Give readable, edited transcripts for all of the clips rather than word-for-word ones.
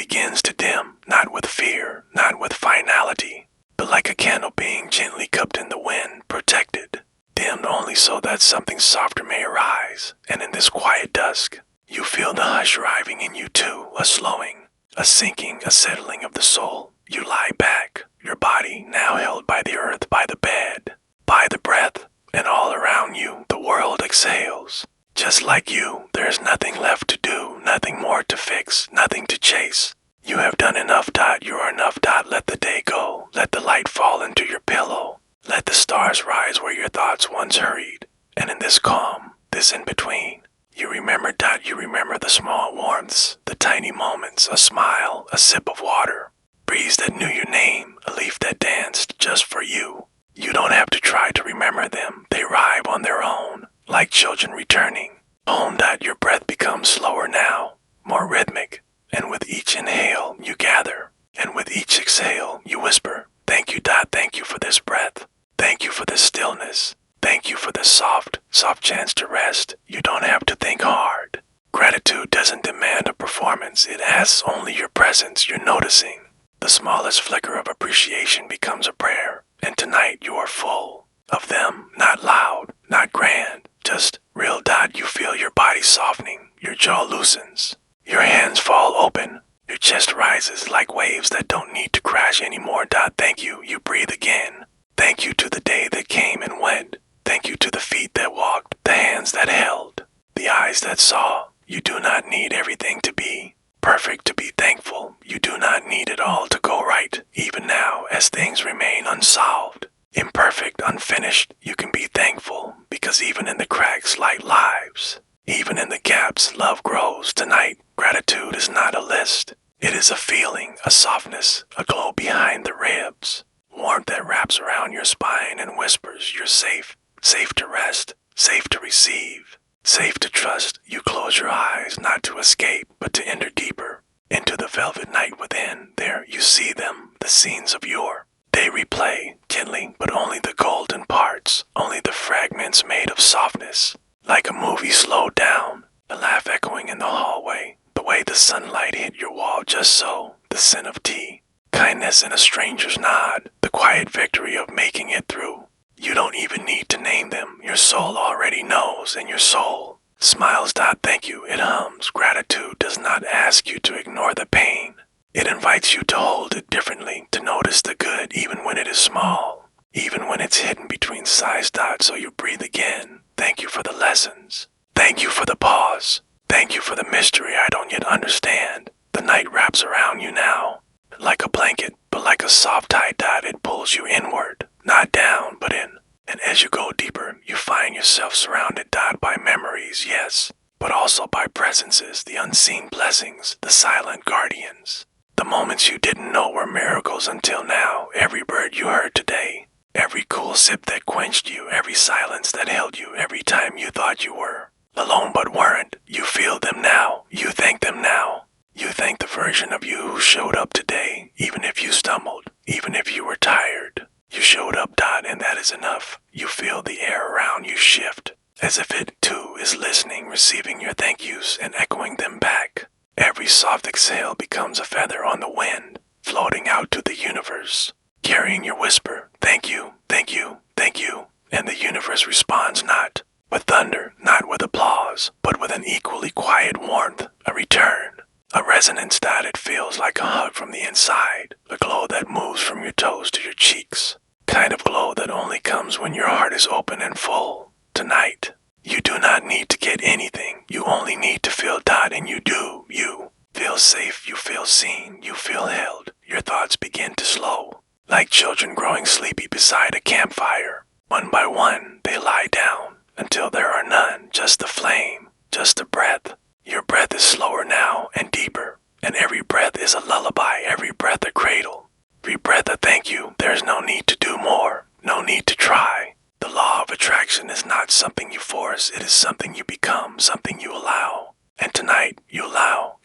begins to dim, not with fear, not with finality, but like a candle being gently cupped in the wind, protected, dimmed only so that something softer may arise. And in this quiet dusk, you feel the hush arriving in you too, a slowing, a sinking, a settling of the soul. You lie back, your body now held by the earth, by the bed, by the breath, and all around you the world exhales. Just like you, there's nothing left to do, nothing more to fix, nothing to chase. You have done enough. You are enough. Let the day go. Let the light fall into your pillow. Let the stars rise where your thoughts once hurried. And in this calm, this in-between, you remember. You remember the small warmths, the tiny moments, a smile, a sip of water, breeze that knew your name, a leaf that danced just for you. You don't have to try to remember them. They arrive on their own, like children returning home. Your breath becomes slower now, more rhythmic, and with each inhale you gather, and with each exhale you whisper, thank you. Thank you for this breath. Thank you for this stillness. Thank you for this soft chance to rest. You don't have to think hard. Gratitude doesn't demand a performance. It asks only your presence, your noticing. The smallest flicker of appreciation becomes a prayer, and tonight you are full of them, not loud, not grand, just real. You feel your body softening, your jaw loosens, your hands fall open, your chest rises like waves that don't need to crash anymore. Thank you. You breathe again. Thank you to the day that came and went. Thank you to the feet that walked, the hands that held, the eyes that saw. You do not need everything to be perfect to be thankful. You do not need it all to go right. Even now, as things remain unsolved, imperfect, unfinished, you can be thankful, because even in the cracks, light lives. Even in the gaps, love grows. Tonight, gratitude is not a list. It is a feeling, a softness, a glow behind the ribs, warmth that wraps around your spine and whispers you're safe, safe to rest, safe to receive, safe to trust. You close your eyes, not to escape, but to enter deeper into the velvet night within. There you see them, the scenes of yore. They replay, gently, but only the golden parts, only the fragments made of softness. Like a movie slowed down, a laugh echoing in the hallway, the way the sunlight hit your wall just so, the scent of tea, kindness in a stranger's nod, the quiet victory of making it through. You don't even need to name them. Your soul already knows, and your soul smiles. Thank you. It hums. Gratitude does not ask you to ignore the pain. It invites you to hold it differently, to notice the good even when it is small, even when it's hidden between size. So you breathe again. Thank you for the lessons. Thank you for the pause. Thank you for the mystery I don't yet understand. The night wraps around you now, like a blanket, but like a soft tide. It pulls you inward, not down, but in. And as you go deeper, you find yourself surrounded by memories, yes, but also by presences, the unseen blessings, the silent guardians. The moments you didn't know were miracles until now. Every bird you heard today, every cool sip that quenched you, every silence that held you, every time you thought you were alone but weren't. You feel them now. You thank them now. You thank the version of you who showed up today, even if you stumbled, even if you were tired. You showed up, and that is enough. You feel the air around you shift, as if it too is listening, receiving your thank yous and echoing them back. Every soft exhale becomes a feather on the wind, floating out to the universe, carrying your whisper, thank you, thank you, thank you. And the universe responds not with thunder, not with applause, but with an equally quiet warmth, a return, a resonance. It feels like a hug from the inside, a glow that moves from your toes to your cheeks, kind of glow that only comes when your heart is open and full. Tonight, you do not need to get anything. You only need to feel. And you do. You feel safe. You feel seen. You feel held. Your thoughts begin to slow, like children growing sleepy beside a campfire. One by one, they lie down until there are none, just the flame, just the breath. Your breath is slower now and deeper, and every breath is a lullaby, every breath a cradle, every breath a thank you. There's no need to do more, no need to try. The law of attraction is not something you force, it is something you become, something you allow. And tonight, you allow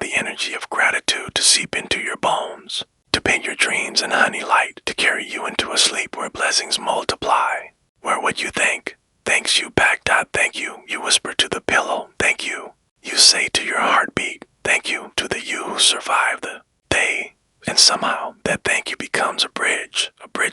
the energy of gratitude to seep into your bones, to paint your dreams in honey light, to carry you into a sleep where blessings multiply, where what you think thanks you back. Thank you. You whisper to the pillow, thank you. You say to your heartbeat, Thank you to the you who survived the they. And somehow, that thank you becomes a bridge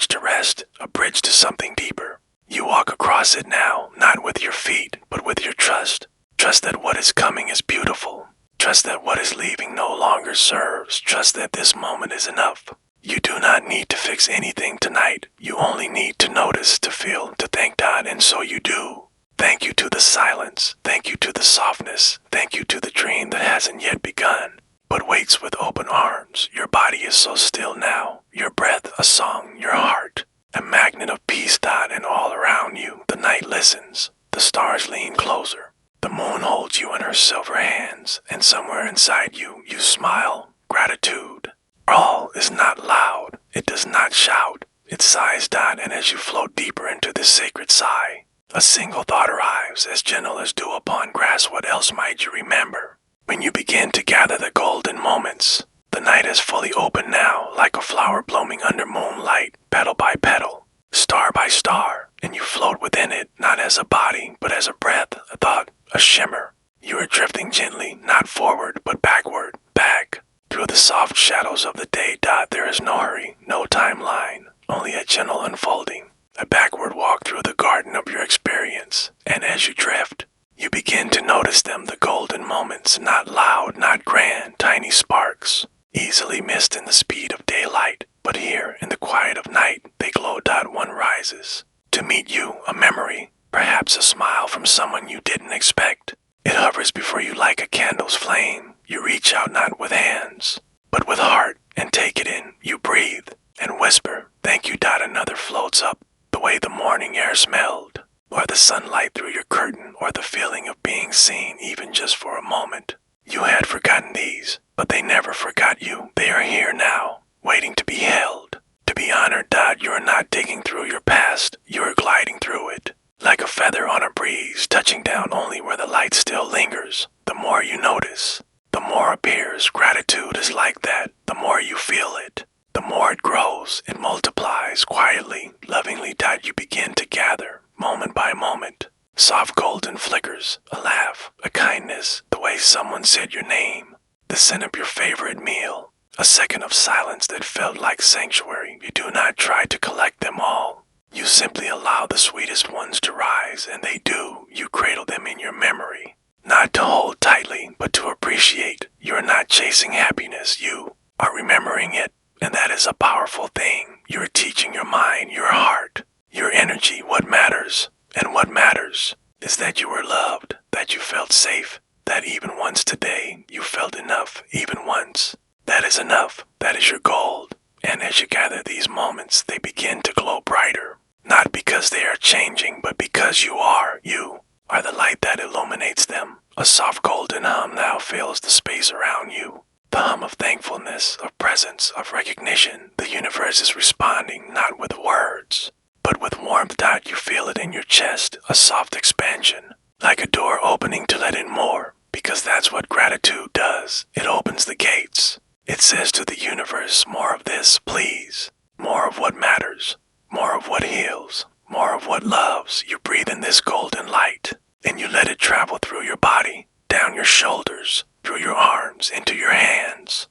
to rest, a bridge to something deeper. You walk across it now, not with your feet, but with your trust. Trust that what is coming is beautiful. Trust that what is leaving no longer serves. Trust that this moment is enough. You do not need to fix anything tonight. You only need to notice, to feel, to thank God, and so you do. Thank you to the silence. Thank you to the softness. Thank you to the dream that hasn't yet begun, but waits with open arms. Your body is so still now. Your breath a song, your heart a magnet of peace. And all around you, the night listens. The stars lean closer. The moon holds you in her silver hands, and somewhere inside you, you smile. Gratitude. All is not loud. It does not shout. It sighs. And as you float deeper into this sacred sigh, a single thought arrives, as gentle as dew upon grass. What else might you remember? When you begin to gather the golden moments, the night is fully open now, like a flower blooming under moonlight, petal by petal, star by star, and you float within it, not as a body, but as a breath, a thought, a shimmer. You are drifting gently, not forward, but backward, back, through the soft shadows of the day. There is no hurry, no timeline, only a gentle unfolding, a backward walk through the garden of your experience. And as you drift, you begin to notice them, the golden moments, not loud, not grand, tiny sparks, easily missed in the speed of daylight. But here, in the quiet of night, they glow. One rises to meet you, a memory, perhaps a smile from someone you didn't expect. It hovers before you like a candle's flame. You reach out not with hands, but with heart, and take it in. You breathe and whisper, thank you. Another floats up, the way the morning air smelled, or the sunlight through your curtain, or the feeling of being seen, even just for a moment. You had forgotten these, but they never forgot you. They are here now, waiting to be held, to be honored. You are not digging through your past, you are gliding through it, like a feather on a breeze, touching down only where the light still lingers. The more you notice, the more appears. Gratitude is like that. The more you feel it, the more it grows. It multiplies quietly, lovingly. You begin to gather, moment by moment, soft golden flickers, a laugh, a kindness, the way someone said your name, the scent of your favorite meal, a second of silence that felt like sanctuary. You do not try to collect them all. You simply allow the sweetest ones to rise, and they do. You cradle them in your memory, not to hold tightly, but to appreciate. You are not chasing happiness, you are remembering it, and that is a powerful thing. You are teaching your mind, your heart, your energy what matters. And what matters is that you were loved, that you felt safe, that even once today you felt enough, even once. That is enough. That is your gold. And as you gather these moments, they begin to glow brighter, not because they are changing, but because you are the light that illuminates them. A soft golden hum now fills the space around you, the hum of thankfulness, of presence, of recognition. The universe is responding, not with words, but with warmth. You feel it in your chest, a soft expansion, like a door opening to let in more, because that's what gratitude does. It opens the gates. It says to the universe, more of this, please. More of what matters, more of what heals, more of what loves. You breathe in this golden light, and you let it travel through your body, down your shoulders, through your arms, into your hands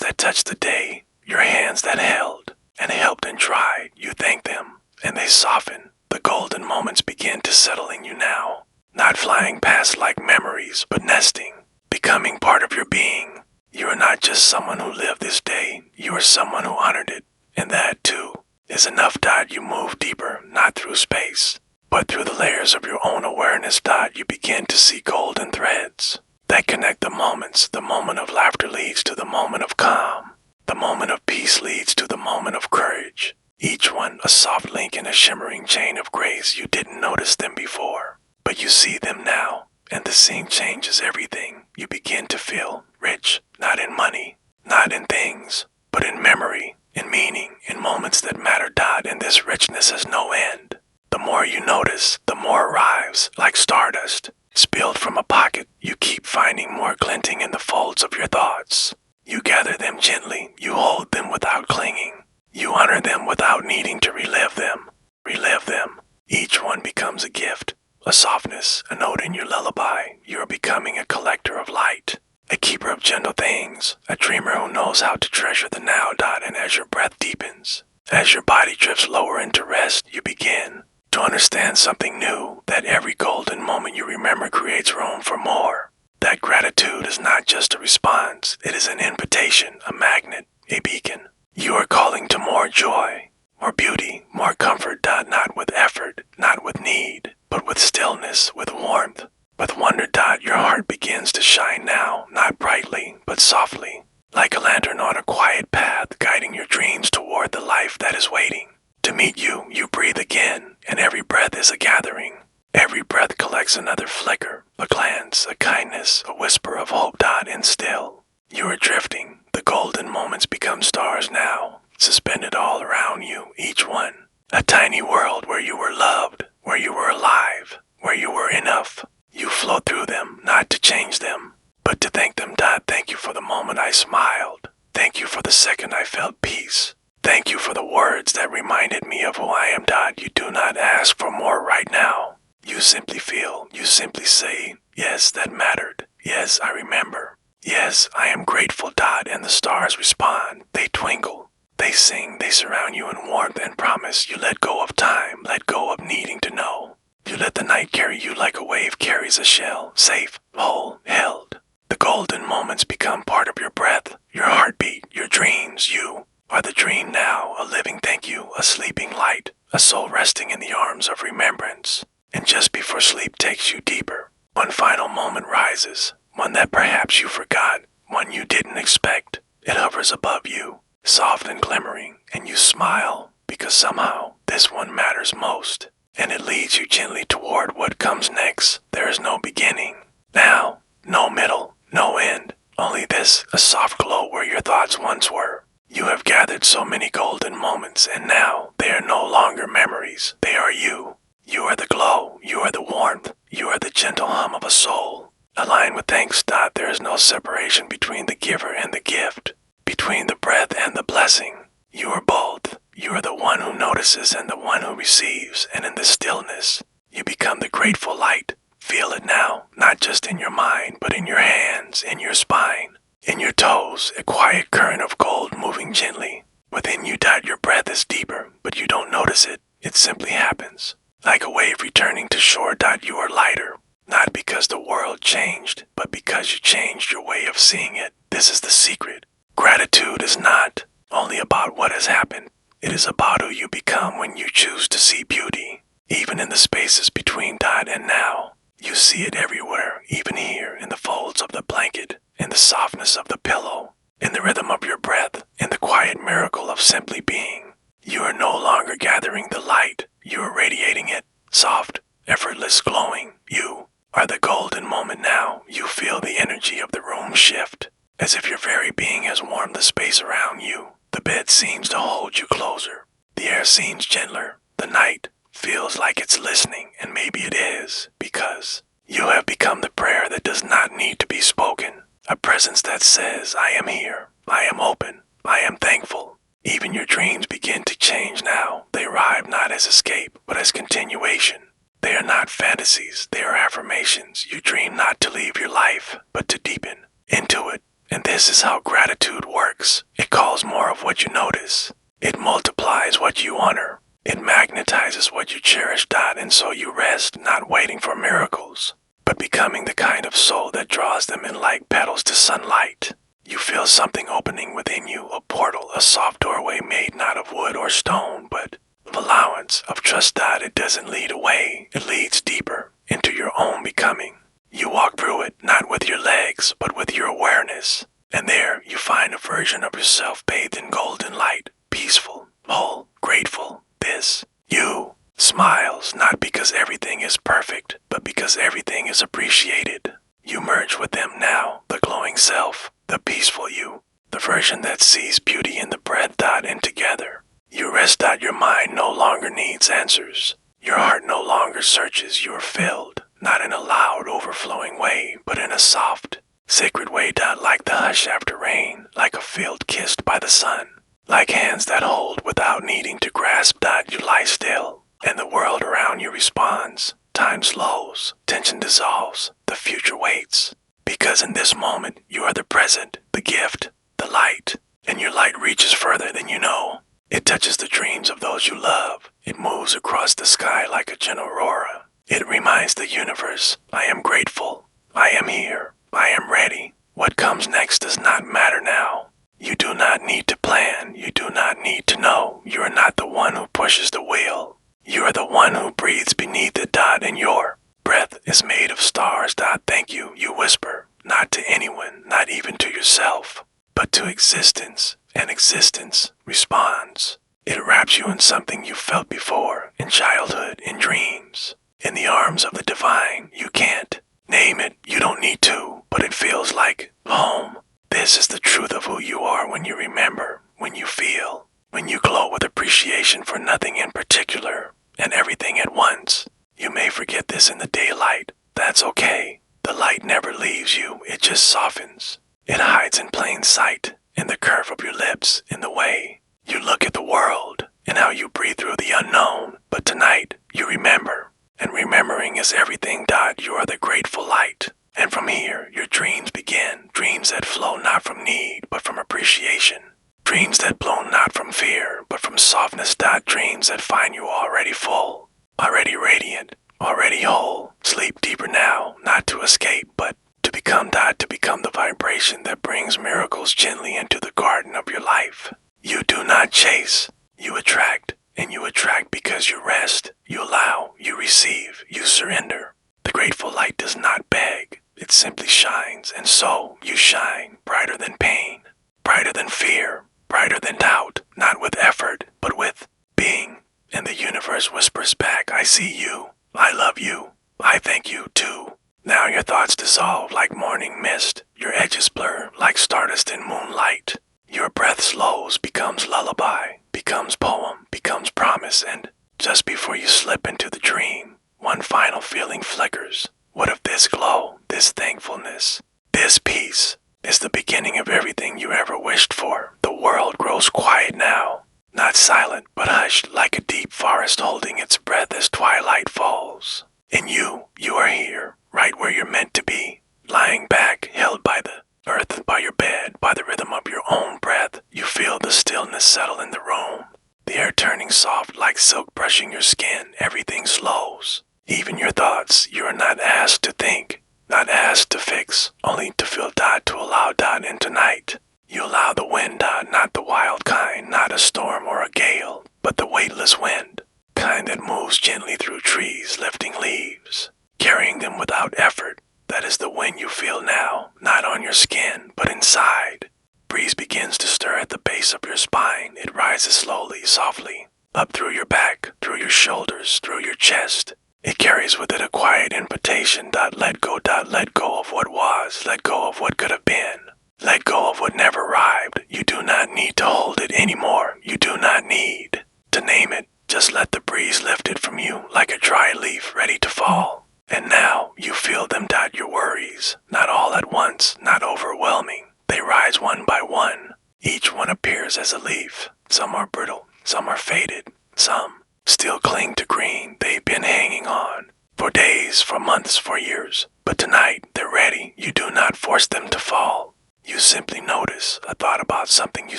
that touched the day, your hands that held and helped and tried. You thank them, and they soften. The golden moments begin to settle in you now, not flying past like memories, but nesting, becoming part of your being. You are not just someone who lived this day, you are someone who honored it, and that too is enough. You move deeper, not through space, but through the layers of your own awareness. You begin to see golden threads that connect the moments. The moment of laughter leads to the moment of calm. The moment of peace leads to the moment of courage. Each one a soft link in a shimmering chain of grace. You didn't notice them before, but you see them now, and the seeing changes everything. You begin to feel rich, not in money, not in things, but in memory, in meaning, in moments that matter. And this richness has no end. The more you notice, the more arrives, like stardust, spilled from a pocket. You keep finding more glinting in the folds of your thoughts. You gather them gently, you hold them without clinging. You honor them without needing to relive them. Each one becomes a gift, a softness, a note in your lullaby. You are becoming a collector of light, a keeper of gentle things, a dreamer who knows how to treasure the now. And as your breath deepens, as your body drifts lower into rest, you begin to understand something new, that every golden moment you remember creates room for more. That gratitude is not just a response, it is an invitation, a magnet, a beacon. You are calling to more joy, more beauty, more comfort. Not with effort, not with need, but with stillness, with warmth, with wonder. Your heart begins to shine now, not brightly, but softly, like a lantern on a quiet path, guiding your dreams toward the life that is waiting to meet you. You breathe again, and every breath is a gathering. Every breath collects another flicker, a glance, a kindness, a whisper of hope. And still, you are drifting. The golden moments become stars now, suspended all around you, each one a tiny world where you were loved, where you were alive, where you were enough. You flow through them, not to change them, but to thank them. Thank you for the moment I smiled. Thank you for the second I felt peace. Thank you for the words that reminded me of who I am. You do not ask for more right now. You simply feel, you simply say, yes, that mattered. Yes, I remember. Yes, I am grateful. And the stars respond. They twinkle. They sing. They surround you in warmth and promise. You let go of time. Let go of needing to know. You let the night carry you like a wave carries a shell. Safe, whole, held. The golden moments become part of your breath, your heartbeat, your dreams. You are the dream now, a living thank you, a sleeping light, a soul resting in the arms of remembrance. And just before sleep takes you deeper, one final moment rises, one that perhaps you forgot, one you didn't expect. It hovers above you, soft and glimmering, and you smile, because somehow this one matters most. And it leads you gently toward what comes next. There is no beginning. Now, no middle, no end. Only this, a soft glow where your thoughts once were. You have gathered so many golden moments, and now they are no longer memories. They are you. You are the glow. You are the warmth. You are the gentle hum of a soul. Aligned with thanks. There is no separation between the giver and the gift, between the breath and the blessing. You are both. You are the one who notices and the one who receives, and in the stillness, you become the grateful light. Feel it now, not just in your mind, but in your hands, in your spine, in your toes, a quiet current of gold moving gently. Within you. Your breath is deeper, but you don't notice it. It simply happens. Like a wave returning to shore. You are lighter, not because the world changed, but because you changed your way of seeing it. This is the secret. Gratitude is not only about what has happened. It is about who you become when you choose to see beauty, even in the spaces between and now. You see it everywhere, even here in the folds of the blanket, in the softness of the pillow, in the rhythm of your breath, in the quiet miracle of simply being. You are no longer gathering the light, you are radiating it, soft, effortless, glowing. You are the golden moment now. You feel the energy of the room shift, as if your very being has warmed the space around you. The bed seems to hold you closer. The air seems gentler. The night feels like it's listening, and maybe it is, because you have become the prayer that does not need to be spoken. A presence that says, I am here, I am open, I am thankful. Even your dreams begin to change now. They arrive not as escape, but as continuation. They are not fantasies, they are affirmations. You dream not to leave your life, but to deepen into it. And this is how gratitude works. It calls more of what you notice. It multiplies what you honor. It magnetizes what you cherish. And so you rest, not waiting for miracles, but becoming the kind of soul that draws them in like petals to sunlight. You feel something opening within you, a portal, a soft doorway made not of wood or stone, but of allowance, of trust. It doesn't lead away, it leads deeper into your own becoming. You walk through it, not with your legs, but with your awareness. And there you find a version of yourself bathed in golden light, peaceful, whole, grateful. This, you, smiles, not because everything is perfect, but because everything is appreciated. You merge with them now, the glowing self, the peaceful you, the version that sees beauty in the breath. And together, you rest. Your mind no longer needs answers. Your heart no longer searches. You are filled. Not in a loud, overflowing way, but in a soft, sacred way. Like the hush after rain, like a field kissed by the sun, like hands that hold without needing to grasp. You lie still, and the world around you responds. Time slows, tension dissolves, the future waits. Because in this moment, you are the present, the gift, the light, and your light reaches further than you know. It touches the dreams of those you love. It moves across the sky like a gentle aurora. It reminds the universe, I am grateful. I am here. I am ready. What comes next does not matter now. You do not need to plan. You do not need to know. You are not the one who pushes the wheel. You are the one who breathes beneath the dot, and your breath is made of stars. Thank you, you whisper, not to anyone, not even to yourself, but to existence, and existence responds. It wraps you in something you felt before, in childhood, in dreams, in the arms of the divine. You can't name it, you don't need to, but it feels like home. This is the truth of who you are when you remember, when you feel, when you glow with appreciation for nothing in particular and everything at once. You may forget this in the daylight. That's okay. The light never leaves you, it just softens. It hides in plain sight, in the curve of your lips, in the way you look at the world, and how you breathe through the unknown. But tonight, you remember, and remembering is everything. You are the grateful light. And from here, your dreams begin, dreams that flow not from need, but from appreciation. Dreams that blow not from fear, but from softness. Dreams that find you already full, already radiant, already whole. Sleep deeper now, not to escape, but to become. To become the vibration that brings miracles gently into the garden of your life. You do not chase, you attract, and you attract because you rest, you allow, you receive, you surrender. The grateful light does not beg, it simply shines, and so you shine, brighter than pain, brighter than fear, brighter than doubt, not with effort, but with being. And the universe whispers back, I see you, I love you, I thank you too. Now your thoughts dissolve like morning mist, your edges blur like stardust in moonlight. Your breath slows, becomes lullaby, becomes poem, becomes promise, and just before you slip into the dream, one final feeling flickers. What if this glow, this thankfulness, this peace is the beginning of everything you ever wished for? The world grows quiet now, not silent, but hushed like a deep forest holding its breath as twilight falls. And you are here, right where you're meant to be, lying back, held by the earth, by your bed, by the rhythm of your own breath. You feel the stillness settle in the room, the air turning soft like silk brushing your skin. Everything slows, even your thoughts. You are not asked to think, not asked to fix, only to feel. To allow. Into night. You allow the wind. Not the wild kind, not a storm or a gale, but the weightless wind, kind that moves gently through trees, lifting leaves, carrying them without effort. That is the wind you feel now, not on your skin, but inside. Breeze begins to stir at the base of your spine. It rises slowly, softly, up through your back, through your shoulders, through your chest. It carries with it a quiet invitation. Let go. Let go of what was. Let go of what could have been. Let go of what never arrived. You do not need to hold it anymore. You do not need to name it. Just let the breeze lift it from you like a dry leaf ready to fall. And now you feel them. Your worries, not all at once, not overwhelming. They rise one by one. Each one appears as a leaf. Some are brittle, some are faded, some still cling to green. They've been hanging on for days, for months, for years. But tonight they're ready. You do not force them to fall. You simply notice a thought about something you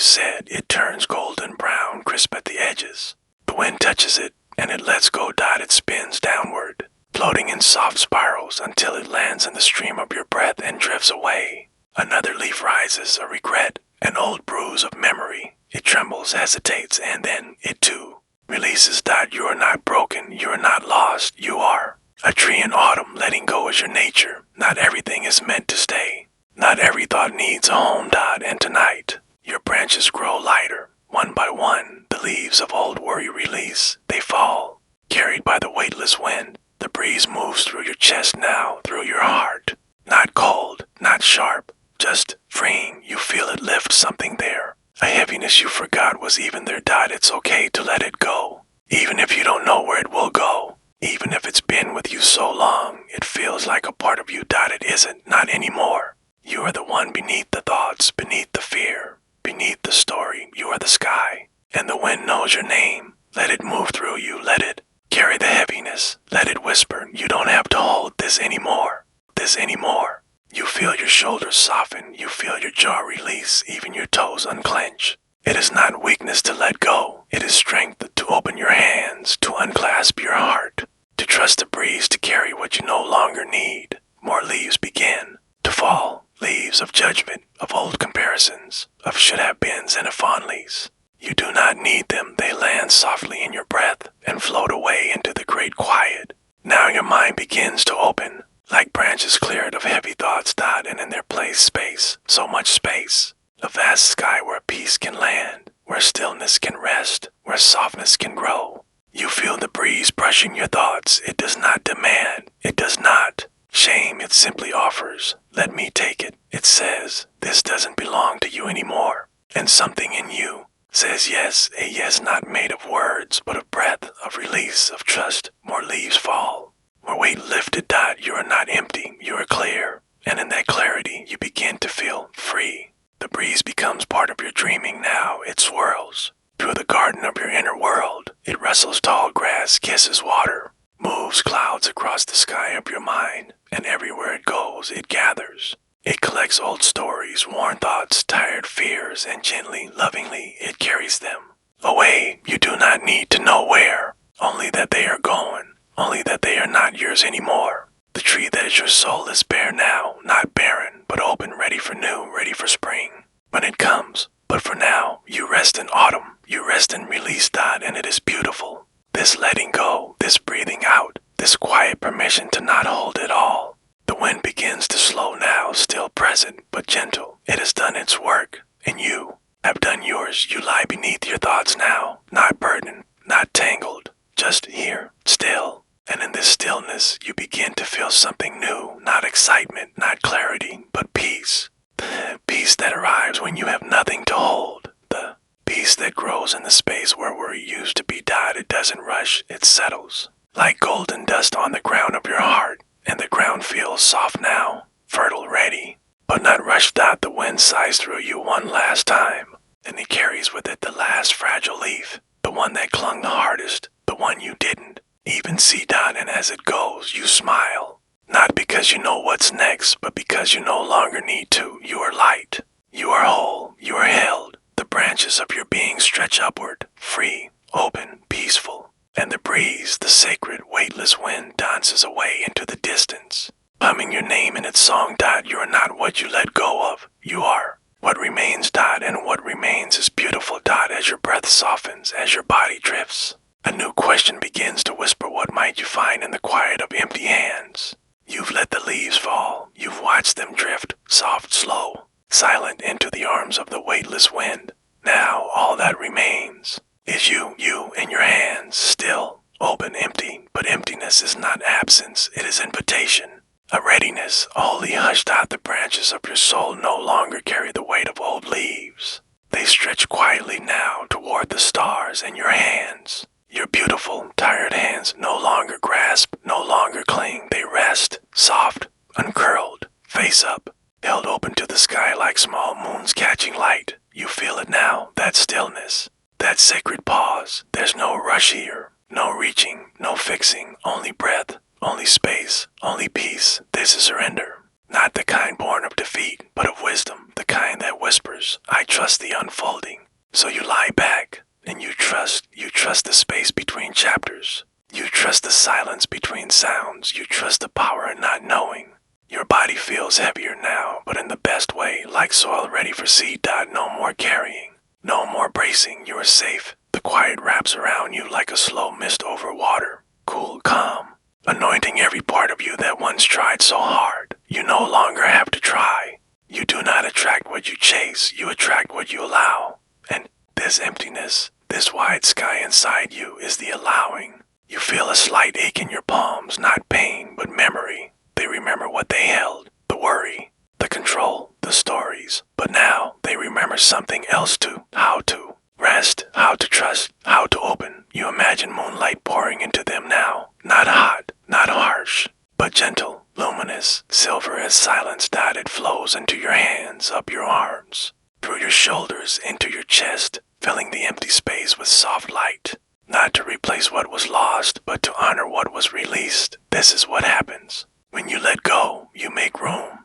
said. It turns golden brown, crisp at the edges. The wind touches it, and it lets go. It spins downward, floating in soft spirals until it lands in the stream of your breath and drifts away. Another leaf rises, a regret, an old bruise of memory. It trembles, hesitates, and then it too releases. You are not broken, you are not lost, you are a tree in autumn. Letting go is your nature. Not everything is meant to stay. Not every thought needs a home. And tonight, your branches grow lighter. One by one, the leaves of old worry release. They fall, carried by the weightless wind. The breeze moves through your chest now, through your heart. Not cold, not sharp, just freeing. You feel it lift something there. A heaviness you forgot was even there. It's okay to let it go. Even if you don't know where it will go. Even if it's been with you so long, it feels like a part of you. It isn't, not anymore. You are the one beneath the thoughts, beneath the fear, beneath the story. You are the sky, and the wind knows your name. Let it move through you. Let it carry the heaviness. Let it whisper, you don't have to hold this anymore. This anymore. You feel your shoulders soften, you feel your jaw release, even your toes unclench. It is not weakness to let go, it is strength to open your hands, to unclasp your heart, to trust the breeze to carry what you no longer need. More leaves begin to fall, leaves of judgment, of old comparisons, of should-have-beens and of onlys. You do not need them, they land softly in your breath and float away into the great quiet. Now your mind begins to open, like branches cleared of heavy thoughts and in their place space, so much space. A vast sky where peace can land, where stillness can rest, where softness can grow. You feel the breeze brushing your thoughts. It does not demand. It does not. Shame, it simply offers. Let me take it. It says, this doesn't belong to you anymore. And something in you says yes, a yes not made of words, but of breath, of release, of trust. More leaves fall. More weight lifted. You are not empty. You are clear. And in that clarity, you begin to feel free. The breeze becomes part of your dreaming now. It swirls through the garden of your inner world. It rustles tall grass, kisses water, moves clouds across the sky of your mind, and everywhere it goes, it gathers. It collects old stories, worn thoughts, tired fears, and gently, lovingly, it carries them away. You do not need to know where, only that they are going, only that they are not yours anymore. The tree that is your soul is bare now, not barren, but open, ready for new, ready for spring, when it comes. But for now, you rest in autumn, you rest in release, and it is beautiful. This letting go, this breathing out, this quiet permission to not hold it all. The wind begins to slow now, still present, but gentle. It has done its work, and you have done yours. You lie beneath your thoughts now, not burdened, not tangled, just here, still. And in this stillness, you begin to feel something new, not excitement, not clarity, but peace. The peace that arrives when you have nothing to hold. The peace that grows in the space where worry used to be. It doesn't rush, it settles. Like golden dust on the ground of your heart, and the ground feels soft now, fertile, ready, but not rushed. The wind sighs through you one last time, and it carries with it the last fragile leaf, the one that clung the hardest, the one you didn't even see. And as it goes, you smile, not because you know what's next, but because you no longer need to. You are light, you are whole, you are held. The branches of your being stretch upward, free, open, peaceful, and the breeze, the sacred, weightless wind, dances away into the distance, humming your name in its song. You are not what you let go of, you are what remains. And what remains is beautiful. As your breath softens, as your body drifts, a new question begins to whisper. What might you find in the quiet of empty hands? You've let the leaves fall. You've watched them drift, soft, slow, silent, into the arms of the weightless wind. Now all that remains is you in your hands, still, open, empty. But emptiness is not absence, it is invitation. A readiness, a holy hush. The branches of your soul no longer carry the weight of old leaves. They stretch quietly now toward the stars, and your hands, your beautiful, tired hands, no longer grasp, no longer cling. They rest, soft, uncurled, face up, held open to the sky like small moons catching light. You feel it now, that stillness, that sacred pause. There's no rush here, no reaching, no fixing, only breath, only space, only peace. This is surrender, not the kind born of defeat, but of wisdom, the kind that whispers, I trust the unfolding. So you lie back, and you trust the space between chapters. You trust the silence between sounds. You trust the power in not knowing. Your body feels heavier now, but in the best way, like soil ready for seed. No more carrying, no more bracing. You are safe. The quiet wraps around you like a slow mist over water, cool, calm, anointing every part of you that once tried so hard. You no longer have to try. You do not attract what you chase. You attract what you allow. And this emptiness, this wide sky inside you, is the allowing. You feel a slight ache in your palms, not pain, but memory. They remember what they held, the worry, the control, the stories. But now they remember something else too. How to rest, how to trust, how to open. You imagine moonlight pouring into them now. Not hot, not harsh, but gentle, luminous, silver as silence. It flows into your hands, up your arms, through your shoulders, into your chest, filling the empty space with soft light. Not to replace what was lost, but to honor what was released. This is what happens. When you let go, you make room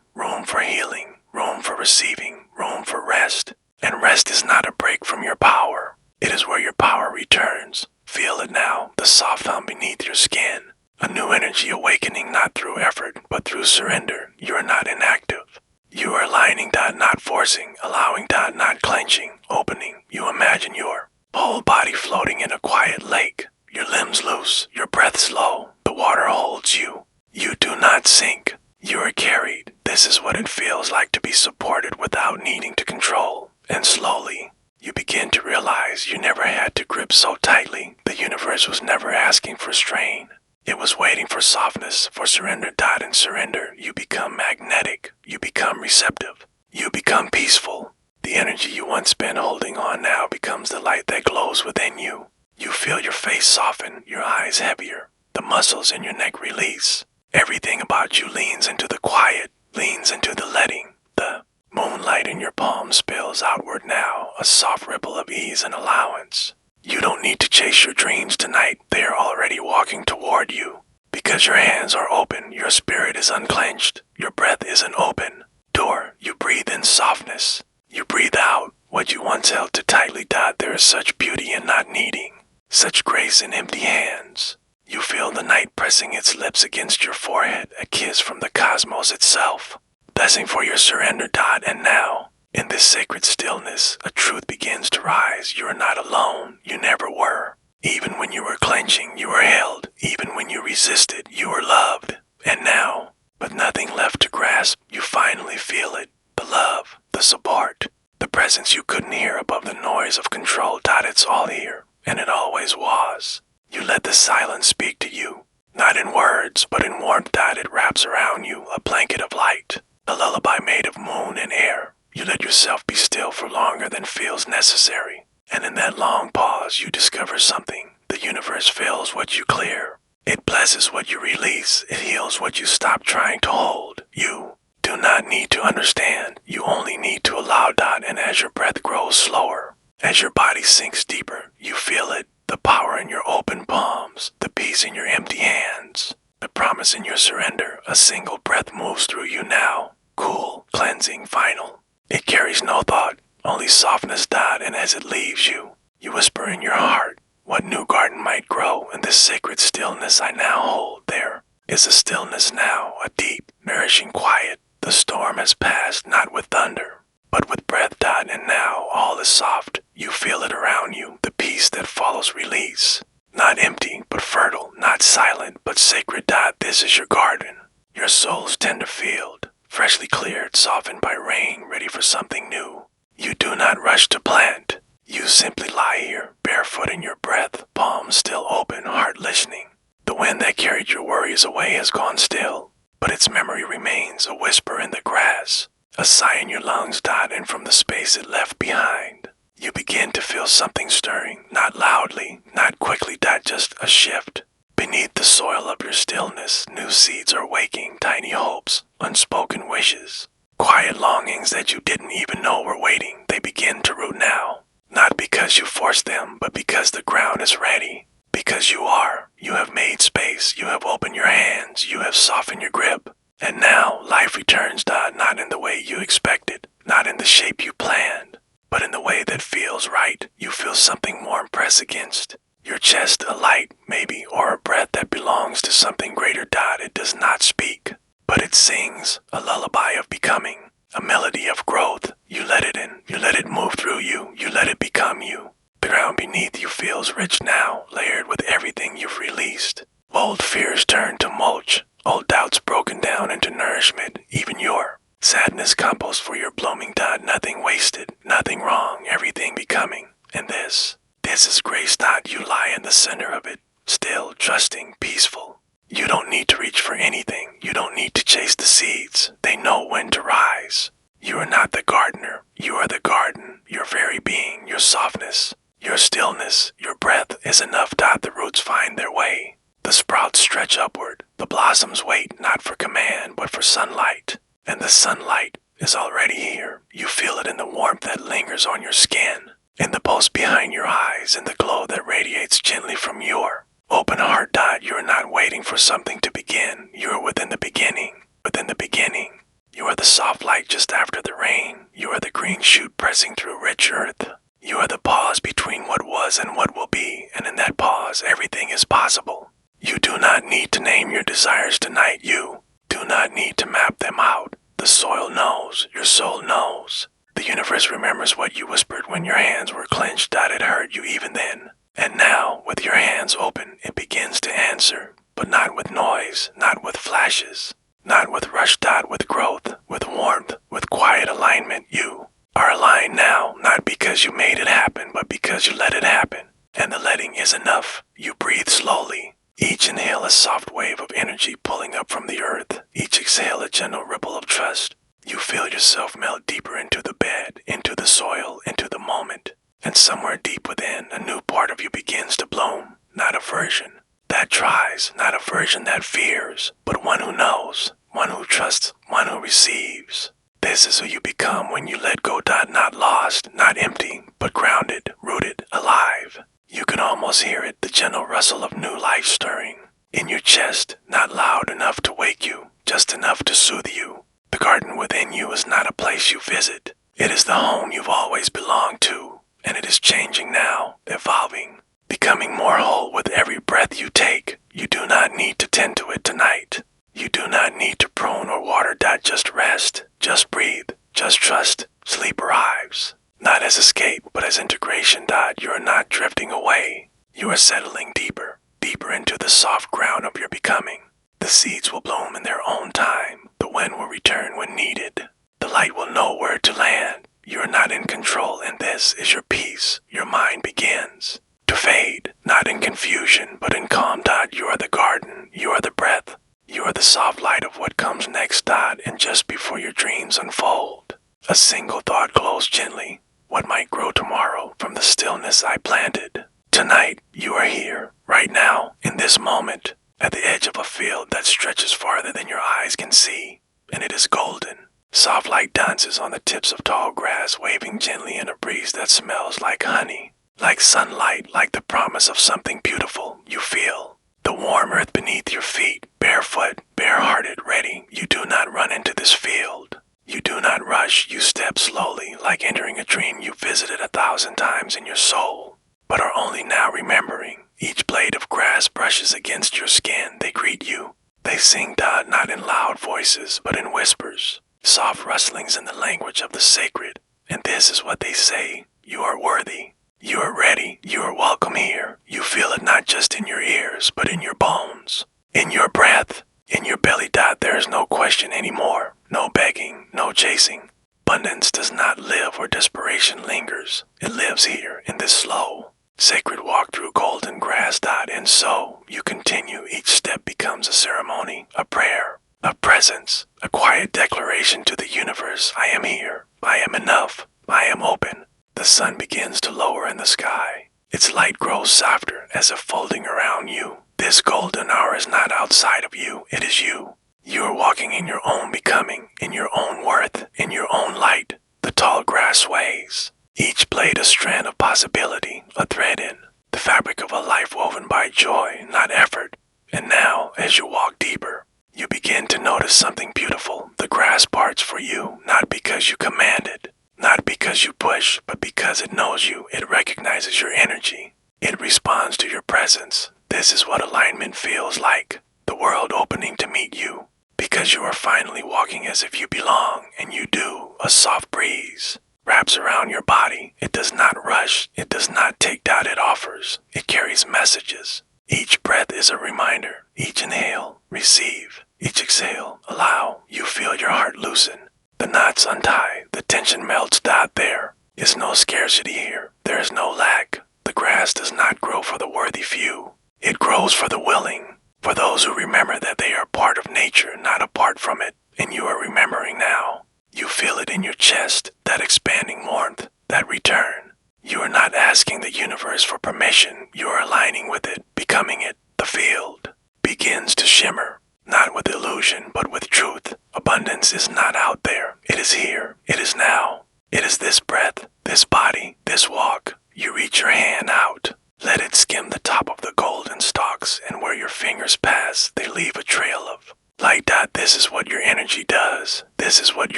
for healing, room for receiving, room for rest. And rest is not a break from your power. It is where your power returns. Feel it now, the soft hum beneath your skin. A new energy awakening not through effort, but through surrender. You are not inactive. You are aligning, not forcing, allowing, not clenching, opening. You imagine your whole body floating in a quiet lake. Your limbs loose, your breath slow. The water holds you. You do not sink. You are carried. This is what it feels like to be supported without needing to control. And slowly, you begin to realize you never had to grip so tightly. The universe was never asking for strain. It was waiting for softness, for surrender. In surrender, you become magnetic. You become receptive. You become peaceful. The energy you once spent holding on now becomes the light that glows within you. You feel your face soften, your eyes heavier, the muscles in your neck release. Everything about you leans into the quiet, leans into the letting. The moonlight in your palm spills outward now, a soft ripple of ease and allowance. You don't need to chase your dreams tonight. They are already walking toward you. Because your hands are open, your spirit is unclenched, your breath is an open door. You breathe in softness. You breathe out what you once held too tightly. There is such beauty in not needing, such grace in empty hands. You feel the night pressing its lips against your forehead, a kiss from the cosmos itself. Blessing for your surrender. And now, in this sacred stillness, a truth begins to rise. You are not alone. You never were. Even when you were clenching, you were held. Even when you resisted, you were loved. And now, with nothing left to grasp, you finally feel it. The love, the support, the presence you couldn't hear above the noise of control. It's all here, and it always was. You let the silence speak to you, not in words, but in warmth. It wraps around you, a blanket of light, a lullaby made of moon and air. You let yourself be still for longer than feels necessary. And in that long pause, you discover something. The universe fills what you clear. It blesses what you release. It heals what you stop trying to hold. You do not need to understand. You only need to allow. And as your breath grows slower, as your body sinks deeper, you feel it. The power in your open palms, the peace in your empty hands, the promise in your surrender. A single breath moves through you now. Cool, cleansing, final. It carries no thought, only softness. And as it leaves you, you whisper in your heart, what new garden might grow in this sacred stillness I now hold. There is a stillness now, a deep, nourishing quiet. The storm has passed, not with thunder, but with breath. And now all is soft. You feel it around you, the peace that follows release. Not empty, but fertile, not silent, but sacred. This is your garden, your soul's tender field, freshly cleared, softened by rain, ready for something new. You do not rush to plant. You simply lie here, barefoot in your breath, palms still open, heart listening. The wind that carried your worries away has gone still, but its memory remains, a whisper in the grass, a sigh in your lungs. And from the space it left behind, you begin to feel something stirring, not loudly, not quickly. Just a shift. Beneath the soil of your stillness, new seeds are waking, tiny hopes, unspoken wishes, quiet longings that you didn't even know were waiting. They begin to root now, not because you forced them, but because the ground is ready. Because you are. You have made space. You have opened your hands. You have softened your grip. And now life returns. Not in the way you expected, not in the shape you planned, but in the way that feels right. You feel something warm press against your chest, a light, maybe, or a breath that belongs to something greater. It does not speak, but it sings, a lullaby of becoming, a melody of growth. You let it in, you let it move through you, you let it become you. The ground beneath you feels rich now, layered with everything you've released. Old fears turn to mulch, old doubts broken down into nourishment, even your sadness compost for your blooming. Nothing wasted, nothing wrong, everything becoming. And this is grace. You lie in the center of it, still, trusting, peaceful. You don't need to reach for anything. You don't need to chase the seeds. They know when to rise. You are not the gardener. You are the garden. Your very being, your softness, your stillness, your breath is enough. The roots find their way. The sprouts stretch upward. The blossoms wait not for command, but for sunlight. And the sunlight is already here. You feel it in the warmth that lingers on your skin, in the pulse behind your eyes, in the glow that radiates gently from your open heart. You are not waiting for something to begin. You are within the beginning. Within the beginning, you You are the soft light just after the rain. You are the green shoot pressing through rich earth. You are the pause between what was and what will be, and in that pause, everything is possible. You do not need to name your desires tonight. You do not need to map them out. The soil knows. Your soul knows. The universe remembers what you whispered when your hands were clenched. It hurt you even then. And now, with your hands open, it begins to answer. But not with noise, not with flashes, not with rush. With growth, with warmth, with quiet alignment. You are aligned now, not because you made it happen, but because you let it happen. And the letting is enough. You breathe slowly. Each inhale a soft wave of energy pulling up from the earth. Each exhale a gentle ripple of trust. You feel yourself melt deeper into the bed, into the soil, into the moment. And somewhere deep within, a new part of you begins to bloom. Not a version that tries, not a version that fears, but one who knows, one who trusts, one who receives. This is who you become when you let go. Not lost, not empty, but grounded, rooted, alive. You can almost hear it, the gentle rustle of new life stirring in your chest, not loud enough to wake you, just enough to soothe you. The garden within you is not a place you visit. It is the home you've always belonged to, and it is changing now, evolving, becoming more whole with every breath you take. You do not need to tend to it tonight. You do not need to prune or water. Just rest, just breathe, just trust. Sleep arrives, not as escape, but as integration. You are not drifting away. You are settling deeper, deeper into the soft ground of your becoming. The seeds will bloom in their own time. The wind will return when needed. The light will know where to land. You are not in control, and this is your peace. Your mind begins to fade, not in confusion, but in calm. You are the garden. You are the breath. You are the soft light of what comes next. And just before your dreams unfold, a single thought glows gently. What might grow tomorrow from the stillness I planted? Tonight, you are here, right now, in this moment, at the edge of a field that stretches farther than your eyes can see, and it is golden. Soft light dances on the tips of tall grass, waving gently in a breeze that smells like honey, like sunlight, like the promise of something beautiful. You feel the warm earth beneath your feet, barefoot, bare-hearted, ready. You do not run into this field. You do not rush. You step slowly, like entering a dream you visited 1,000 times in your soul, but are only now remembering. Each blade of grass brushes against your skin. They greet you. They sing not in loud voices, but in whispers, soft rustlings in the language of the sacred. And this is what they say: you are worthy. You are ready. You are welcome here. You feel it not just in your ears, but in your bones, in your breath, in your belly. There is no question anymore. No begging, no chasing. Abundance does not live where desperation lingers. It lives here in this slow, sacred walk through golden grass. And so you continue. Each step becomes a ceremony, a prayer, a presence, a quiet declaration to the universe. I am here. I am enough. I am open. The sun begins to lower in the sky. Its light grows softer, as if folding around you. This golden hour is not outside of you. It is you. You are walking in your own becoming, in your own worth, in your own light. The tall grass sways, each blade a strand of possibility, a thread in the fabric of a life woven by joy, not effort. And now, as you walk deeper, you begin to notice something beautiful. The grass parts for you, not because you command it, not because you push, but because it knows you. It recognizes your energy. It responds to your presence. This is what alignment feels like. The world opening to meet you, because you are finally walking as if you belong, and you do. A soft breeze wraps around your body. It does not rush. It does not take. It offers. It carries messages. Each breath is a reminder. Each inhale, receive. Each exhale, allow. You feel your heart loosen. The knots untie. The tension melts. There is no scarcity here. There is no lack. The grass does not grow for the worthy few. It grows for the willing, for those who remember that they are part of nature, not apart from it. And you are remembering now. You feel it in your chest, that expanding warmth, that return. You are not asking the universe for permission. You are aligning with it, becoming it. The field begins to shimmer, not with illusion, but with truth. Abundance is not out there. It is here. It is now. It is this breath, this body, this walk. You reach your hand out. Let it skim the top of the golden stalks, and where your fingers pass, they leave a trail of light. This is what your energy does. This is what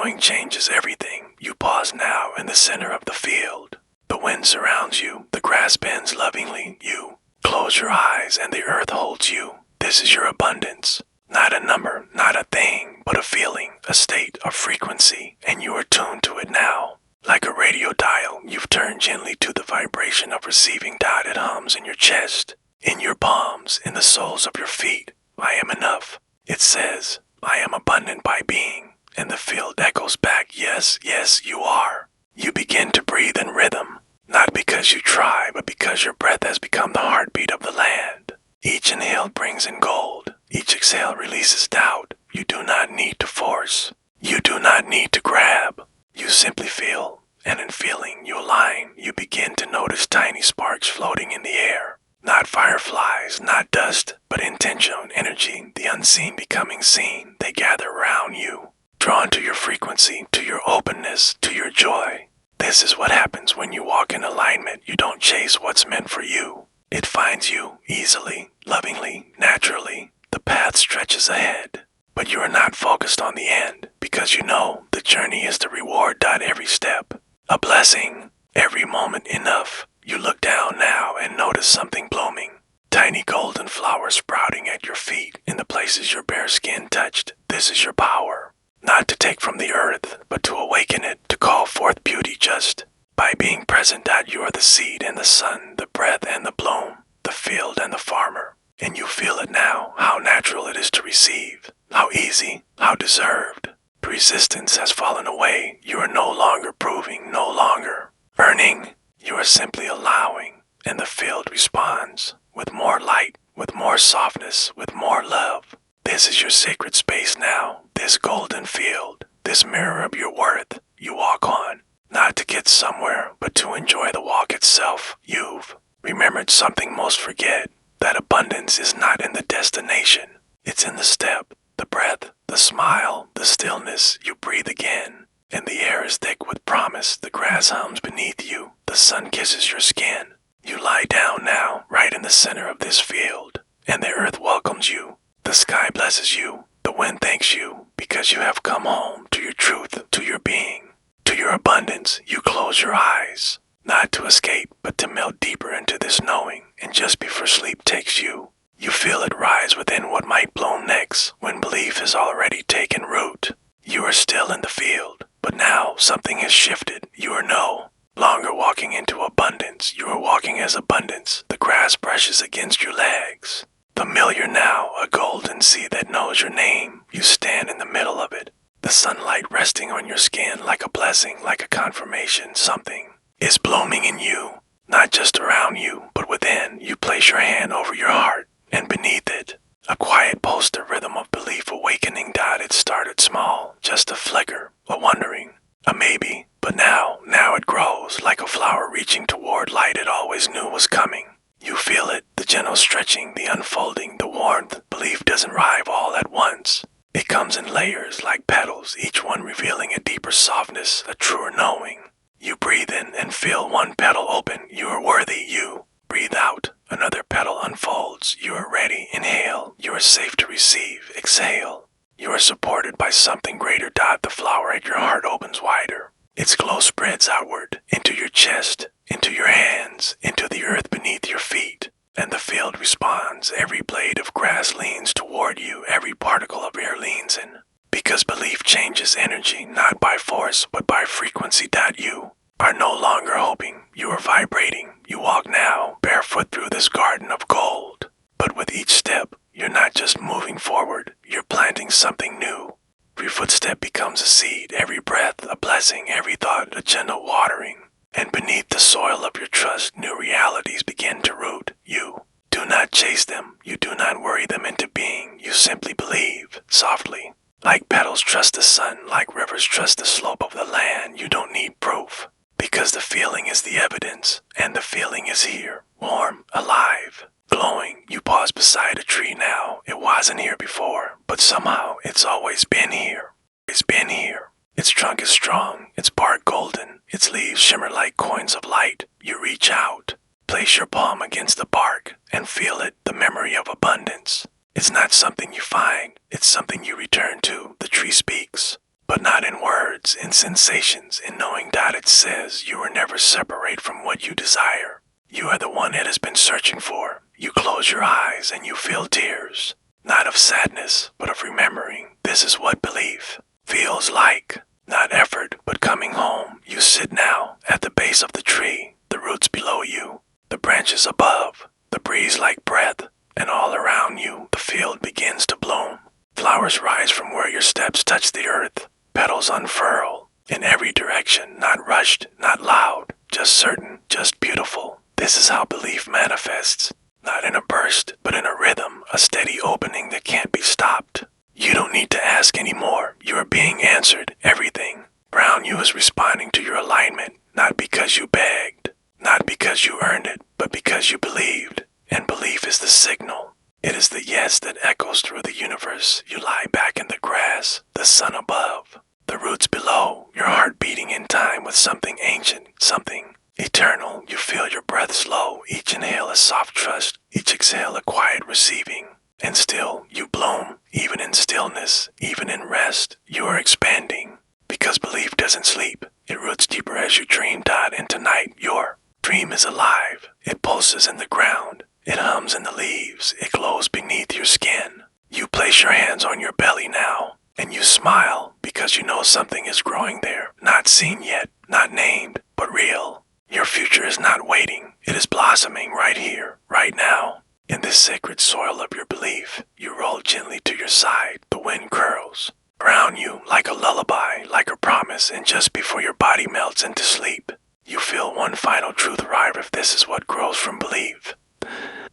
knowing changes everything. You pause now in the center of the field. The wind surrounds you, the grass bends lovingly. You close your eyes and the earth holds you. This is your abundance. Not a number, not a thing, but a feeling, a state, a frequency, and you are tuned to it now. Like a radio dial, you've turned gently to the vibration of receiving. It hums in your chest, in your palms, in the soles of your feet. I am enough. It says, I am abundant by being. And the field echoes back, yes, yes, you are. You begin to breathe in rhythm, not because you try, but because your breath has become the heartbeat of the land. Each inhale brings in gold. Each exhale releases doubt. You do not need to force. You do not need to grab. You simply feel, and in feeling, you align. You begin to notice tiny sparks floating in the air. Not fireflies, not dust, but intentional energy, the unseen becoming seen. They gather around you, drawn to your frequency, to your openness, to your joy. This is what happens when you walk in alignment. You don't chase what's meant for you. It finds you easily, lovingly, naturally. The path stretches ahead, but you are not focused on the end because you know the journey is the reward. Every step, a blessing, every moment enough. You look down now and notice something blooming. Tiny golden flowers sprouting at your feet in the places your bare skin touched. This is your power, not to take from the earth, but to awaken it, to call forth beauty just by being present. You are the seed and the sun, the breath and the bloom, the field and the farmer. And you feel it now, how natural it is to receive, how easy, how deserved. Resistance has fallen away. You are no longer proving, no longer earning. You are simply allowing, and the field responds with more light, with more softness, with more love. This is your sacred space now, this golden field, this mirror of your worth. You walk on, not to get somewhere, but to enjoy the walk itself. You've remembered something most forget, that abundance is not in the destination. It's in the step, the breath, the smile, the stillness. You breathe again, and the air is thick with promise. The grass hums beneath you, the sun kisses your skin. You lie down now, right in the center of this field, and the earth welcomes you. The sky blesses you, the wind thanks you, because you have come home to your truth, to your being, to your abundance. You close your eyes, not to escape, but to melt deeper into this knowing, and just before sleep takes you, you feel it rise within what might bloom next, when belief has already taken root. You are still in the field, but now something has shifted. You are no longer walking into abundance. You are walking as abundance. The grass brushes against your legs. Familiar now, a golden sea that knows your name. You stand in the middle of it, the sunlight resting on your skin like a blessing, like a confirmation. Something is blooming in you, not just around you, but within. You place your hand over your heart, and beneath it, a quiet pulse, the rhythm of belief awakening. It started small, just a flicker, a wondering, a maybe, but now it grows like a flower reaching toward light it always knew was coming. You feel it, the gentle stretching, the unfolding, the warmth. Belief doesn't arrive all at once. It comes in layers like petals, each one revealing a deeper softness, a truer knowing. You breathe in and feel one petal open. You are worthy. You breathe out. Another petal unfolds. You are ready. Inhale. You are safe to receive. Exhale. You are supported by something greater. The flower at your heart opens wider. Its glow spreads outward, into your chest, into your hands, into the earth beneath your feet. And the field responds. Every blade of grass leans toward you. Every particle of air leans in. Because belief changes energy, not by force, but by frequency. You are no longer hoping. You are vibrating. You walk now, barefoot through this garden of gold. But with each step, you're not just moving forward. You're planting something new. Every footstep becomes a seed. Every breath, a blessing. Every thought, a gentle watering. And beneath the soil of your trust, new realities begin to root. You do not chase them. You do not worry them into being. You simply believe, softly. Like petals trust the sun, like rivers trust the slope of the land. You don't need proof, because the feeling is the evidence, and the feeling is here, warm, alive, glowing. You pause beside a tree now. It wasn't here before, but somehow it's always been here. It's been here. Its trunk is strong, its bark golden, its leaves shimmer like coins of light. You reach out, place your palm against the bark, and feel it, the memory of abundance. It's not something you find, it's something you return to. The tree speaks, but not in words. moods and sensations, and knowing that it says you are never separate from what you desire. You are the one it has been searching for. You close your eyes and you feel tears, not of sadness, but of remembering. This is what belief feels like. Not effort, but coming home. You sit now at the base of the tree, the roots below you, the branches above, the breeze like breath, and all around you the field begins to bloom. Flowers rise from where your steps touch the earth. Petals unfurl in every direction, not rushed, not loud, just certain, just beautiful. This is how belief manifests, not in a burst, but in a rhythm, a steady opening that can't be stopped. You don't need to ask anymore. You are being answered. Everything around you is responding to your alignment, not because you begged, not because you earned it, but because you believed. And belief is the signal. It is the yes that echoes through the universe. You lie back in the grass, the sun above, the roots below, your heart beating in time with something ancient, something eternal. You feel your breath slow, each inhale a soft trust, each exhale a quiet receiving. And still, you bloom, even in stillness, even in rest. You are expanding, because belief doesn't sleep. It roots deeper as you dream. And tonight, your dream is alive. It pulses in the ground. It hums in the leaves. It glows beneath your skin. You place your hands on your belly now, and you smile, because you know something is growing there. Not seen yet, not named, but real. Your future is not waiting. It is blossoming right here, right now. In this sacred soil of your belief, you roll gently to your side. The wind curls around you like a lullaby, like a promise, and just before your body melts into sleep, you feel one final truth arrive. If this is what grows from belief,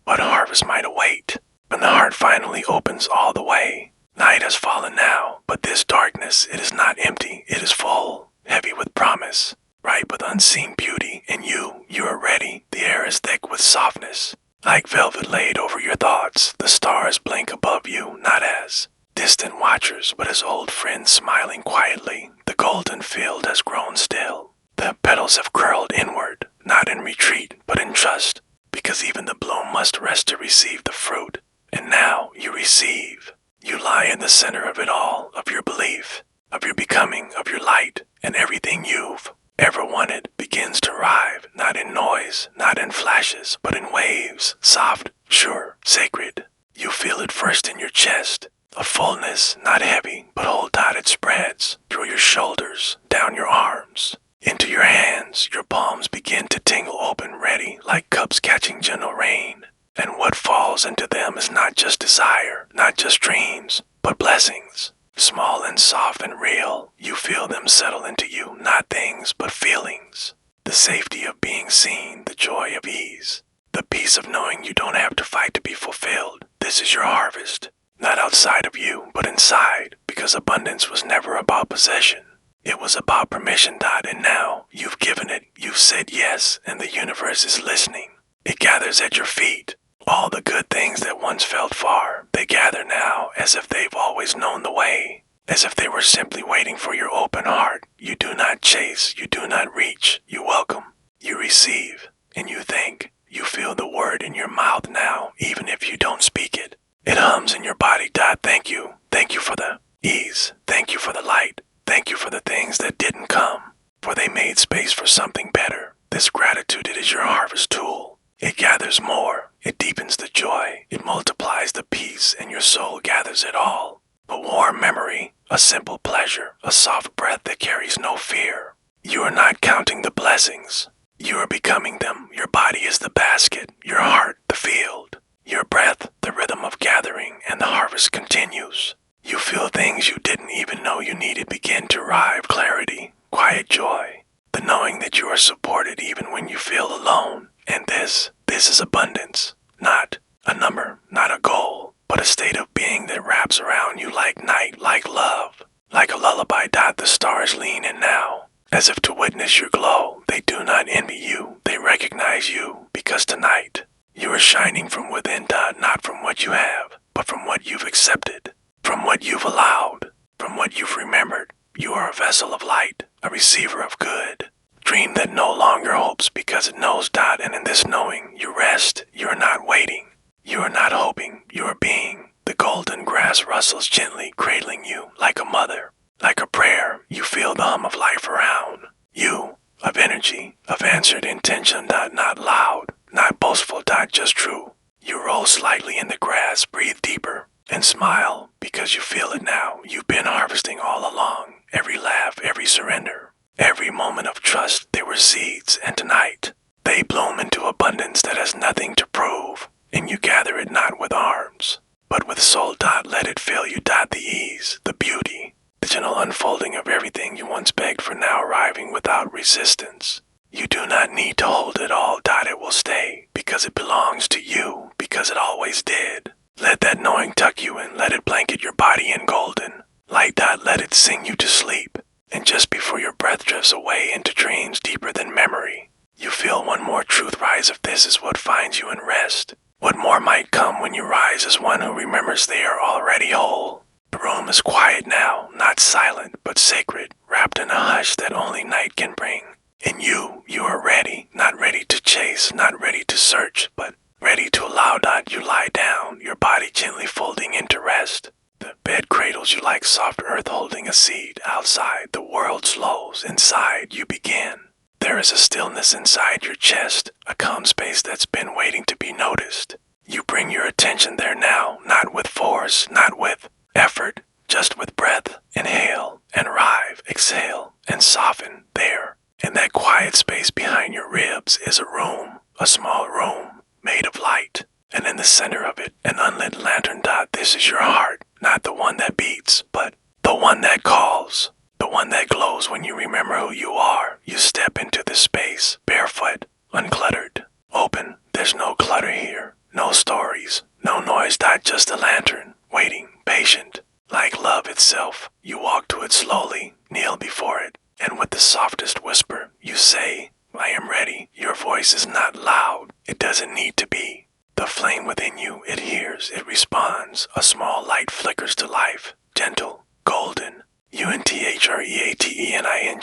what harvest might await when the heart finally opens all the way. Night has fallen now, but this darkness, it is not empty. It is full, heavy with promise, ripe with unseen beauty. And you are ready. The air is thick with softness, like velvet laid over your thoughts. The stars blink above you, not as distant watchers, but as old friends smiling quietly. The golden field has grown still. The petals have curled inward, not in retreat, but in trust, because even the bloom must rest to receive the fruit. And now you receive. You lie in the center of it all, of your belief, of your becoming, of your light, and everything you've ever wanted begins to arrive, not in noise, not in flashes, but in waves, soft, sure, sacred. You feel it first in your chest, a fullness, not heavy, but whole. It spreads through your shoulders, down your arms, into your hands. Your palms begin to tingle open, ready, like cups catching gentle rain. And what falls into them is not just desire, not just dreams, but blessings. Small and soft and real, you feel them settle into you, not things, but feelings. The safety of being seen, the joy of ease, the peace of knowing you don't have to fight to be fulfilled. This is your harvest, not outside of you, but inside, because abundance was never about possession. It was about permission. And now, you've given it, you've said yes, and the universe is listening. It gathers at your feet. All the good things that once felt far, they gather now as if they've always known the way, as if they were simply waiting for your open heart. You do not chase, you do not reach, you welcome, you receive, and you think. You feel the word in your mouth now, even if you don't speak it. It hums in your body. Thank you. Thank you for the ease. Thank you for the light. Thank you for the things that didn't come, for they made space for something better. This gratitude, it is your harvest tool. It gathers more. It deepens the joy. It multiplies the peace, and your soul gathers it all. A warm memory, a simple pleasure, a soft breath that carries no fear. You are not counting the blessings. You are becoming them. Your body is the basket, your heart the field, your breath the rhythm of gathering, and the harvest continues. You feel things you didn't even know you needed begin to arrive. Clarity, quiet joy, the knowing that you are supported even when you feel alone. And this is abundance. Not a number, not a goal, but a state of being that wraps around you like night, like love, like a lullaby. The stars lean in now, as if to witness your glow. They do not envy you, they recognize you, because tonight you are shining from within. Not from what you have, but from what you've accepted, from what you've allowed, from what you've remembered. You are a vessel of light, a receiver of good. Dream that no longer hopes because it knows. And in this knowing, you rest. You are not waiting. You are not hoping. You are being. The golden grass rustles gently, cradling you like a mother. Like a prayer, you feel the hum of life around you, of energy, of answered intention, not loud, not boastful, just true. You roll slightly in the grass, breathe deeper, and smile because you feel it now. You've been harvesting all along, every laugh, every surrender, every moment of trust. They were seeds, and tonight they bloom into abundance that has nothing to prove, and you gather it not with arms, but with soul. Let it fill you. The ease, the beauty, the gentle unfolding of everything you once begged for now arriving without resistance. You do not need to hold it all. It will stay because it belongs to you, because it always did. Let that knowing tuck you in. Let it blanket your body in golden light. Let it sing you to sleep. And just before your breath drifts away into dreams deeper than memory, you feel one more truth rise. If this is what finds you in rest, what more might come when you rise as one who remembers they are already whole? The room is quiet now, not silent, but sacred, wrapped in a hush that only night can bring. And you are ready, not ready to chase, not ready to search, but ready to allow. You lie down, your body gently folding into rest. The bed cradles you like soft earth holding a seed. Outside, the world slows. Inside, you begin. There is a stillness inside your chest, a calm space that's been waiting to be noticed. You bring your attention there now, not with force, not with effort, just with breath. Inhale and arrive, exhale and soften. There, in that quiet space behind your ribs, is a room, a small room, made of light. And in the center of it, an unlit lantern. This is your heart, not the one that beats, but the one that calls. The one that glows when you remember who you are. You step into this space, barefoot, uncluttered, open. There's no clutter here, no stories, no noise. Just a lantern, waiting, patient. Like love itself, you walk to it slowly, kneel before it, and with the softest whisper, you say, I am ready. Your voice is not loud. It doesn't need to be. The flame within you, it hears, it responds. A small light flickers to life, gentle, golden. UNTHREATENING.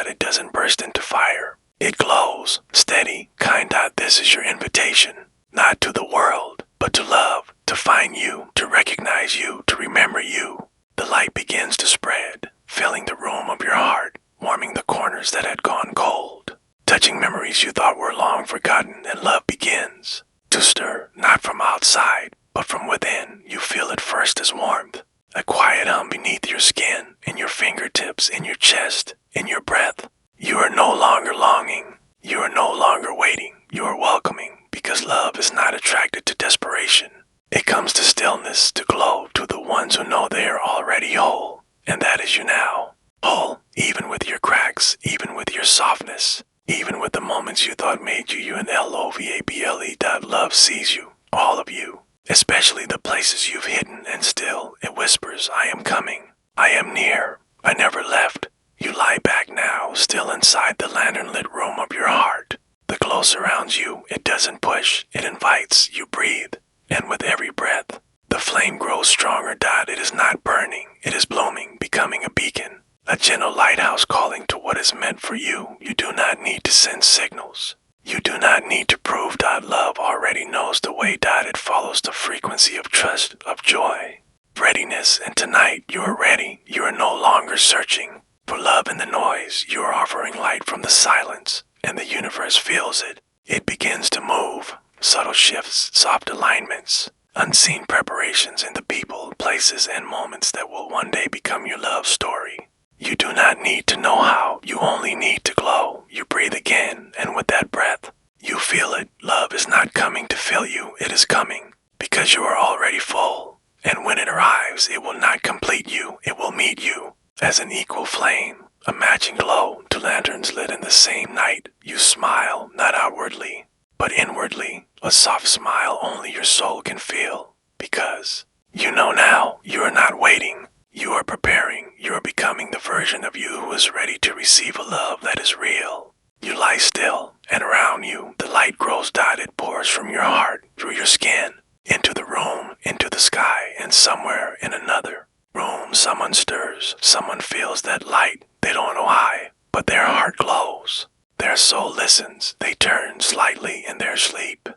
It doesn't burst into fire. It glows, steady, kind. This is your invitation, not to the world, but to love, to find you, to recognize you, to remember you. The light begins to spread, filling the room of your heart, warming the corners that had gone cold, touching memories you thought were long forgotten, and love begins to stir, not from outside, but from within. You feel it first as warmth, a quiet hum beneath your skin, in your fingertips, in your chest, in your breath. You are no longer longing. You are no longer waiting. You are welcoming, because love is not attracted to desperation. It comes to stillness, to glow, to the ones who know they are already whole. And that is you now. Whole, even with your cracks, even with your softness, even with the moments you thought made you UNLOVABLE. Love sees you, all of you, especially the places you've hidden, and still it whispers, I am coming. I am near. I never left. You lie back now, still inside the lantern-lit room of your heart. The glow surrounds you. It doesn't push. It invites. You breathe. And with every breath, the flame grows stronger. It is not burning. It is blooming, becoming a beacon. A gentle lighthouse calling to what is meant for you. You do not need to send signals. You do not need to prove. Love already knows the way. It follows the frequency of trust, of joy, readiness. And tonight you are ready. You are no longer searching for love in the noise. You are offering light from the silence, and the universe feels it. It begins to move. Subtle shifts, soft alignments, unseen preparations in the people, places, and moments that will one day become your love story. You do not need to know how. You only need to glow. You breathe again, and with that breath, you feel it. Love is not coming to fill you. It is coming because you are already full. And when it arrives, it will not complete you. It will meet you as an equal flame, a matching glow to lanterns lit in the same night. You smile, not outwardly, but inwardly, a soft smile only your soul can feel, because you know now you are not waiting. You are preparing. You are becoming the version of you who is ready to receive a love that is real. You lie still, and around you, the light grows. It pours from your heart, through your skin, into the room, into the sky, and somewhere in another room, someone stirs. Someone feels that light. They don't know why, but their heart glows. Their soul listens. They turn slightly in their sleep.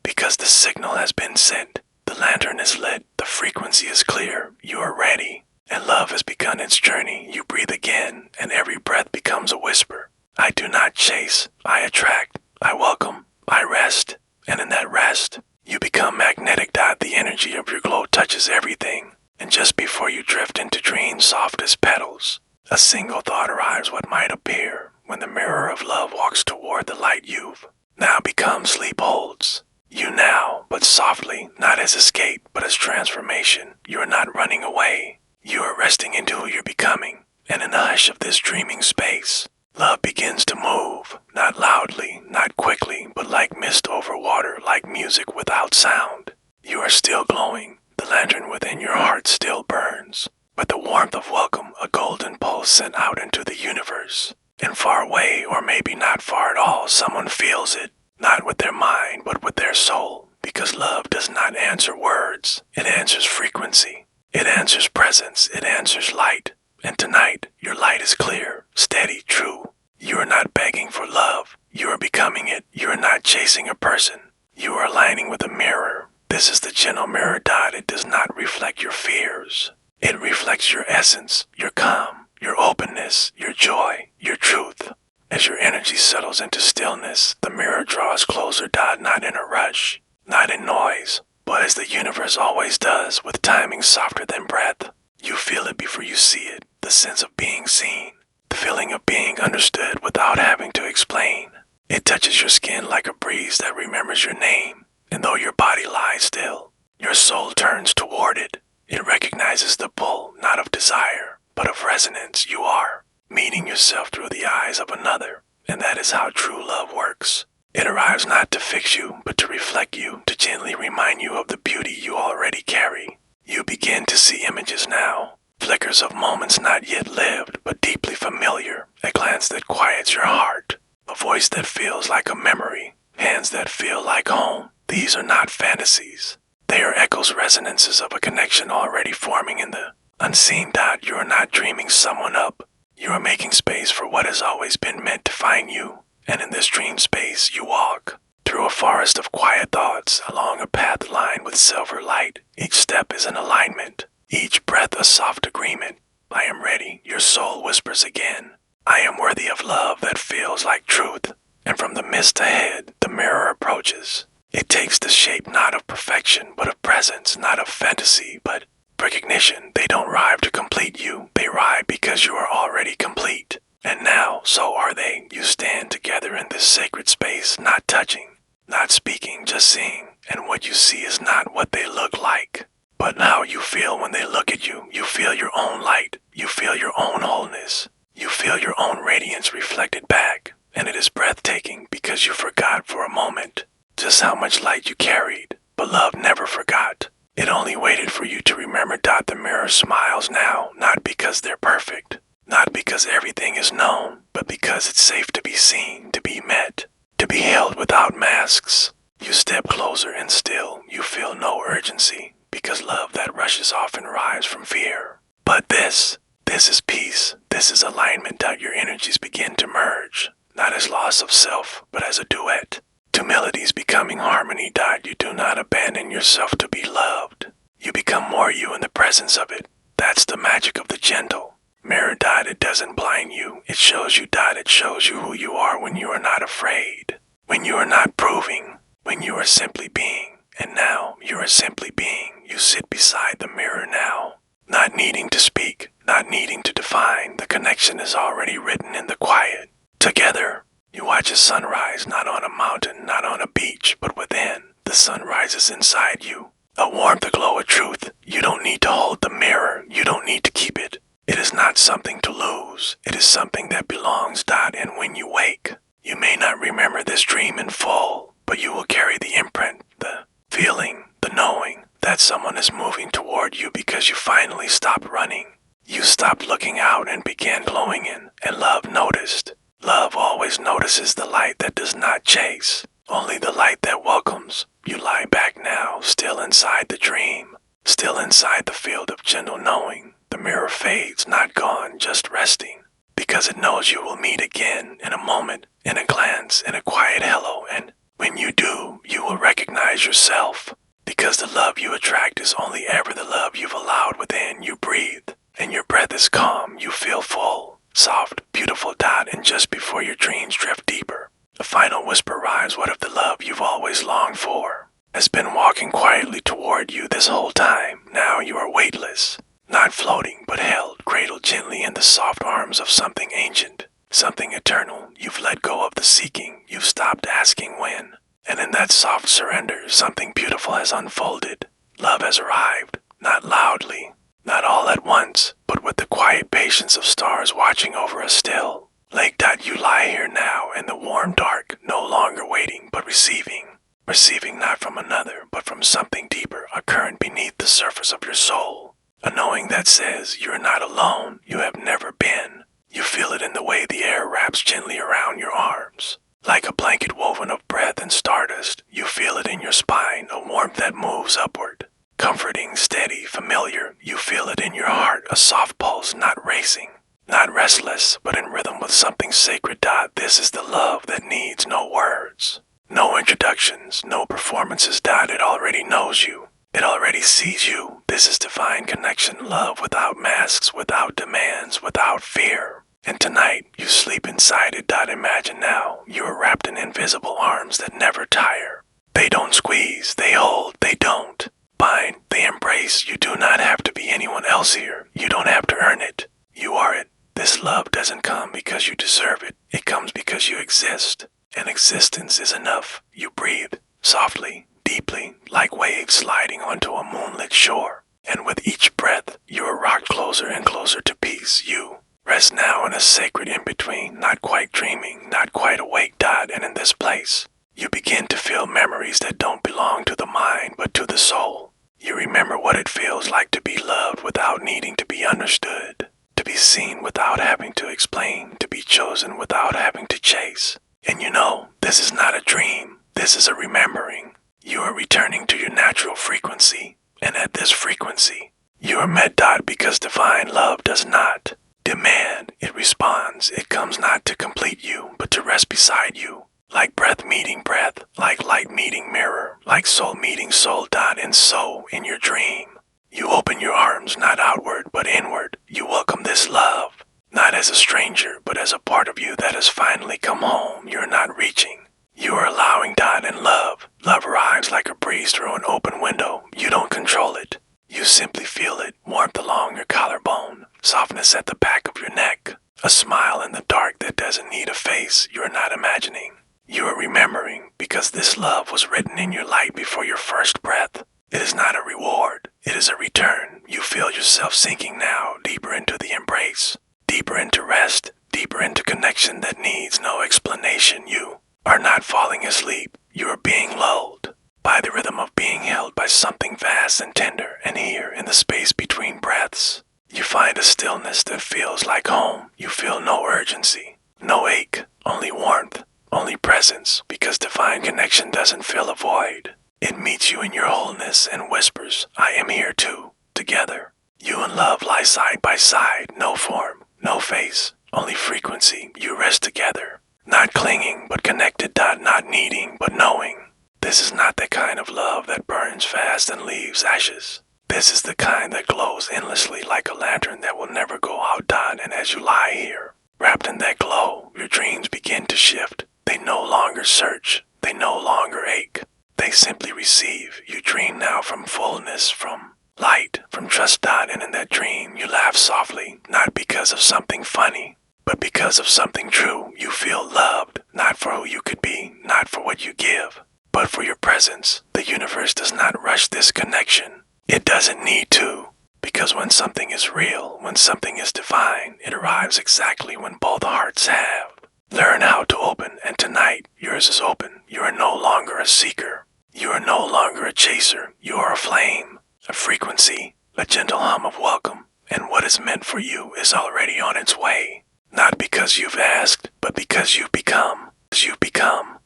Because the signal has been sent. The lantern is lit. The frequency is clear. You are ready. and love has begun its journey. You breathe again, and every breath becomes a whisper. I do not chase, I attract, I welcome, I rest, and in that rest, you become magnetic. The energy of your glow touches everything, and just before you drift into dreams soft as petals, a single thought arrives. What might appear when the mirror of love walks toward the light you've now become. Sleep holds you now, but softly, not as escape, but as transformation. You are not running away. You are resting into who you're becoming, and in the hush of this dreaming space, love begins to move, not loudly, not quickly, but like mist over water, like music without sound. You are still glowing. The lantern within your heart still burns, but the warmth of welcome, a golden pulse sent out into the universe. And far away, or maybe not far at all, someone feels it, not with their mind, but with their soul, because love does not answer words. It answers frequency. It answers presence. It answers light. And tonight, your light is clear, steady, true. You are not begging for love. You are becoming it. You are not chasing a person. You are aligning with a mirror. This is the gentle mirror. It does not reflect your fears. It reflects your essence, your calm, your openness, your joy, your truth. As your energy settles into stillness, the mirror draws closer. Not in a rush, not in noise, but as the universe always does, with timing softer than breath. You feel it before you see it, the sense of being seen, the feeling of being understood without having to explain. It touches your skin like a breeze that remembers your name, and though your body lies still, your soul turns toward it. It recognizes the pull, not of desire, but of resonance. You are meeting yourself through the eyes of another, and that is how true love works. It arrives not to fix you, but to reflect you, to gently remind you of the beauty you already carry. You begin to see images now, flickers of moments not yet lived, but deeply familiar, a glance that quiets your heart, a voice that feels like a memory, hands that feel like home. These are not fantasies. They are echoes, resonances of a connection already forming in the unseen. You are not dreaming someone up. You are making space for what has always been meant to find you. And in this dream space, you walk through a forest of quiet thoughts, along a path lined with silver light. Each step is an alignment, each breath a soft agreement. I am ready, your soul whispers again. I am worthy of love that feels like truth. And from the mist ahead, the mirror approaches. It takes the shape not of perfection, but of presence, not of fantasy, but recognition. They don't arrive to complete you. They arrive because you are already complete. And now, so are they. You stand together in this sacred space, not touching, not speaking, just seeing. And what you see is not what they look like, but how you feel when they look at you. You feel your own light. You feel your own wholeness. You feel your own radiance reflected back. And it is breathtaking because you forgot for a moment just how much light you carried. But love never forgot. It only waited for you to remember. The mirror smiles now, not because they're perfect, not because everything is known, but because it's safe to be seen, to be met, to be held without masks. You step closer and still you feel no urgency, because love that rushes often arrives from fear. But this is peace. This is alignment. Your energies begin to merge, not as loss of self, but as a duet. To melodies becoming harmony. You do not abandon yourself to be loved. You become more you in the presence of it. That's the magic of the gentle mirror. It doesn't blind you. It shows you. It shows you who you are when you are not afraid, when you are not proving, when you are simply being. And now you are simply being. You sit beside the mirror now, not needing to speak, not needing to define. The connection is already written in the quiet. Together, you watch a sunrise, not on a mountain, not on a beach, but within. The sun rises inside you, a warmth, a glow, a truth. You don't need to hold the mirror. You don't need to keep it. It is not something to lose. It is something that belongs. And when you wake, you may not remember this dream in full, but you will carry the imprint, the feeling, the knowing that someone is moving toward you because you finally stopped running. You stopped looking out and began glowing in, and love noticed. Love always notices the light that does not chase, only the light that welcomes. You lie back now, still inside the dream, still inside the field of gentle knowing. The mirror fades, not gone, just resting, because it knows you will meet again in a moment, in a glance, in a quiet hello. And when you do, you will recognize yourself, because the love you attract is only ever the love you've allowed within. You breathe, And your breath is calm, you feel full, soft, beautiful dot, and just before your dreams drift deeper, a final whisper arrives. What if the love you've always longed for has been walking quietly toward you this whole time? Now you are weightless, not floating, but held, cradled gently in the soft arms of something ancient, something eternal. You've let go of the seeking, you've stopped asking when, and in that soft surrender, something beautiful has unfolded. Love has arrived, not loudly, not all at once, but with the quiet patience of stars watching over us still. Lake Dot, you lie here now in the warm dark, no longer waiting, but receiving. Receiving not from another, but from something deeper, a current beneath the surface of your soul. A knowing that says you're not alone, you have never been. You feel it in the way the air wraps gently around your arms. Like a blanket woven of breath and stardust, you feel it in your spine, a warmth that moves upward. Comforting, steady, familiar, you feel it in your heart, a soft pulse, not racing, not restless, but in rhythm with something sacred. This is the love that needs no words, no introductions, no performances. It already knows you, it already sees you. This is divine connection, love without masks, without demands, without fear. And tonight, you sleep inside it. Imagine now, you are wrapped in invisible arms that never tire. They don't squeeze, they hold, they don't bind, they embrace. You do not have to be anyone else here. You don't have to earn it. You are it. This love doesn't come because you deserve it. It comes because you exist. And existence is enough. You breathe, softly, deeply, like waves sliding onto a moonlit shore. And with each breath, you are rocked closer and closer to peace. You rest now in a sacred in-between, not quite dreaming, not quite awake. And in this place, you begin to feel memories that don't belong to the mind, but to the soul. You remember what it feels like to be loved without needing to be understood, to be seen without having to explain, to be chosen without having to chase. And you know, this is not a dream, this is a remembering. You are returning to your natural frequency, and at this frequency, you are met. Because divine love does not demand, it responds. It comes not to complete you, but to rest beside you. Like breath meeting breath, like light meeting mirror, like soul meeting soul. And so, in your dream, you open your arms not outward but inward. You welcome this love, not as a stranger, but as a part of you that has finally come home. You're not reaching, you are allowing. And love arrives like a breeze through an open window. You don't control it, you simply feel it. Warmth along your collarbone, softness at the back of your neck, a smile in the dark that doesn't need a face. You're not imagining, you are remembering, because this love was written in your light before your first breath. It is not a reward, it is a return. You feel yourself sinking now, deeper into the embrace, deeper into rest, deeper into connection that needs no explanation. You are not falling asleep, you are being lulled by the rhythm of being held by something vast and tender. And here, in the space between breaths, you find a stillness that feels like home. You feel no urgency, no ache, only warmth, only presence, because divine connection doesn't fill a void. It meets you in your wholeness and whispers, I am here too. Together, you and love lie side by side, no form, no face, only frequency. You rest together, not clinging, but connected. Not needing, but knowing. This is not the kind of love that burns fast and leaves ashes. This is the kind that glows endlessly like a lantern that will never go out. And as you lie here, wrapped in that glow, your dreams begin to shift. They no longer search, they no longer ache. They simply receive. You dream now from fullness, from light, from trust. And in that dream, you laugh softly, not because of something funny, but because of something true. You feel loved, not for who you could be, not for what you give, but for your presence. The universe does not rush this connection. It doesn't need to, because when something is real, when something is divine, it arrives exactly when both hearts have. Learn how to open, and tonight, yours is open. You are no longer a seeker. You are no longer a chaser. You are a flame, a frequency, a gentle hum of welcome. And what is meant for you is already on its way. Not because you've asked, but because you've become. You become.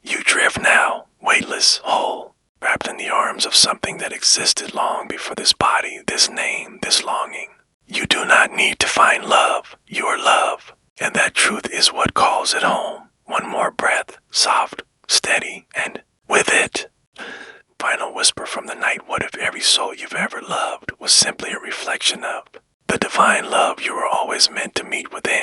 You drift now, weightless, whole, wrapped in the arms of something that existed long before this body, this name, this longing. You do not need to find love. You are love. And that truth is what calls it home. One more breath, soft, steady, and with it. Final whisper from the night. What if every soul you've ever loved was simply a reflection of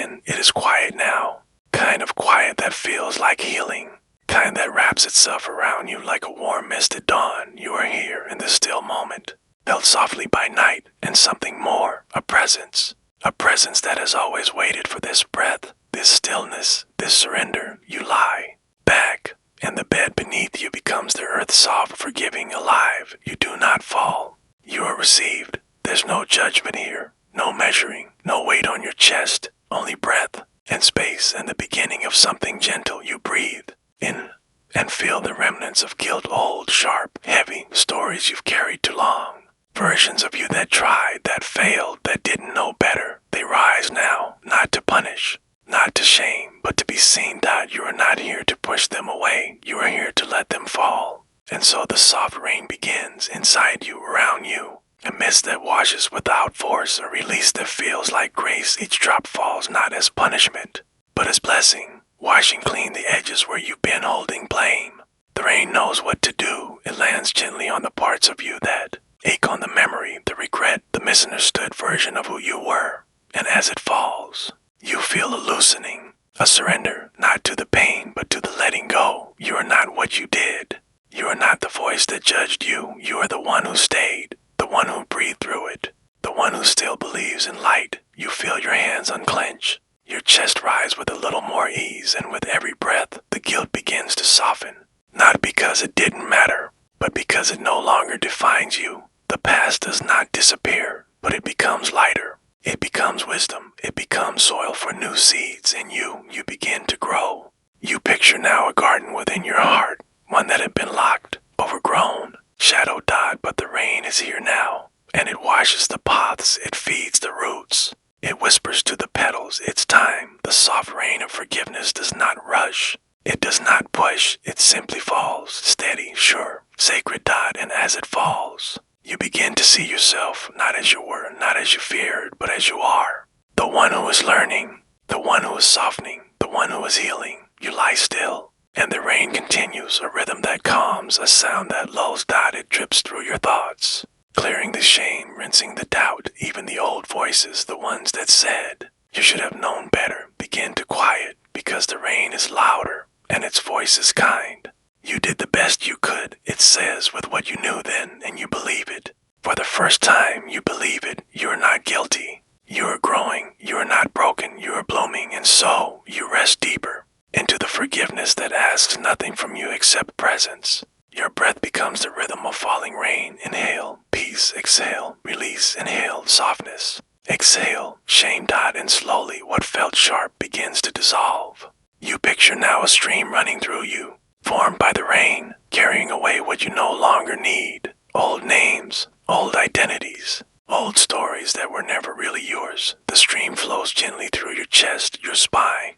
in, it is quiet now. Kind of quiet that feels like healing. Kind that wraps itself around you like a warm mist at dawn. You are here in this still moment, held softly by night and something more, a presence. A presence that has always waited for this breath, this stillness, this surrender. You lie back, and the bed beneath you becomes the earth soft, forgiving, alive. You do not fall. You are received. There's no judgment here, no measuring, no weight on your chest, only breath and space and the beginning of something gentle. You breathe in and feel the remnants of guilt, old, sharp, heavy, stories you've carried too long. Versions of you that tried, that failed, that didn't know better. They rise now, not to punish, not to shame, but to be seen. That you are not here to push them away. You are here to let them fall. And so the soft rain begins inside you, around you. A mist that washes without force, a release that feels like grace. Each drop falls not as punishment, but as blessing, washing clean the edges where you've been holding blame. The rain knows what to do. It lands gently on the parts of you that ache, on the memory, the regret, the misunderstood version of who you were. And as it falls, you feel a loosening, a surrender, not to the pain, but to the letting go. You are not what you did. You are not the voice that judged you. You are the one who stayed, the one who breathed through it, the one who still believes in light. You feel your hands unclench, your chest rise with a little more ease, and with every breath, the guilt begins to soften. Not because it didn't matter, but because it no longer defines you. The past does not disappear, but it becomes lighter. It becomes wisdom. It becomes soil for new seeds. In you, you begin to grow. You picture now a garden within your heart, one that had been locked, overgrown, shadow-dot, but the rain is here now, and it washes the paths, it feeds the roots. It whispers to the petals, it's time. The soft rain of forgiveness does not rush. It does not push. It simply falls, steady, sure, sacred. And as it falls, you begin to see yourself, not as you were, not as you feared, but as you are. The one who is learning, the one who is softening, the one who is healing. You lie still, and the rain continues, a rhythm that calms, a sound that lulls. It drips through your thoughts, clearing the shame, rinsing the doubt. Even the old voices, the ones that said you should have known better, begin to quiet, because the rain is louder, and its voice is kind. You did the best you could, it says, with what you knew then, and you believe it. For the first time, you believe it. You are not guilty. You are growing. You are not broken. You are blooming, and so you rest deeper into the forgiveness that asks nothing from you except presence. Your breath becomes the rhythm of falling rain. Inhale, peace. Exhale, release. Inhale, softness. Exhale, shame. And slowly what felt sharp begins to dissolve. You picture now a stream running through you, formed by the rain, carrying away what you no longer need. Old names, old identities, old stories that were never really yours. The stream flows gently through your chest, your spine,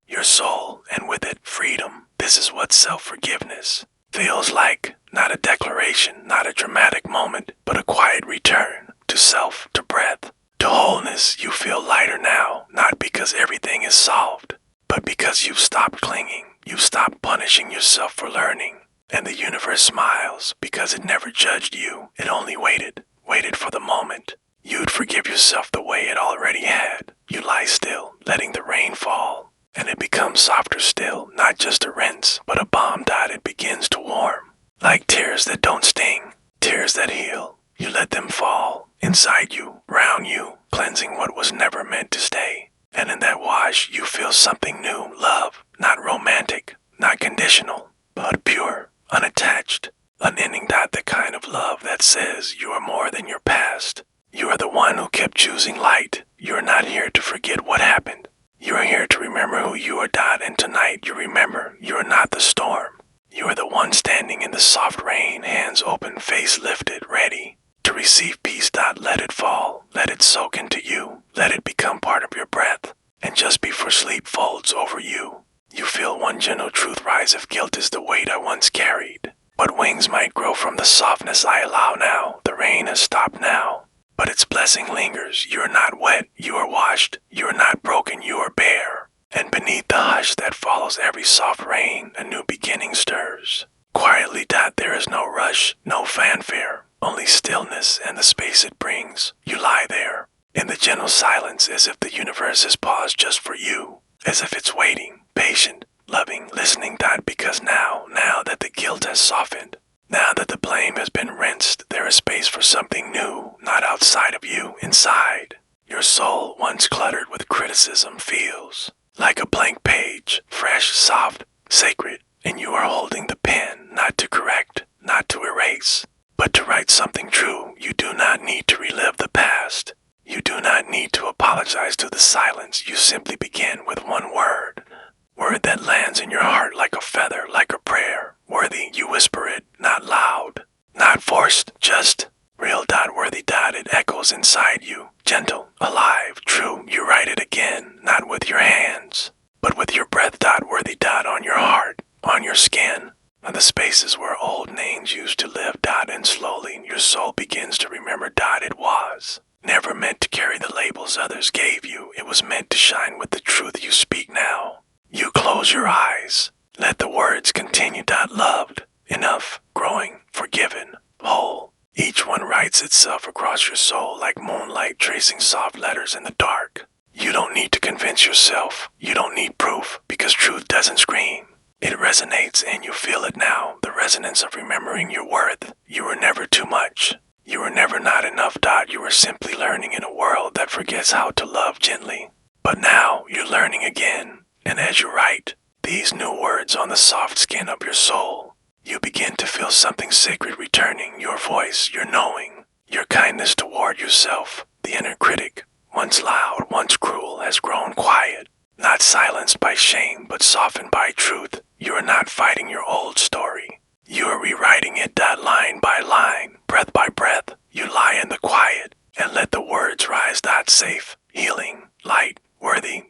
your soul, and with it, freedom. This is what self-forgiveness feels like. Not a declaration, not a dramatic moment, but a quiet return to self, to breath, to wholeness. You feel lighter now, not because everything is solved, but because you've stopped clinging. You've stopped punishing yourself for learning. And the universe smiles because it never judged you. It only waited for the moment you'd forgive yourself the way it already had. You lie still, letting the rain fall, and it becomes softer still, not just a rinse, but a balm. It begins to warm, like tears that don't sting, tears that heal. You let them fall inside you, round you, cleansing what was never meant to stay. And in that wash, you feel something new, love, not romantic, not conditional, but pure, unattached, unending. The kind of love that says you are more than your past. You are the one who kept choosing light. You are not here to forget what happened. You are here to remember who you are. And tonight you remember you are not the storm. You are the one standing in the soft rain, hands open, face lifted, ready to receive peace. Let it fall. Let it soak into you. Let it become part of your breath. And just before sleep folds over you, you feel one gentle truth rise. If guilt is the weight I once carried, but wings might grow from the softness I allow now. The rain has stopped now, but its blessing lingers. You are not wet. You are washed. You are not broken. You are bare. And beneath the hush that follows every soft rain, a new beginning stirs. Quietly. There is no rush, no fanfare, only stillness and the space it brings. You lie there, in the gentle silence, as if the universe has paused just for you, as if it's waiting, patient, loving, listening. Because now that the guilt has softened, now that the blame has been rinsed, there is space for something new, not outside of you, inside. Your soul, once cluttered with criticism, feels like a blank page, fresh, soft, sacred, and you are holding the pen, not to correct, not to erase, but to write something true. You do not need to relive the past. You do not need to apologize to the silence. You simply begin with one word that lands in your heart like a feather, like a prayer. Worthy, you whisper it, not loud, not forced, just real. Worthy. It echoes inside you, gentle, alive, true. You write it again, not with your hands, but with your breath. Worthy. On your heart, on your skin, on the spaces where old names used to live. And slowly your soul begins to remember. It was never meant to carry the labels others gave you. It was meant to shine with the truth you speak now. You close your eyes. Let the words continue. Loved, enough, growing, forgiven, whole. Each one writes itself across your soul like moonlight tracing soft letters in the dark. You don't need to convince yourself. You don't need proof, because truth doesn't scream. It resonates, and you feel it now, the resonance of remembering your worth. You were never too much. You were never not enough. You were simply learning in a world that forgets how to love gently. But now you're learning again, and as you write these new words on the soft skin of your soul, you begin to feel something sacred returning. Your voice, your knowing, your kindness toward yourself. The inner critic, once loud, once cruel, has grown quiet, not silenced by shame, but softened by truth. You are not fighting your old story. You are rewriting it. Line by line, breath by breath. You lie in the quiet and let the words rise. Safe, healing, light, worthy,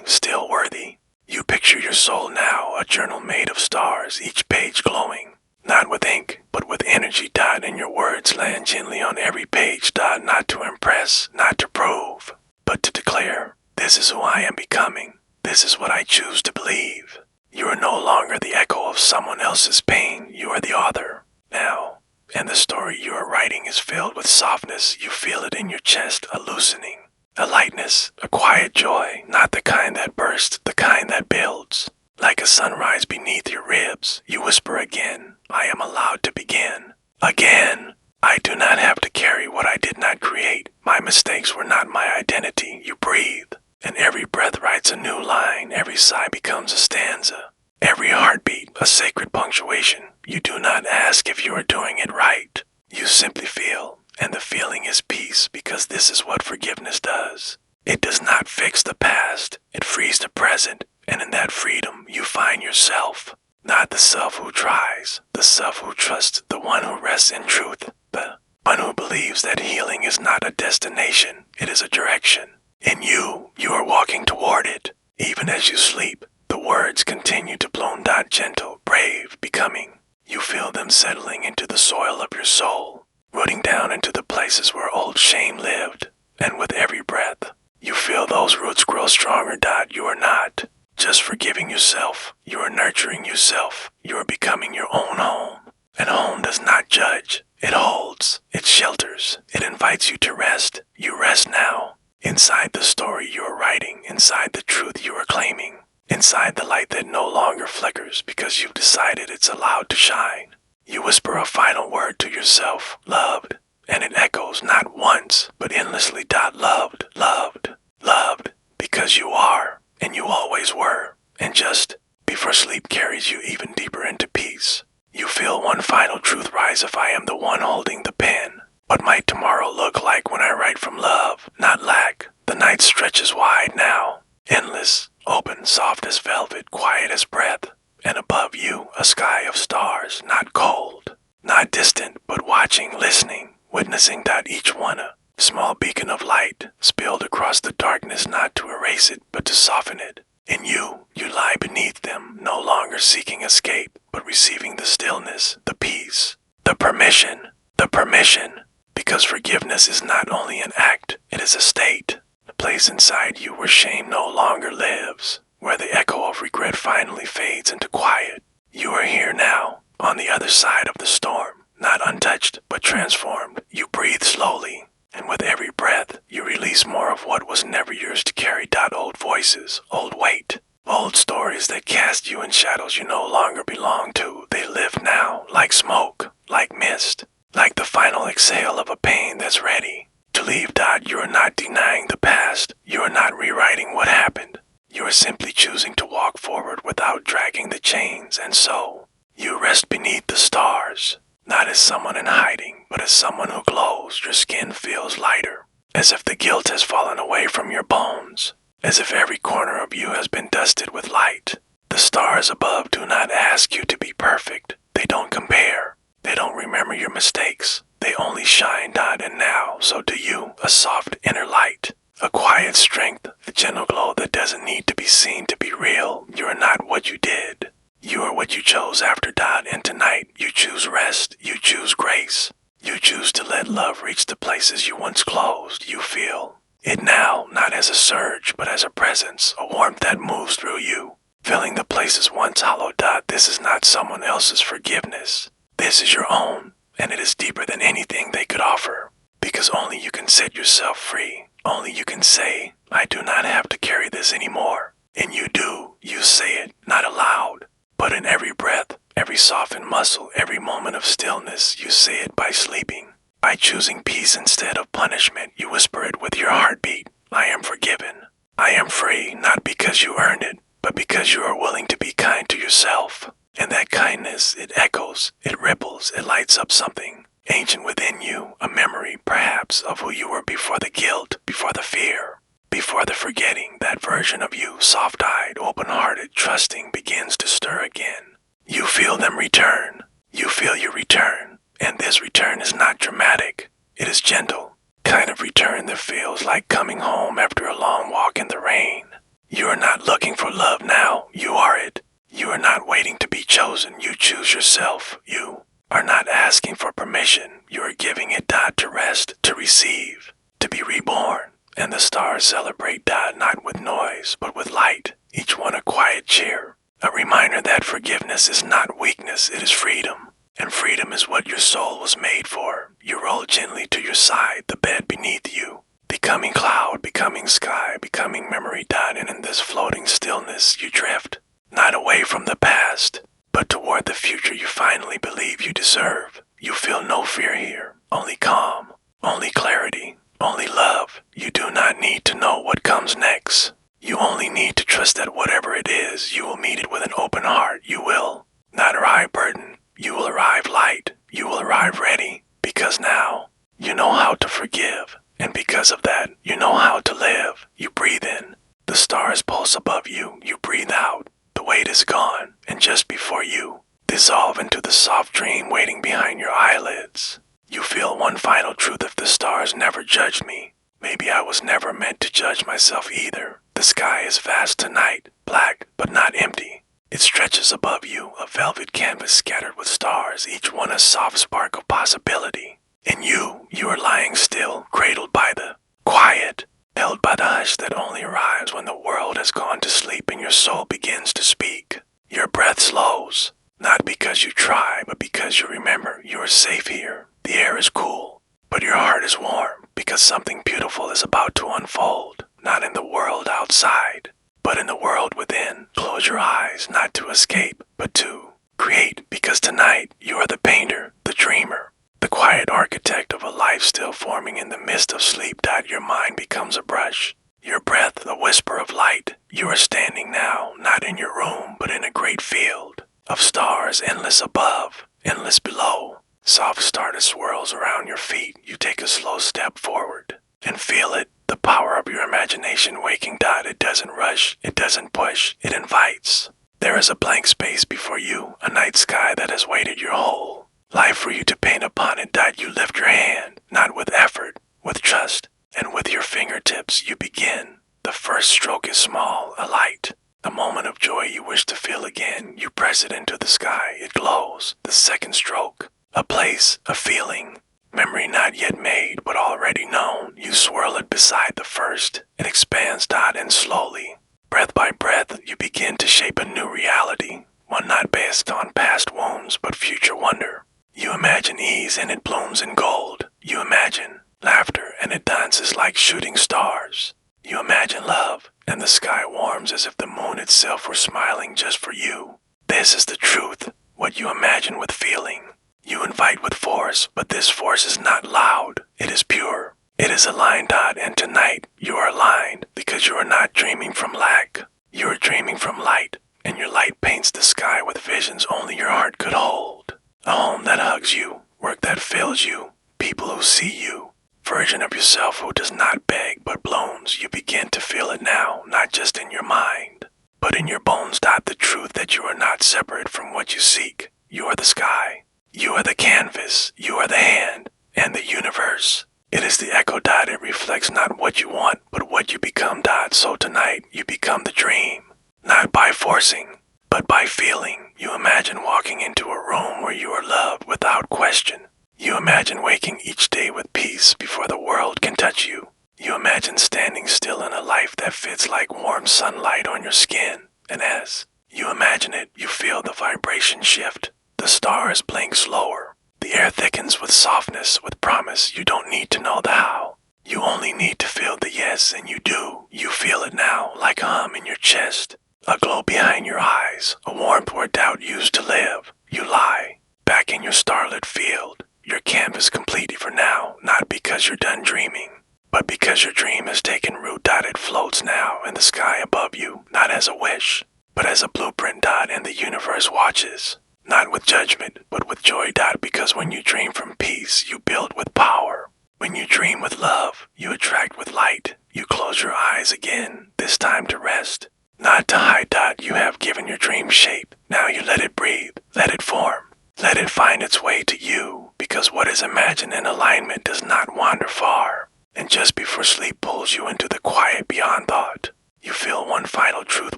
still worthy. You picture your soul now, a journal made of stars, each page glowing, not with ink, but with energy. And your words land gently on every page. Not to impress, not to prove, but to declare, this is who I am becoming. This is what I choose to believe. You are no longer the echo of someone else's pain. You are the author now, and the story you are writing is filled with softness. You feel it in your chest, a loosening, a lightness, a quiet joy, not the kind that bursts, the kind that builds. Like a sunrise beneath your ribs, you whisper again, I am allowed to begin. Again, I do not have to carry what I did not create. My mistakes were not my identity. You breathe, and every breath writes a new line. Every sigh becomes a stanza. Every heartbeat, a sacred punctuation. You do not ask if you are doing it right. You simply feel, and the feeling is peace, because this is what forgiveness does. It does not fix the past. It frees the present, and in that freedom you find yourself. Not the self who tries, the self who trusts, the one who rests in truth, the one who believes that healing is not a destination, it is a direction. In you are walking toward it. Even as you sleep, the words continue to bloom. Gentle, brave, becoming. You feel them settling into the soil of your soul, rooting down into the places where old shame lived. And with every breath, you feel those roots grow stronger. You are not just forgiving yourself. You are nurturing yourself. You are becoming your own home. And home does not judge. It holds. It shelters. It invites you to rest. You rest now. Inside the story you are writing. Inside the truth you are claiming. Inside the light that no longer flickers because you've decided it's allowed to shine. You whisper a final word to yourself. Loved. And it echoes not once, but endlessly. Loved, loved, loved. Because you are. And you always were. And just before sleep carries you even deeper into peace, you feel one final truth rise. If I am the one holding the pen, what might tomorrow look like when I write from love, not lack? The night stretches wide now, endless, open, soft as velvet, quiet as breath. And above you, a sky of stars, not cold, not distant, but watching, listening, witnessing. Each one a small beacon of light spilled across the darkness, not to erase it, but to soften it. In you lie beneath them, no longer seeking escape, but receiving the stillness, the peace, the permission, because forgiveness is not only an act, it is a state, a place inside you where shame no longer lives, where the echo of regret finally fades into quiet. You are here now, on the other side of the storm, not untouched, but transformed. You breathe slowly, And with every breath, you release more of what was never yours to carry. Old voices, old weight, old stories that cast you in shadows you no longer belong to. They live now, like smoke, like mist, like the final exhale of a pain that's ready to leave. You are not denying the past. You are not rewriting what happened. You are simply choosing to walk forward without dragging the chains, and so you rest beneath the stars, not as someone in hiding, but as someone who glows. Your skin feels lighter, as if the guilt has fallen away from your bones, as if every corner of you has been dusted with light. The stars above do not ask you to be perfect. They don't compare. They don't remember your mistakes. They only shine. And now, so do you, a soft inner light, a quiet strength, a gentle glow that doesn't need to be seen to be real. You are not what you did. You are what you chose after. And tonight, you choose rest. You choose grace. You choose to let love reach the places you once closed. You feel it now, not as a surge, but as a presence, a warmth that moves through you, filling the places once hollow. This is not someone else's forgiveness. This is your own, and it is deeper than anything they could offer, because only you can set yourself free. Only you can say, I do not have to carry this anymore. And you do. You say it, not aloud, but in every breath, every softened muscle, every moment of stillness. You say it by sleeping, by choosing peace instead of punishment. You whisper it with your heartbeat. I am forgiven. I am free, not because you earned it, but because you are willing to be kind to yourself. And that kindness, it echoes, it ripples, it lights up something ancient within you, a memory, perhaps, of who you were before the guilt, before the fear, before the forgetting. That version of you, soft-eyed, open-hearted, trusting, begins to stir again. You feel them return. You feel your return. And this return is not dramatic. It is gentle, kind of return that feels like coming home after a long walk in the rain. You are not looking for love now. You are it. You are not waiting to be chosen. You choose yourself. You are not asking for permission. You are giving it. To rest, to receive, to be reborn. And the stars celebrate. Not with noise, but with light. Each one a quiet cheer. A reminder that forgiveness is not weakness, it is freedom. And freedom is what your soul was made for. You roll gently to your side, the bed beneath you, becoming cloud, becoming sky, becoming memory. And in this floating stillness you drift, not away from the past, but toward the future you finally believe you deserve. You feel no fear here, only calm, only clarity, only love. You do not need to know what comes next. You only need to trust that whatever it is, you will meet it with an open heart. You will not arrive burdened. You will arrive light. You will arrive ready, because now you know how to forgive. And because of that, you know how to live. You breathe in. The stars pulse above you. You breathe out. The weight is gone. And just before you dissolve into the soft dream waiting behind your eyelids, you feel one final truth. If the stars never judged me, maybe I was never meant to judge myself either. The sky is vast tonight, black but not empty. It stretches above you, a velvet canvas scattered with stars, each one a soft spark of possibility. And you are lying still, cradled by the quiet, held by the hush that only arrives when the world has gone to sleep and your soul begins to speak. Your breath slows, not because you try, but because you remember you are safe here. The air is cool, but your heart is warm, because something beautiful is about to unfold, not in the world outside, but in the world within. Close your eyes, not to escape, but to create, because tonight you are the painter, the dreamer, the quiet architect of a life still forming in the mist of sleep. Your mind becomes a brush, your breath a whisper of light. You are standing now, not in your room, but in a great field of stars, endless above, endless below. Soft stardust swirls around your feet. You take a slow step forward and feel it, the power of your imagination waking. It doesn't rush, it doesn't push, it invites. There is a blank space before you, a night sky that has waited your whole life for you to paint upon it. You lift your hand, not with effort, with trust, and with your fingertips you begin. The first stroke is small, a light, a moment of joy you wish to feel again. You press it into the sky, it glows. The second stroke, a place, a feeling, memory not yet made but already known. You swirl it beside the first. It expands. And slowly, breath by breath, you begin to shape a new reality, one not based on past wounds but future wonder. You imagine ease and it blooms in gold. You imagine laughter, and it dances like shooting stars. You imagine love, and the sky warms as if the moon itself were smiling just for you. This is the truth, what you imagine with feeling. You invite with force, but this force is not loud. It is pure. It is aligned, and tonight you are aligned because you are not dreaming from lack. You are dreaming from light, and your light paints the sky with visions only your heart could hold. A home that hugs you, work that fills you, people who see you, version of yourself who does not beg but blooms. You begin to feel it now, not just in your mind, but in your bones. The truth that you are not separate from what you seek. You are the sky. You are the canvas. You are the hand and the universe. It is the echo. It reflects not what you want, but what you become. So tonight, you become the dream, not by forcing, but by feeling. You imagine walking into a room where you are loved without question. You imagine waking each day with peace before the world can touch you. You imagine standing still in a life that fits like warm sunlight on your skin. And as you imagine it, you feel the vibration shift. The stars blink slower. The air thickens with softness, with promise. You don't need to know the how. You only need to feel the yes, and you do. You feel it now, like a hum in your chest, a glow behind your eyes, a warmth where doubt used to live. You lie, back in your starlit field, your canvas complete for now, not because you're done dreaming, but because your dream has taken root. It floats now in the sky above you, not as a wish, but as a blueprint. And the universe watches, not with judgment, but with joy. Because when you dream from peace, you build with power. When you dream with love, you attract with light. You close your eyes again, this time to rest, not to hide. You have given your dream shape. Now you let it breathe, let it form, let it find its way to you. Because what is imagined in alignment does not wander far. And just before sleep pulls you into the quiet beyond thought, you feel one final truth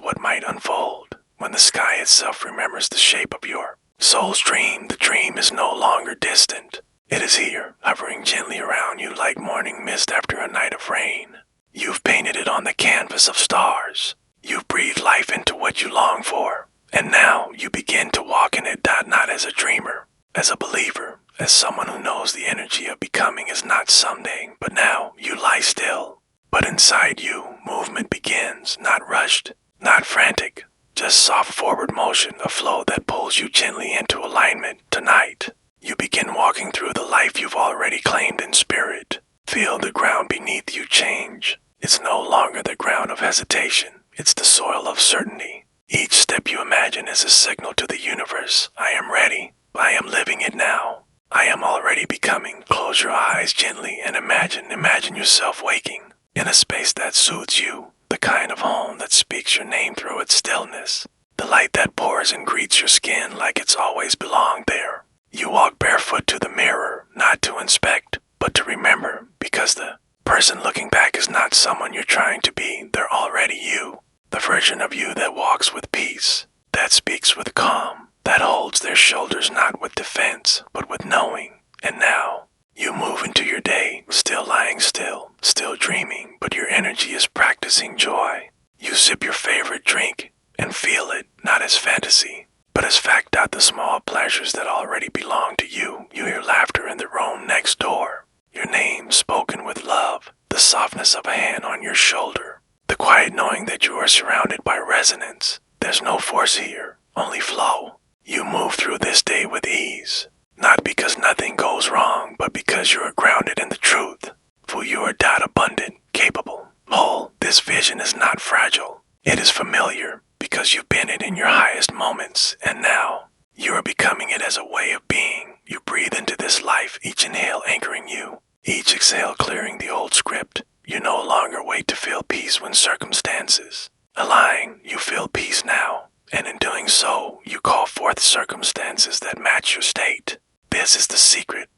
what might unfold. When the sky itself remembers the shape of your soul's dream, the dream is no longer distant. It is here, hovering gently around you like morning mist after a night of rain. You've painted it on the canvas of stars. You've breathed life into what you long for. And now you begin to walk in it. Not as a dreamer, as a believer, as someone who knows the energy of becoming is not someday, but now. You lie still, but inside you, movement begins, not rushed, not frantic, just soft forward motion, a flow that pulls you gently into alignment. Tonight, you begin walking through the life you've already claimed in spirit. Feel the ground beneath you change. It's no longer the ground of hesitation. It's the soil of certainty. Each step you imagine is a signal to the universe. I am ready. I am living it now. I am already becoming. Close your eyes gently and imagine yourself waking in a space that suits you, the kind of home that speaks your name through its stillness, the light that pours and greets your skin like it's always belonged there. You walk barefoot to the mirror, not to inspect, but to remember, because the person looking back is not someone you're trying to be. They're already you, the version of you that walks with peace, that speaks with calm, that holds their shoulders not with defense, but with knowing. And now, you move into your day, still lying still, still dreaming, but your energy is practicing joy. You sip your favorite drink and feel it, not as fantasy, but as fact. The small pleasures that already belong to you. You hear laughter in the room next door, your name spoken with love, the softness of a hand on your shoulder, the quiet knowing that you are surrounded by resonance. There's no force here, only flow. You move through this day with ease, not because nothing goes wrong, but because you are grounded in the truth. For you are abundant, capable, whole. This vision is not fragile. It is familiar, because you've been it in your highest moments, and now, you are becoming it as a way of being. You breathe into this life, each inhale anchoring you, each exhale clearing the old script. You no longer wait to feel peace when circumstances align. You feel peace now, and in doing so, you call forth circumstances that match your state. This is the secret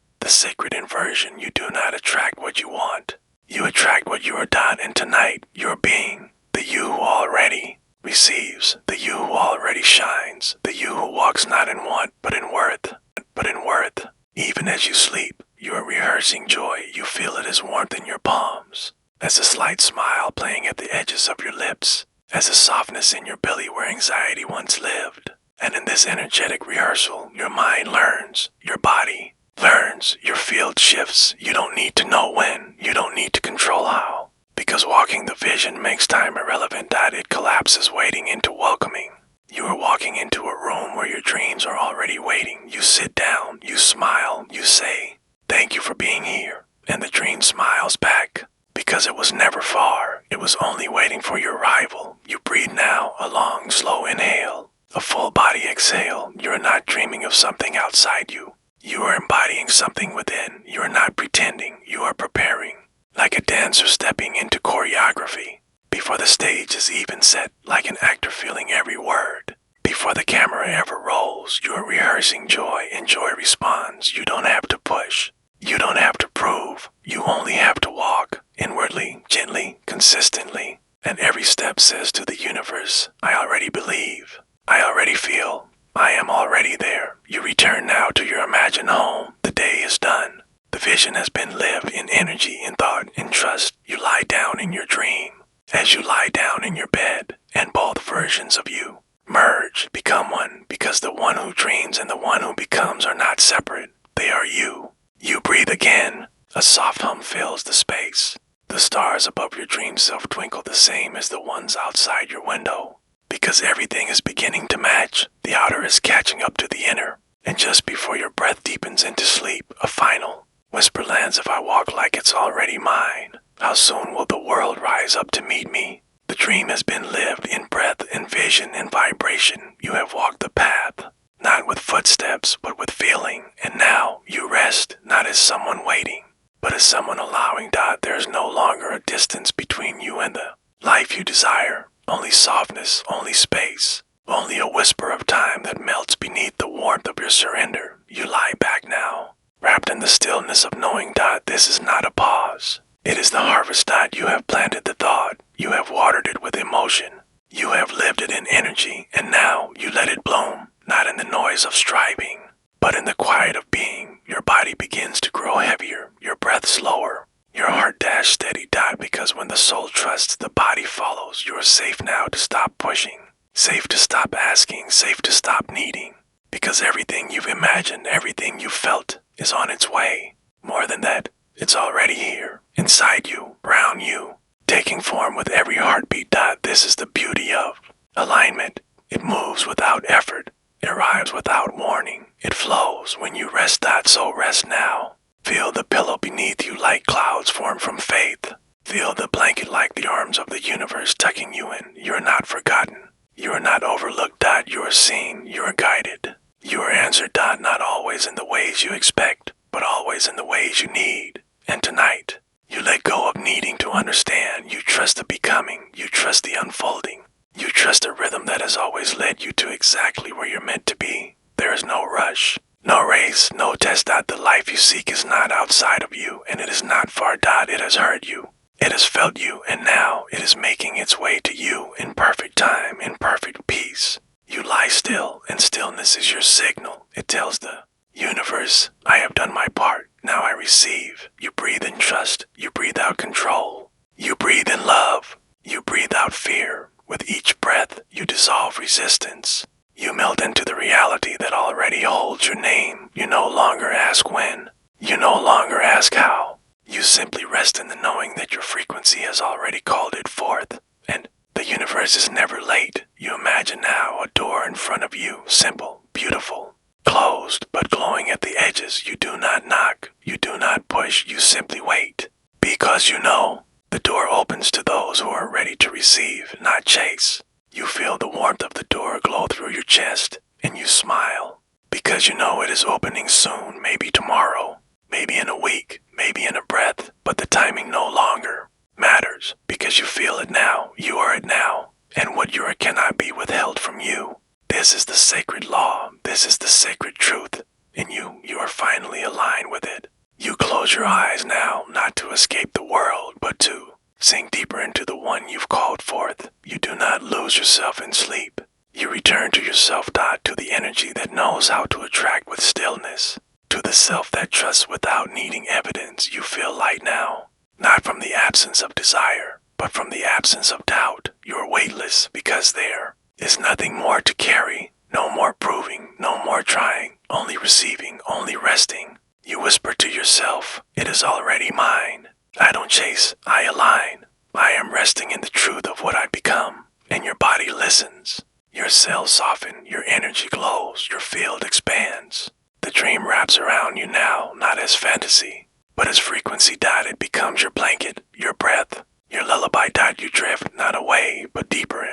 inversion. You do not attract what you want. You attract what you are. And tonight, your being, the you who already receives, the you who already shines, the you who walks not in want, but in worth. Even as you sleep, you are rehearsing joy. You feel it as warmth in your palms, as a slight smile playing at the edges of your lips, as a softness in your belly where anxiety once lived. And in this energetic rehearsal, your mind learns, your body learns, your field shifts. You don't need to know when, you don't need to control how. Because walking the vision makes time irrelevant, that it collapses waiting into welcoming. You are walking into a room where your dreams are already waiting. You sit down, you smile, you say, "Thank you for being here." And the dream smiles back. Because it was never far, it was only waiting for your arrival. You breathe now, a long, slow inhale, a full body exhale. You are not dreaming of something outside you. You are embodying something within. You are not pretending, you are preparing. Like a dancer stepping into choreography. Before the stage is even set, like an actor feeling every word. Before the camera ever rolls, you are rehearsing joy, and joy responds. You don't have to push. You don't have to prove. You only have to walk, inwardly, gently, consistently. And every step says to the universe, "I already believe. I already feel. I am already there." You return now to your imagined home. The day is done. The vision has been lived in energy, in thought, in trust. You lie down in your dream. As you lie down in your bed, and both versions of you merge, become one, because the one who dreams and the one who becomes are not separate. They are you. You breathe again. A soft hum fills the space. The stars above your dream self twinkle the same as the ones outside your window. Because everything is beginning to match, the outer is catching up to the inner. And just before your breath deepens into sleep, a final whisper lands. If I walk like it's already mine, how soon will the world rise up to meet me? The dream has been lived in breath, in vision, in vibration. You have walked the path, not with footsteps, but with feeling. And now you rest, not as someone waiting, but as someone allowing. There is no longer a distance between you and the life you desire. Only softness, only space, only a whisper of time that melts beneath the warmth of your surrender. You lie back now, wrapped in the stillness of knowing. This is not a pause. It is the harvest. You have planted the thought. You have watered it with emotion. You have lived it in energy, and now you let it bloom, not in the noise of striving, but in the quiet of being. Your body begins to grow heavier, your breath slower, your heart dash steady. Because when the soul trusts, the body follows. You are safe now to stop pushing, safe to stop asking, safe to stop needing. Because everything you've imagined, everything you've felt is on its way. More than that, it's already here, inside you, around you, taking form with every heartbeat. This is the beauty of alignment. It moves without effort. It arrives without warning. It flows when you rest. So rest now. Feel the pillow beneath you like clouds formed from faith. Feel the blanket like the arms of the universe tucking you in. You are not forgotten. You are not overlooked. You are seen. You are guided. You are answered. Not always in the ways you expect, but always in the ways you need. And tonight, you let go of needing to understand. You trust the becoming. You trust the unfolding. You trust a rhythm that has always led you to exactly where you're meant to be. There is no rush, no race, no test. The life you seek is not outside of you, and it is not far. It has heard you. It has felt you, and now it is making its way to you in perfect time, in perfect peace. You lie still, and stillness is your signal. It tells the universe, "I have done my part. Now I receive." You breathe in trust. You breathe out control. You breathe in love. You breathe out fear. With each breath, you dissolve resistance. You melt into the reality that already holds your name. You no longer ask when. You no longer ask how. You simply rest in the knowing that your frequency has already called it forth. And the universe is never late. You imagine now a door in front of you, simple, beautiful, closed, but glowing at the edges. You do not knock. You do not push. You simply wait. Because you know the door opens to those who are ready to receive, not chase. You feel the warmth of the door glow through your chest, and you smile. Because you know it is opening soon, maybe tomorrow, maybe in a week, maybe in a breath, but the timing no longer matters. Because you feel it now, you are it now, and what you are cannot be withheld from you. This is the sacred law. This is the sacred truth. In you, you are finally aligned with it. You close your eyes now, not to escape the world, but to sink deeper into the one you've called forth. You do not lose yourself in sleep. You return to yourself, to the energy that knows how to attract with stillness, to the self that trusts without needing evidence. You feel light now, not from the absence of desire, but from the absence of doubt. You are weightless because there is nothing more to carry, no more proving, no more trying, only receiving, only resting. You whisper to yourself, it is already mine. I don't chase, I align. I am resting in the truth of what I become, and your body listens. Your cells soften, your energy glows, your field expands. The dream wraps around you now, not as fantasy, but as frequency. It becomes your blanket, your breath, your lullaby. You drift not away, but deeper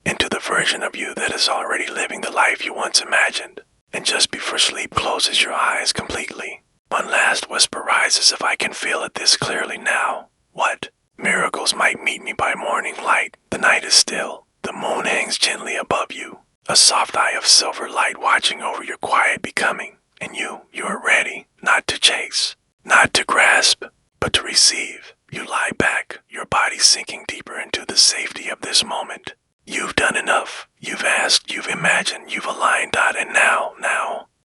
into the version of you that is already living the life you once imagined. And just before sleep closes your eyes completely, one last whisper rises. If I can feel it this clearly now, what miracles might meet me by morning light? The night is still, the moon hangs gently above you, a soft eye of silver light watching over your quiet becoming. And you are ready, not to chase, not to grasp, but to receive. You lie back, your body sinking deeper into the safety of this moment. You've done enough. You've asked, you've imagined, you've aligned. And now,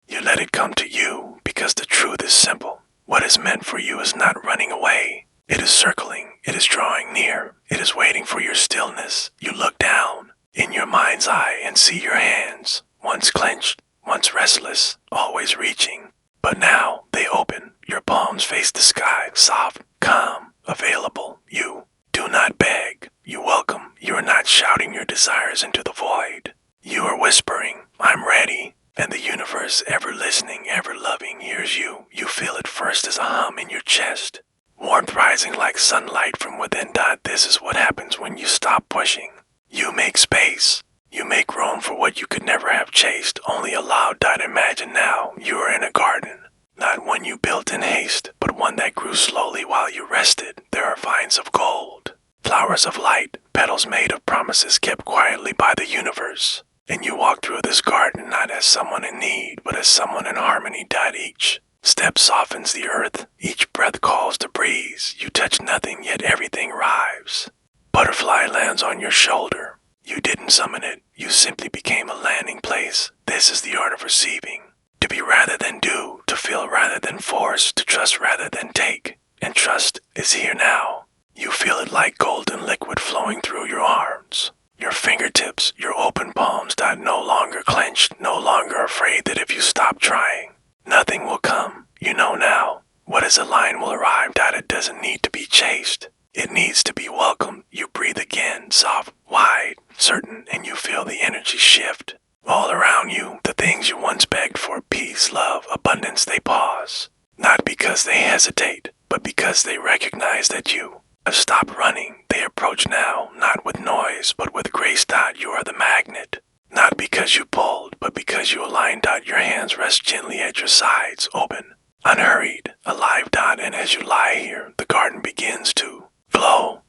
you let it come to you, because the truth is simple. What is meant for you is not running away. It is circling, it is drawing near, it is waiting for your stillness. You look down in your mind's eye and see your hands, once clenched, once restless, always reaching. But now they open, your palms face the sky, soft, calm, available. You do not beg, you welcome. You are not shouting your desires into the void. You are whispering, I'm ready. And the universe, ever listening, ever loving, hears you. You feel it first as a hum in your chest, warmth rising like sunlight from within. This is what happens when you stop pushing. You make space. You make room for what you could never have chased, only allowed. Imagine now you are in a garden, not one you built in haste, but one that grew slowly while you rested. There are vines of gold, flowers of light, petals made of promises kept quietly by the universe. And you walk through this garden not as someone in need, but as someone in harmony. Each step softens the earth, each breath calls the breeze. You touch nothing, yet everything arrives. Butterfly lands on your shoulder. You didn't summon it, you simply became a landing place. This is the art of receiving. To be rather than do, to feel rather than force, to trust rather than take. And trust is here now. You feel it like golden liquid flowing through your arms, your fingertips, your open palms. No longer clenched, no longer afraid that if you stop trying, nothing will come. You know now, what is aligned will arrive. It doesn't need to be chased. It needs to be welcomed. You breathe again, soft, wide, certain, and you feel the energy shift. All around you, the things you once begged for, peace, love, abundance, they pause. Not because they hesitate, but because they recognize that you have stopped running. They approach now, not with noise, but with grace. You are the magnet. Not because you pulled, but because you aligned. Your hands rest gently at your sides, open, unhurried, alive. And as you lie here, the garden begins to glow.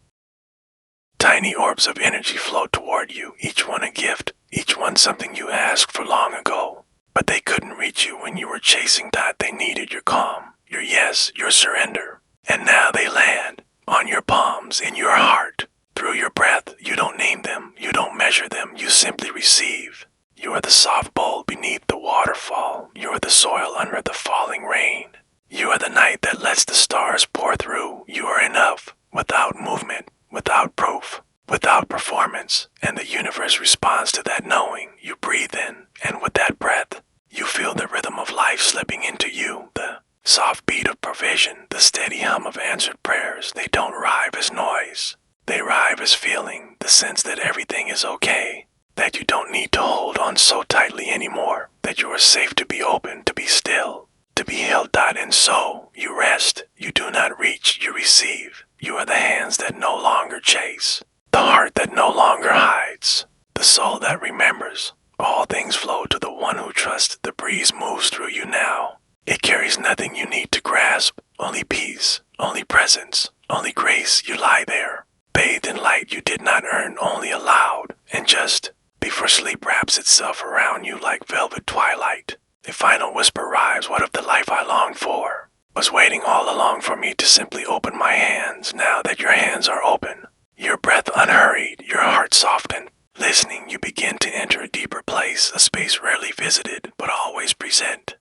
Tiny orbs of energy flow toward you, each one a gift, each one something you asked for long ago. But they couldn't reach you when you were chasing. They needed your calm, your yes, your surrender. And now they land on your palms, in your heart, through your breath. You don't name them, you don't measure them, you simply receive. You are the soft bowl beneath the waterfall. You are the soil under the falling rain. You are the night that lets the stars pour through. You are enough, without movement, without proof, without performance. And the universe responds to that knowing. You breathe in, and with that breath, you feel the rhythm of life slipping into you. The soft beat of provision, the steady hum of answered prayers. They don't arrive as noise. They arrive as feeling, the sense that everything is okay, that you don't need to hold on so tightly anymore, that you are safe to be open, to be still, to be held. And so, you rest. You do not reach, you receive. You are the hands that no longer chase, the heart that no longer hides, the soul that remembers. All things flow to the one who trusts. The breeze moves through you now. It carries nothing you need to grasp, only peace, only presence, only grace. You lie there, bathed in light you did not earn, only allowed. And just before sleep wraps itself around you like velvet twilight, a final whisper arrives. What if the life I longed for was waiting all along for me to simply open my hands? Now that your hands are open, your breath unhurried, your heart softened, listening, you begin to enter a deeper place, a space rarely visited but always present.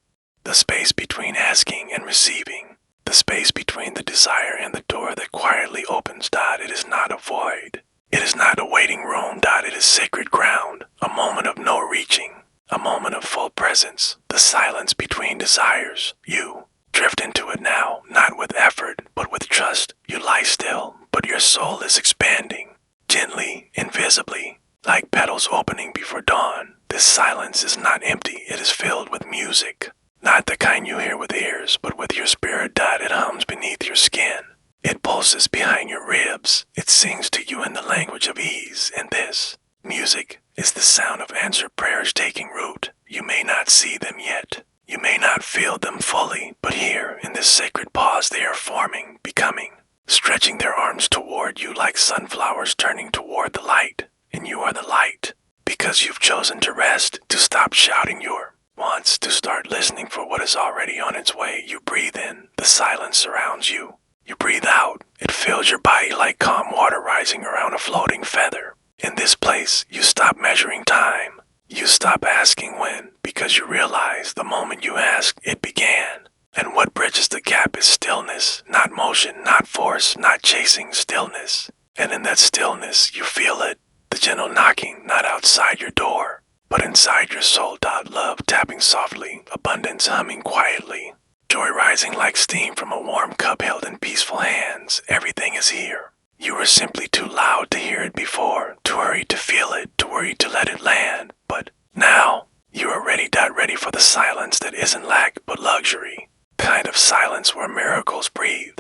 The space between asking and receiving, the space between the desire and the door that quietly opens. It is not a void. It is not a waiting room. It is sacred ground, a moment of no reaching, a moment of full presence, the silence between desires. You drift into it now, not with effort, but with trust. You lie still, but your soul is expanding, gently, invisibly, like petals opening before dawn. This silence is not empty, it is filled with music. Not the kind you hear with ears, but with your spirit. It hums beneath your skin. It pulses behind your ribs. It sings to you in the language of ease. And this music is the sound of answered prayers taking root. You may not see them yet. You may not feel them fully, but here, in this sacred pause, they are forming, becoming, stretching their arms toward you like sunflowers turning toward the light. And you are the light, because you've chosen to rest, to stop shouting your wants, to start listening for what is already on its way. You breathe in, the silence surrounds you. You breathe out, it fills your body like calm water rising around a floating feather. In this place, you stop measuring time. You stop asking when, because you realize the moment you ask, it began. And what bridges the gap is stillness, not motion, not force, not chasing, stillness. And in that stillness, you feel it, the gentle knocking, not outside your door, but inside your soul. Love tapping softly, abundance humming quietly, joy rising like steam from a warm cup held in peaceful hands. Everything is here. You were simply too loud to hear it before, too hurried to feel it, too worried to let it land. But now, you are ready for the silence that isn't lack but luxury. Kind of silence where miracles breathe.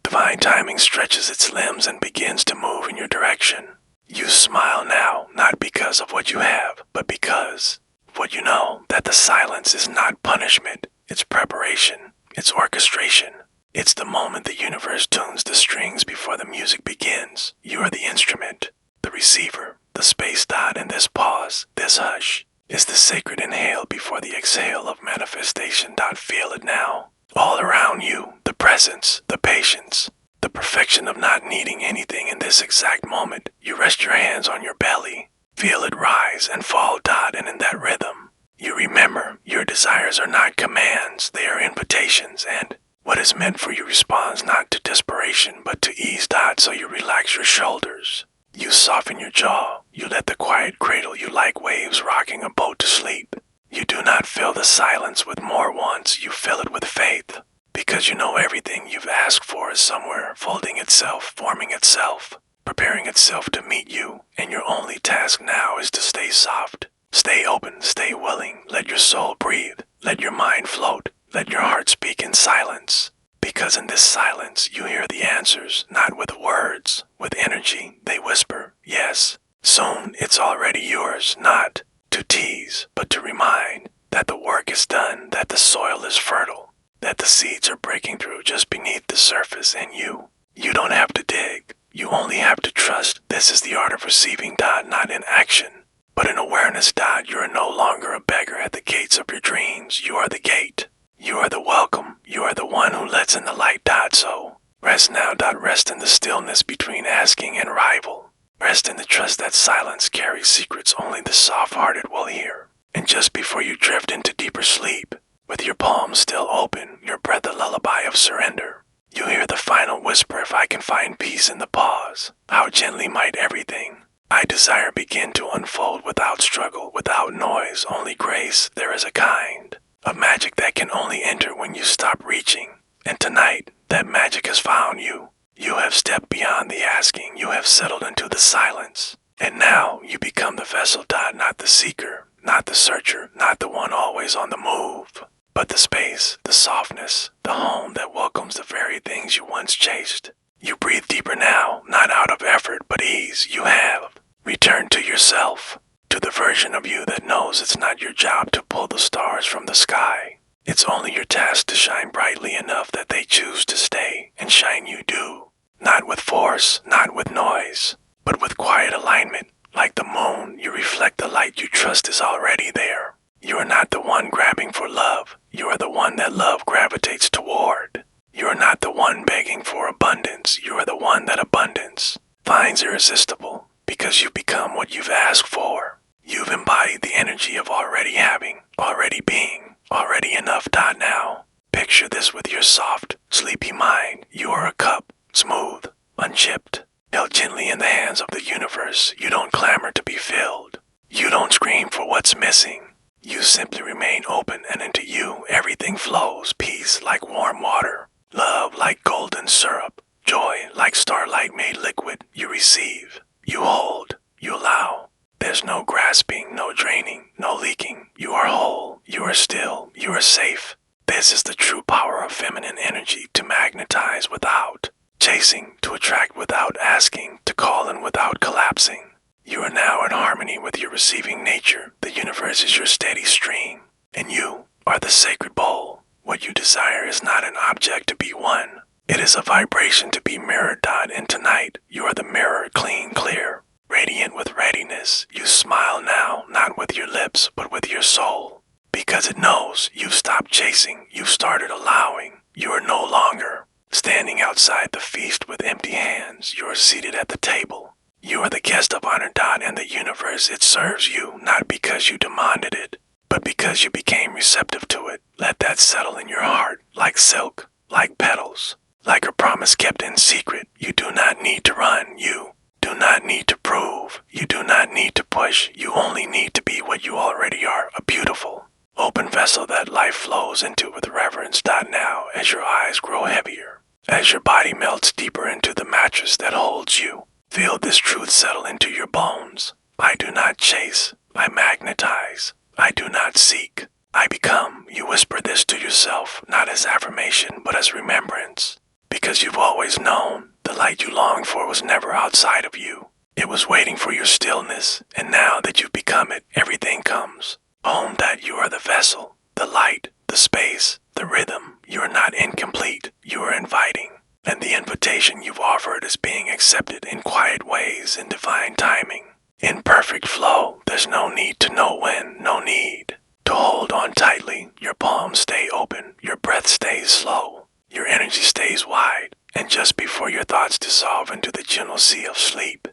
Divine timing stretches its limbs and begins to move in your direction. You smile now, not because of what you have, but because of what you know, that the silence is not punishment, it's preparation, it's orchestration. It's the moment the universe tunes the strings before the music begins. You are the instrument, the receiver, the space. And this pause, this hush, is the sacred inhale before the exhale of manifestation. Feel it now. All around you, the presence, the patience, the perfection of not needing anything in this exact moment. You rest your hands on your belly. Feel it rise and fall. And in that rhythm, you remember your desires are not commands, they are invitations. And what is meant for you responds not to desperation, but to ease. So you relax your shoulders. You soften your jaw. You let the quiet cradle you like waves rocking a boat to sleep. You do not fill the silence with more wants, you fill it with faith. Because you know everything you've asked for is somewhere, folding itself, forming itself, preparing itself to meet you. And your only task now is to stay soft, stay open, stay willing. Let your soul breathe, let your mind float, let your heart speak in silence. Because in this silence, you hear the answers, not with words, with energy. They whisper, yes, soon it's already yours, not to tease, but to remind that the work is done, that the soil is fertile, that the seeds are breaking through just beneath the surface. And you don't have to dig, you only have to trust. This is the art of receiving, not in action, but in awareness. You are no longer a beggar at the gates of your dreams. You are the gate. You are the welcome. You are the one who lets in the light. So rest now. Rest in the stillness between asking and arrival. Rest in the trust that silence carries secrets only the soft-hearted will hear. And just before you drift into deeper sleep, with your palms still open, your breath a lullaby of surrender, you hear the final whisper. If I can find peace in the pause, how gently might everything I desire begin to unfold without struggle, without noise, only grace. There is a kind of magic that can only enter when you stop reaching. And tonight, that magic has found you. You have stepped beyond the asking. You have settled into the silence. And now you become the vessel. Not the seeker, not the searcher, not the one always on the move, but the space, the softness, the home that welcomes the very things you once chased. You breathe deeper now, not out of effort, but ease. You have returned to yourself, to the version of you that knows it's not your job to pull the stars from the sky. It's only your task to shine brightly enough that they choose to stay, and shine you do. Not with force, not with noise, but with quiet alignment. Like the moon, you reflect the light you trust is already there. You are not the one grabbing for love. You are the one that love gravitates toward. You are not the one begging for abundance. You are the one that abundance finds irresistible, because you become what you've asked for. You've embodied the energy of already having, already being, already enough. Now, picture this with your soft, sleepy mind. You are a cup, smooth, unchipped, held gently in the hands of the universe. You don't clamor to be filled. You don't scream for what's missing. You simply remain open, and into you everything flows. Peace like warm water, love like golden syrup, joy like starlight made liquid. You receive, you hold, you allow. There's no grasping, no draining, no leaking. You are whole, you are still, you are safe. This is the true power of feminine energy, to magnetize without chasing, to attract without asking, to call in without collapsing. You are now in harmony with your receiving nature. The universe is your steady stream, and you are the sacred bowl. What you desire is not an object to be won. It is a vibration to be mirrored. And tonight, you are the mirror, clean, clear, radiant with readiness. You smile now, not with your lips, but with your soul, because it knows you've stopped chasing, you've started allowing. You are no longer standing outside the feast with empty hands. You are seated at the table. You are the guest of honor. And the universe, it serves you, not because you demanded it, but because you became receptive to it. Let that settle in your heart, like silk, like petals, like a promise kept in secret. You do not need to run. You do not need to prove. You do not need to push. You only need to be what you already are, a beautiful, open vessel that life flows into with reverence. Now, as your eyes grow heavier, as your body melts deeper into the mattress that holds you, feel this truth settle into your bones. I do not chase, I magnetize. I do not seek, I become. You whisper this to yourself, not as affirmation, but as remembrance. Because you've always known, the light you longed for was never outside of you. It was waiting for your stillness, and now that you've become it, everything comes. Own that you are the vessel, the light, the space, the rhythm. You are not incomplete, you are inviting. And the invitation you've offered is being accepted in quiet ways, in divine timing. In perfect flow, there's no need to know when, no need to hold on tightly. Your palms stay open, your breath stays slow, your energy stays wide, and just before your thoughts dissolve into the gentle sea of sleep,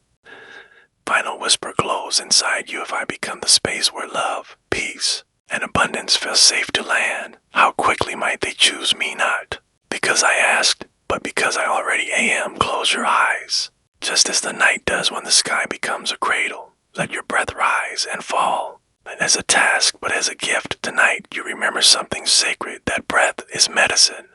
final whisper glows inside you. If I become the space where love, peace, and abundance feel safe to land, how quickly might they choose me not because I asked, but because I already am. Close your eyes, just as the night does when the sky becomes a cradle. Let your breath rise and fall, not as a task, but as a gift. Tonight, you remember something sacred. That breath is medicine.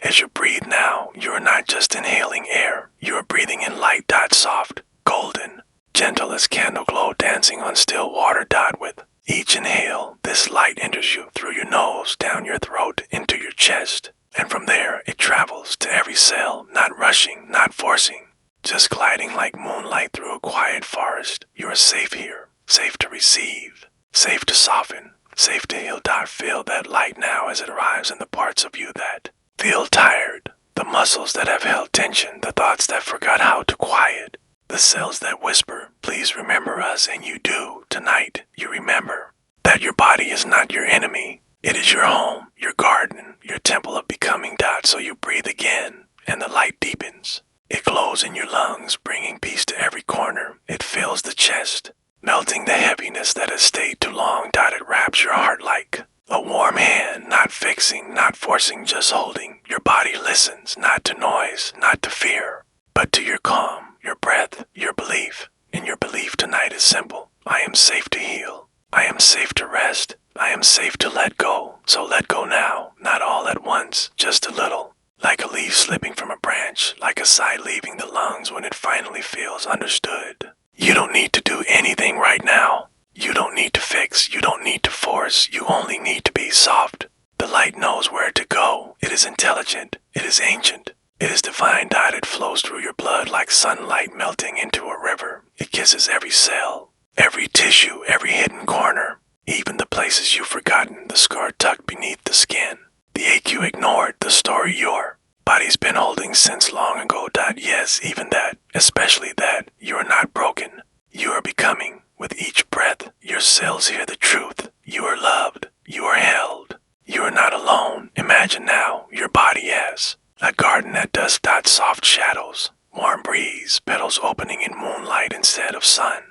As you breathe now, you are not just inhaling air. You are breathing in light. Soft, golden, gentle as candle glow dancing on still water. With each inhale, this light enters you through your nose, down your throat, into your chest. And from there, it travels to every cell, not rushing, not forcing, just gliding like moonlight through a quiet forest. You are safe here, safe to receive, safe to soften, safe to heal. Feel that light now as it arrives in the parts of you that feel tired, the muscles that have held tension, the thoughts that forgot how to quiet, the cells that whisper, please remember us, and you do. Tonight, you remember that your body is not your enemy. It is your home, your garden, your temple of becoming. So you breathe again, and the light deepens. It glows in your lungs, bringing peace to every corner. It fills the chest, melting the heaviness that has stayed too long. It wraps your heart like a warm hand, not fixing, not forcing, just holding. Your body listens, not to noise, not to fear, but to your calm, your breath, your belief. And your belief tonight is simple. I am safe to heal. I am safe to rest. I am safe to let go. So let go now, not all at once, just a little. Like a leaf slipping from a branch, like a sigh leaving the lungs when it finally feels understood. You don't need to do anything right now. You don't need to fix, you don't need to force, you only need to be soft. The light knows where to go. It is intelligent, it is ancient, it is divine. It flows through your blood like sunlight melting into a river. It kisses every cell, every tissue, every hidden corner, even the places you've forgotten, the scar tucked beneath the skin, the ache you ignored, the story your body's been holding since long ago. Yes, even that, especially that, you are not broken. You are becoming. With each breath, your cells hear the truth. You are loved. You are held. You are not alone. Imagine now your body as a garden that does soft shadows, warm breeze, petals opening in moonlight instead of sun.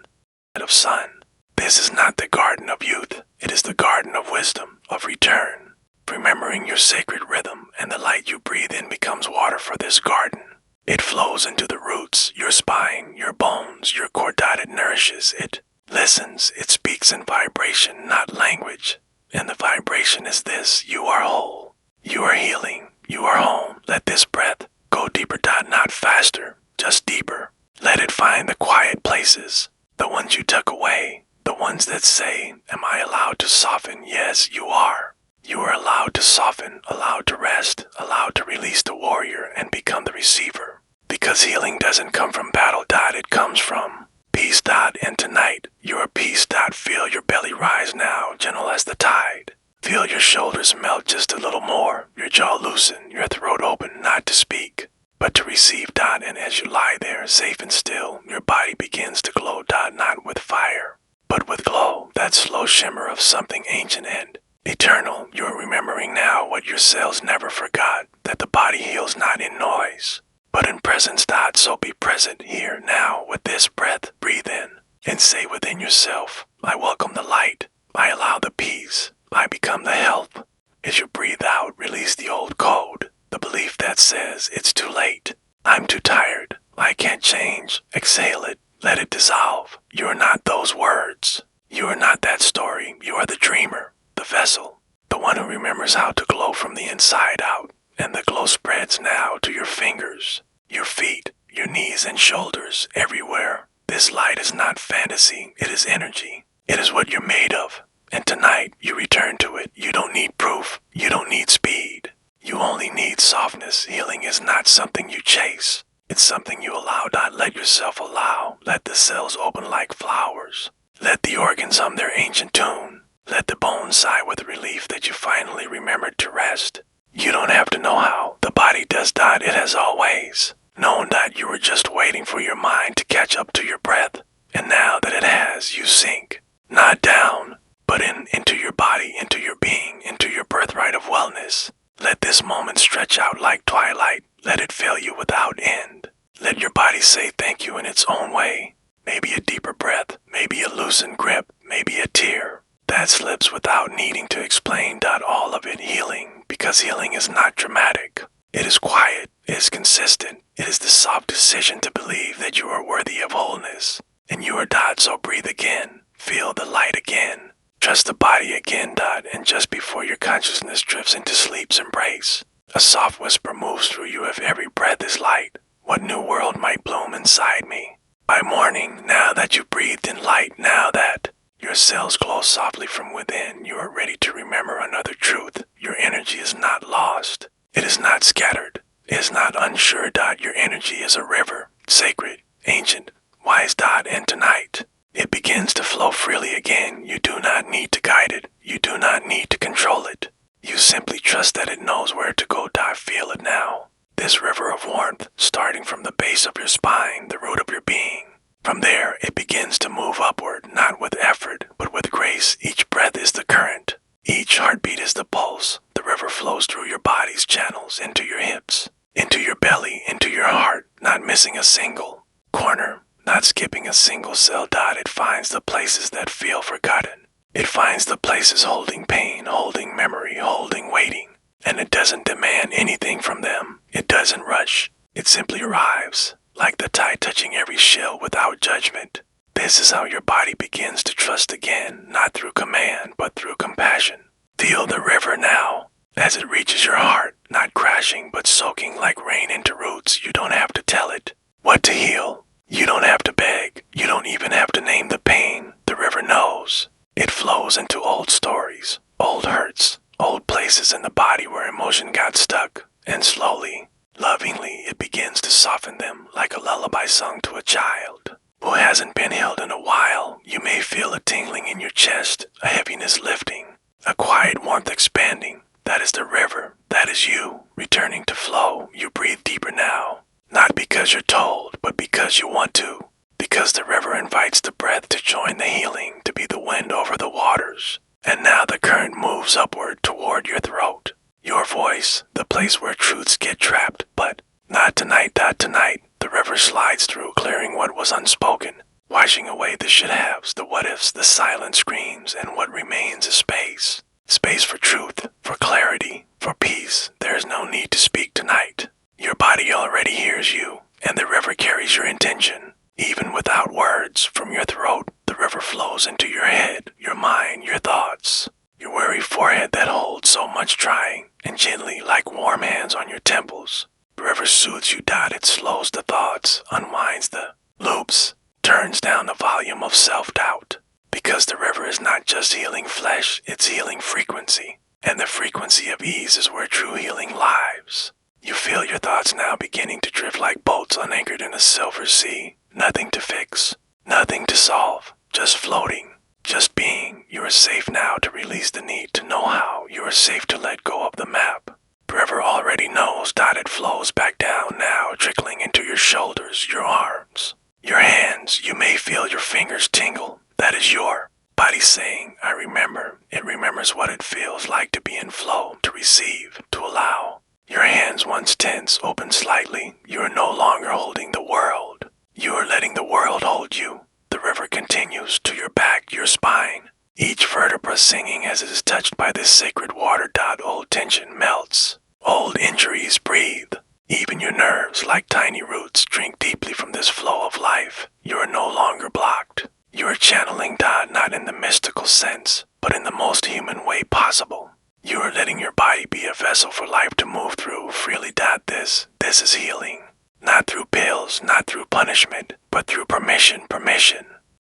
This is not the garden of youth. It is the garden of wisdom, of return. Remembering your sacred rhythm, and the light you breathe in becomes water for this garden. It flows into the roots, your spine, your bones, your core. It nourishes. It listens. It speaks in vibration, not language. And the vibration is this: you are whole. You are healing. You are home. Let this breath go deeper, not faster, just deeper. Let it find the quiet places, the ones you tuck away, the ones that say, am I allowed to soften? Yes, you are. You are allowed to soften, allowed to rest, allowed to release the warrior and become the receiver. Because healing doesn't come from battle, it comes from peace. And tonight, your peace. Feel your belly rise now, gentle as the tide. Feel your shoulders melt just a little more, your jaw loosen, your throat open, not to speak, but to receive. And as you lie there, safe and still, your body begins to glow. Not with fire, but with glow, that slow shimmer of something ancient and eternal. You're remembering now what your cells never forgot, that the body heals not in noise, but in presence. So be present here now with this breath. Breathe in and say within yourself, I welcome the light. I allow the peace. I become the health. As you breathe out, release the old code, the belief that says it's too late. I'm too tired. I can't change. Exhale it. Let it dissolve. You are not those words. You are not that story. You are the dreamer, the vessel, the one who remembers how to glow from the inside out. And the glow spreads now to your fingers, your feet, your knees and shoulders, everywhere. This light is not fantasy. It is energy. It is what you're made of. And tonight, you return to it. You don't need proof. You don't need speed. You only need softness. Healing is not something you chase. It's something you allow. Let yourself allow. Let the cells open like flowers. Let the organs hum their ancient tune. Let the bones sigh with relief that you finally remembered to rest. You don't have to know how. The body does. It has always known that you were just waiting for your mind to catch up to your breath. And now that it has, you sink. Not down, but into your body, into your being, into your birthright of wellness. Let this moment stretch out like twilight. Let it fill you without end. Let your body say thank you in its own way. Maybe a deeper breath, maybe a loosened grip, maybe a tear that slips without needing to explain. All of it healing, because healing is not dramatic. It is quiet, it is consistent. It is the soft decision to believe that you are worthy of wholeness. And you are. So breathe again. Feel the light again. Trust the body again. And just before your consciousness drifts into sleep's embrace, a soft whisper moves through you. If every breath is light, what new world might bloom inside me? By morning, now that you've breathed in light, now that your cells glow softly from within, you are ready to remember another truth. Your energy is not lost. It is not scattered. It is not unsure. Your energy is a river, sacred, ancient, wise. And tonight, it begins to flow freely again. You do not need to guide it. You do not need to control it. You simply trust that it knows where to go. Feel it now. This river of warmth, starting from the base of your spine, the root of your being. From there, it begins to move upward, not with effort, but with grace. Each breath is the current. Each heartbeat is the pulse. The river flows through your body's channels, into your hips, into your belly, into your heart, not missing a single corner, not skipping a single cell. It finds the places that feel forgotten. It finds the places holding pain, holding memory, holding waiting. And it doesn't demand anything from them. It doesn't rush. It simply arrives, like the tide touching every shell without judgment. This is how your body begins to trust again, not through command, but through compassion. Feel the river now, as it reaches your heart, not crashing, but soaking like rain into roots. You don't have to tell it what to heal. You don't have to beg. You don't even have to name the pain. The river knows. It flows into old stories, old hurts, old places in the body where emotion got stuck, and slowly, lovingly, it begins to soften them like a lullaby sung to a child who hasn't been held in a while. You may feel a tingling in your chest, a heaviness lifting, a quiet warmth expanding. That is the river. That is you, returning to flow. You breathe deeper now, not because you're told, but because you want to. Because the river invites the breath to join the healing, to be the wind over the waters. And now the current moves upward toward your throat, your voice, the place where truths get trapped. But not tonight. Tonight, the river slides through, clearing what was unspoken, washing away the should-haves, the what-ifs, the silent screams, and what remains is space. Space for truth, for clarity, for peace. There is no need to speak tonight. Your body already hears you, and the river carries your intention. Even without words, from your throat, the river flows into your head, your mind, your thoughts. Your worry thread that holds so much trying, and gently, like warm hands on your temples, the river soothes you. It slows the thoughts, unwinds the loops, turns down the volume of self-doubt. Because the river is not just healing flesh, it's healing frequency. And the frequency of ease is where true healing lives. You feel your thoughts now beginning to drift like boats unanchored in a silver sea. Nothing to fix, nothing to solve, just floating, just being. You are safe now to release the need to know how. You are safe to let go of the map. The river already knows. It flows back down now, trickling into your shoulders, your arms, your hands. You may feel your fingers tingle. That is your body saying, I remember. It remembers what it feels like to be in flow, to receive, to allow. Your hands, once tense, open slightly. You are no longer holding the world. You are letting the world hold you. The river continues to your back, your spine. Each vertebra singing as it is touched by this sacred water. Old tension melts. Old injuries breathe. Even your nerves, like tiny roots, drink deeply from this flow of life. You are no longer blocked. You are channeling not in the mystical sense, but in the most human way possible. You are letting your body be a vessel for life to move through freely. This is healing. Not through pills, not through punishment, but through permission.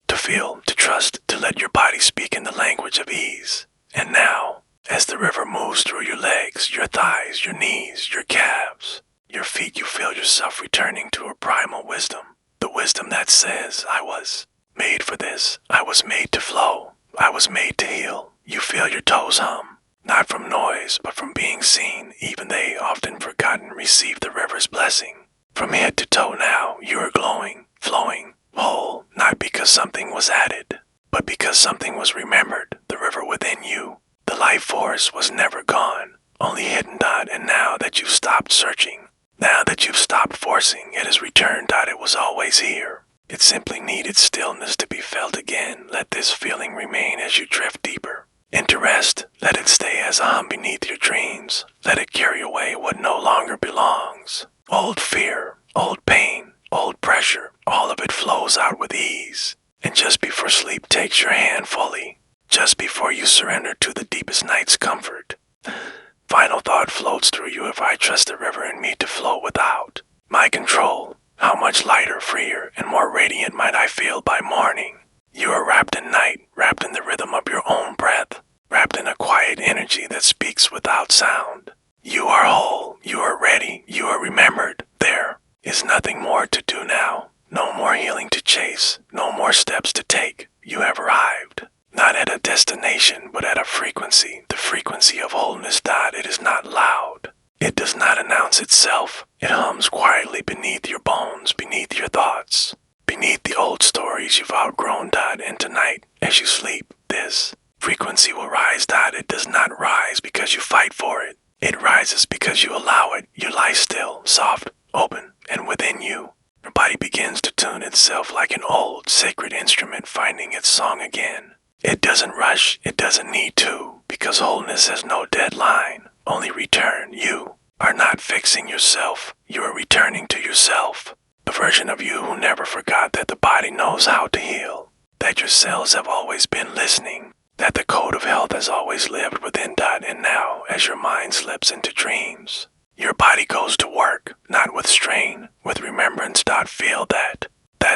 To feel, to trust, to let your body speak in the language of ease. And now, as the river moves through your legs, your thighs, your knees, your calves, your feet, you feel yourself returning to a primal wisdom. The wisdom that says, I was made for this. I was made to flow. I was made to heal. You feel your toes hum, not from noise, but from being seen. Even they, often forgotten, receive the river's blessing. From head to toe now, you are glowing, flowing, whole, not because something was added, but because something was remembered. The river within you, the life force, was never gone, only hidden. And now that you've stopped searching, now that you've stopped forcing, it has returned. It was always here. It simply needed stillness to be felt again. Let this feeling remain as you drift deeper into rest. Let it stay as a hum beneath your dreams. Let it carry away what no longer belongs. Old fear, old pain, old pressure, all of it flows out with ease. And just before sleep takes your hand fully, just before you surrender to the deepest night's comfort, final thought floats through you. If I trust the river in me to flow without my control, how much lighter, freer, and more radiant might I feel by morning. You are wrapped in night, wrapped in the rhythm of your own breath, wrapped in a quiet energy that speaks without sound. You are whole, you are ready, you are remembered. There is nothing more to do now, no more healing to chase, no more steps to take. You have arrived, not at a destination, but at a frequency, the frequency of wholeness. It is not loud. It does not announce itself. It hums quietly beneath your bones, beneath your thoughts, beneath the old stories you've outgrown. And tonight, as you sleep, this frequency will rise. It does not rise because you fight for it. It rises because you allow it. You lie still, soft, open, and within you, your body begins to tune itself like an old, sacred instrument finding its song again. It doesn't rush, it doesn't need to, because wholeness has no deadline, only return. You are not fixing yourself, you are returning to yourself. The version of you who never forgot that the body knows how to heal, that your cells have always been listening, that the code of health has always lived within. And now, as your mind slips into dreams, your body goes to work, not with strain, with remembrance. Feel that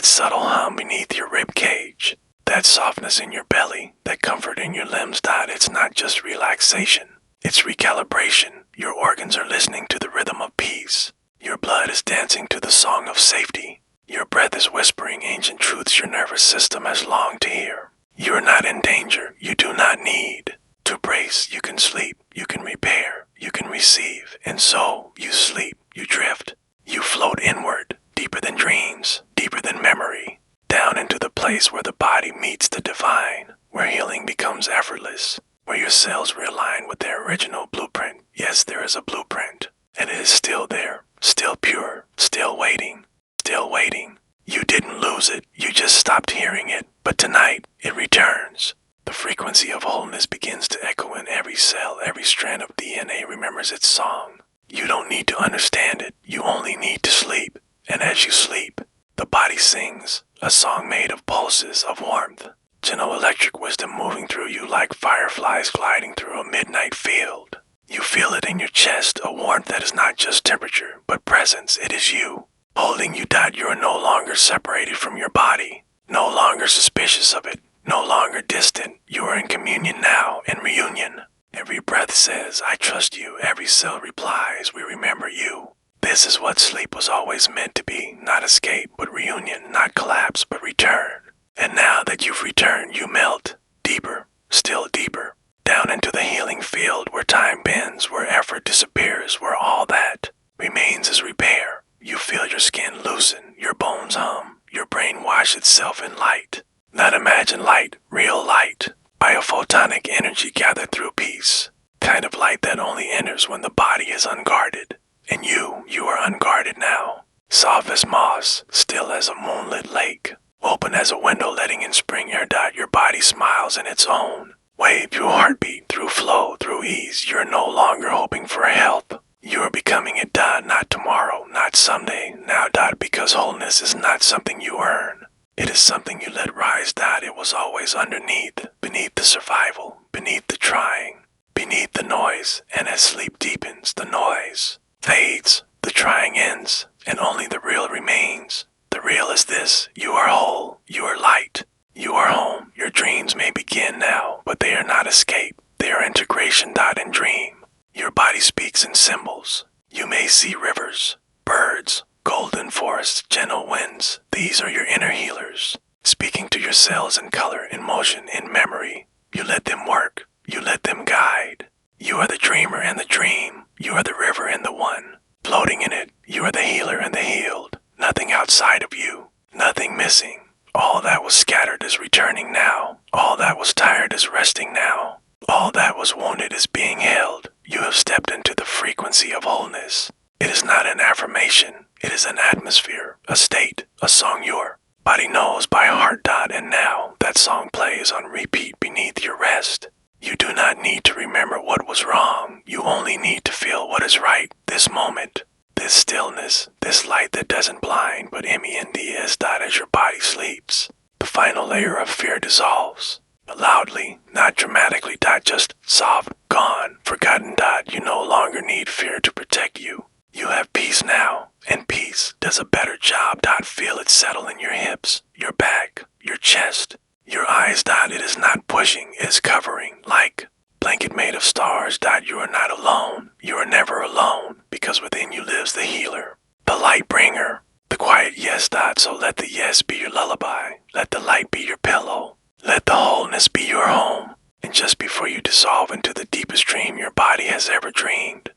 subtle hum beneath your rib cage, that softness in your belly, that comfort in your limbs. It's not just relaxation, it's recalibration. Your organs are listening to the rhythm of peace. Your blood is dancing to the song of safety. Your breath is whispering ancient truths your nervous system has longed to hear. You are not in danger. You do not need to brace. You can sleep. You can repair. You can receive. And so you sleep. You drift. You float inward, deeper than dreams, deeper than memory, down into the place where the body meets the divine, where healing becomes effortless, where your cells realign with their original blueprint. Yes, there is a blueprint, and it is still there, still pure, still waiting, still waiting. You didn't lose it, you just stopped hearing it, but tonight it returns. The frequency of wholeness begins to echo in every cell. Every strand of DNA remembers its song. You don't need to understand it, you only need to sleep. And as you sleep, the body sings a song made of pulses of warmth, gentle electric wisdom moving through you like fireflies gliding through a midnight field. You feel it in your chest, a warmth that is not just temperature, but presence. It is you. Holding you. You are no longer separated from your body, no longer suspicious of it, no longer distant. You are in communion now, in reunion. Every breath says, I trust you. Every cell replies, we remember you. This is what sleep was always meant to be, not escape, but reunion, not collapse, but return. And now that you've returned, you melt, deeper, still deeper, down into the healing field where time bends, where effort disappears, where all that remains is repair. You feel your skin loosen, your bones hum, your brain wash itself in light. Not imagined light, real light. Biophotonic energy gathered through peace. Kind of light that only enters when the body is unguarded. And you are unguarded now. Soft as moss, still as a moonlit lake. Open as a window letting in spring air. Your body smiles in its own. Wave through heartbeat, through flow, through ease. You're no longer hoping for help. You are becoming it. Not tomorrow, not someday. Now. Because wholeness is not something you earn. It is something you let rise. It was always underneath, beneath the survival, beneath the trying, beneath the noise. And as sleep deepens, the noise fades, the trying ends, and only the real remains. The real is this: you are whole, you are light, you are home. Your dreams may begin now, but they are not escape. They are integration. And dream. Your body speaks in symbols. You may see rivers, birds, golden forests, gentle winds. These are your inner healers, speaking to your cells in color, in motion, in memory. You let them work. You let them guide. You are the dreamer and the dream. You are the river and the one. Floating in it, you are the healer and the healed. Nothing outside of you. Nothing missing. All that was scattered is returning now. All that was tired is resting now. All that was wounded is being held. You have stepped into the frequency of wholeness. It is not an affirmation. It is an atmosphere, a state, a song your body knows by heart. And now that song plays on repeat beneath your rest. You do not need to remember what was wrong. You only need to feel what is right this moment. This stillness, this light that doesn't blind but MENDS. As your body sleeps, the final layer of fear dissolves. Loudly, not dramatically. Just soft, gone, forgotten. You no longer need fear to protect you. You have peace now, and peace does a better job. Feel it settle in your hips, your back, your chest, your eyes. It is not pushing, it is covering, like blanket made of stars. You are not alone. You are never alone, because within you lives the healer, the light bringer, the quiet yes. So let the yes be your lullaby. Let the light be your pillow. Let the wholeness be your home. And just before you dissolve into the deepest dream your body has ever dreamed,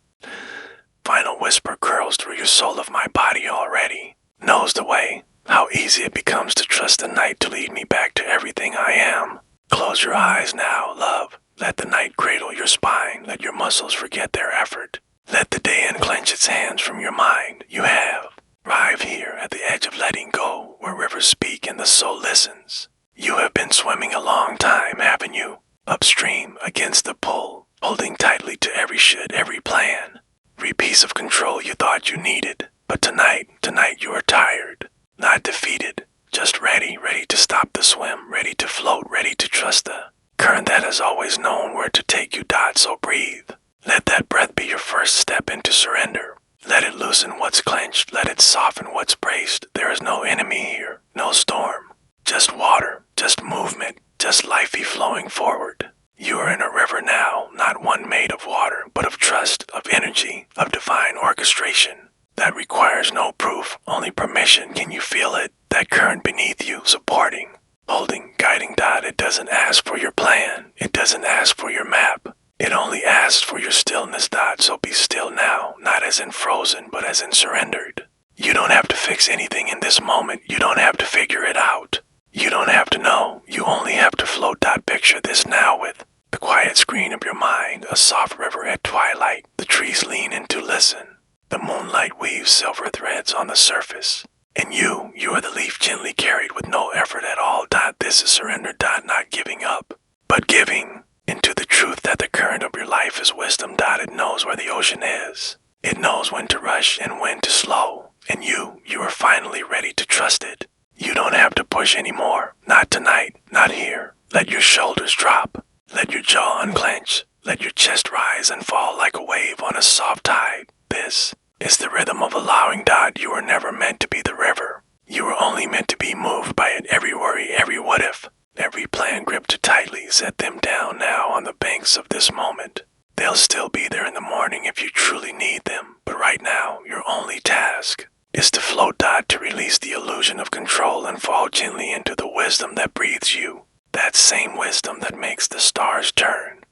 final whisper curls through your soul of my body already knows the way. How easy it becomes to trust the night to lead me back to everything I am. Close your eyes now, love. Let the night cradle your spine. Let your muscles forget their effort. Let the day unclench its hands from your mind. You have arrived here at the edge of letting go, where rivers speak and the soul listens. You have been swimming a long time, haven't you? Upstream, against the pull, holding tightly to every should, every plan, every piece of control you thought you needed. But tonight you are tired, not defeated, just ready to stop the swim, ready to float, ready to trust the current that has always known where to take you. So breathe. Let that breath be your first step into surrender. Let it loosen what's clenched, let it soften what's braced. There is no enemy here, no storm. Just water, just movement, just lifey flowing forward. You are in a river now, not one made of water, but of trust, of energy, of divine orchestration. That requires no proof, only permission. Can you feel it? That current beneath you, supporting, holding, guiding. It doesn't ask for your plan. It doesn't ask for your map. It only asks for your stillness. So be still now, not as in frozen, but as in surrendered. You don't have to fix anything in this moment. You don't have to figure it out. You don't have to know. You only have to float. Picture this now with the quiet screen of your mind, a soft river at twilight. The trees lean in to listen. The moonlight weaves silver threads on the surface. And you are the leaf gently carried with no effort at all. This is surrender. Not giving up, but giving into the truth that the current of your life is wisdom. It knows where the ocean is. It knows when to rush and when to slow. And you are finally ready to trust it. You don't have to push anymore. Not tonight, not here. Let your shoulders drop. Let your jaw unclench. Let your chest rise and fall like a wave on a soft tide. This is the rhythm of allowing. You were never meant to be the river. You were only meant to be moved by it. Every worry, every what if, every plan gripped too tightly. Set them down now on the banks of this moment. They'll still be there in the morning if you truly need them. But right now, your only task is to float. To release the illusion of control and fall gently into the wisdom that breathes you. That same wisdom that makes the stars turn.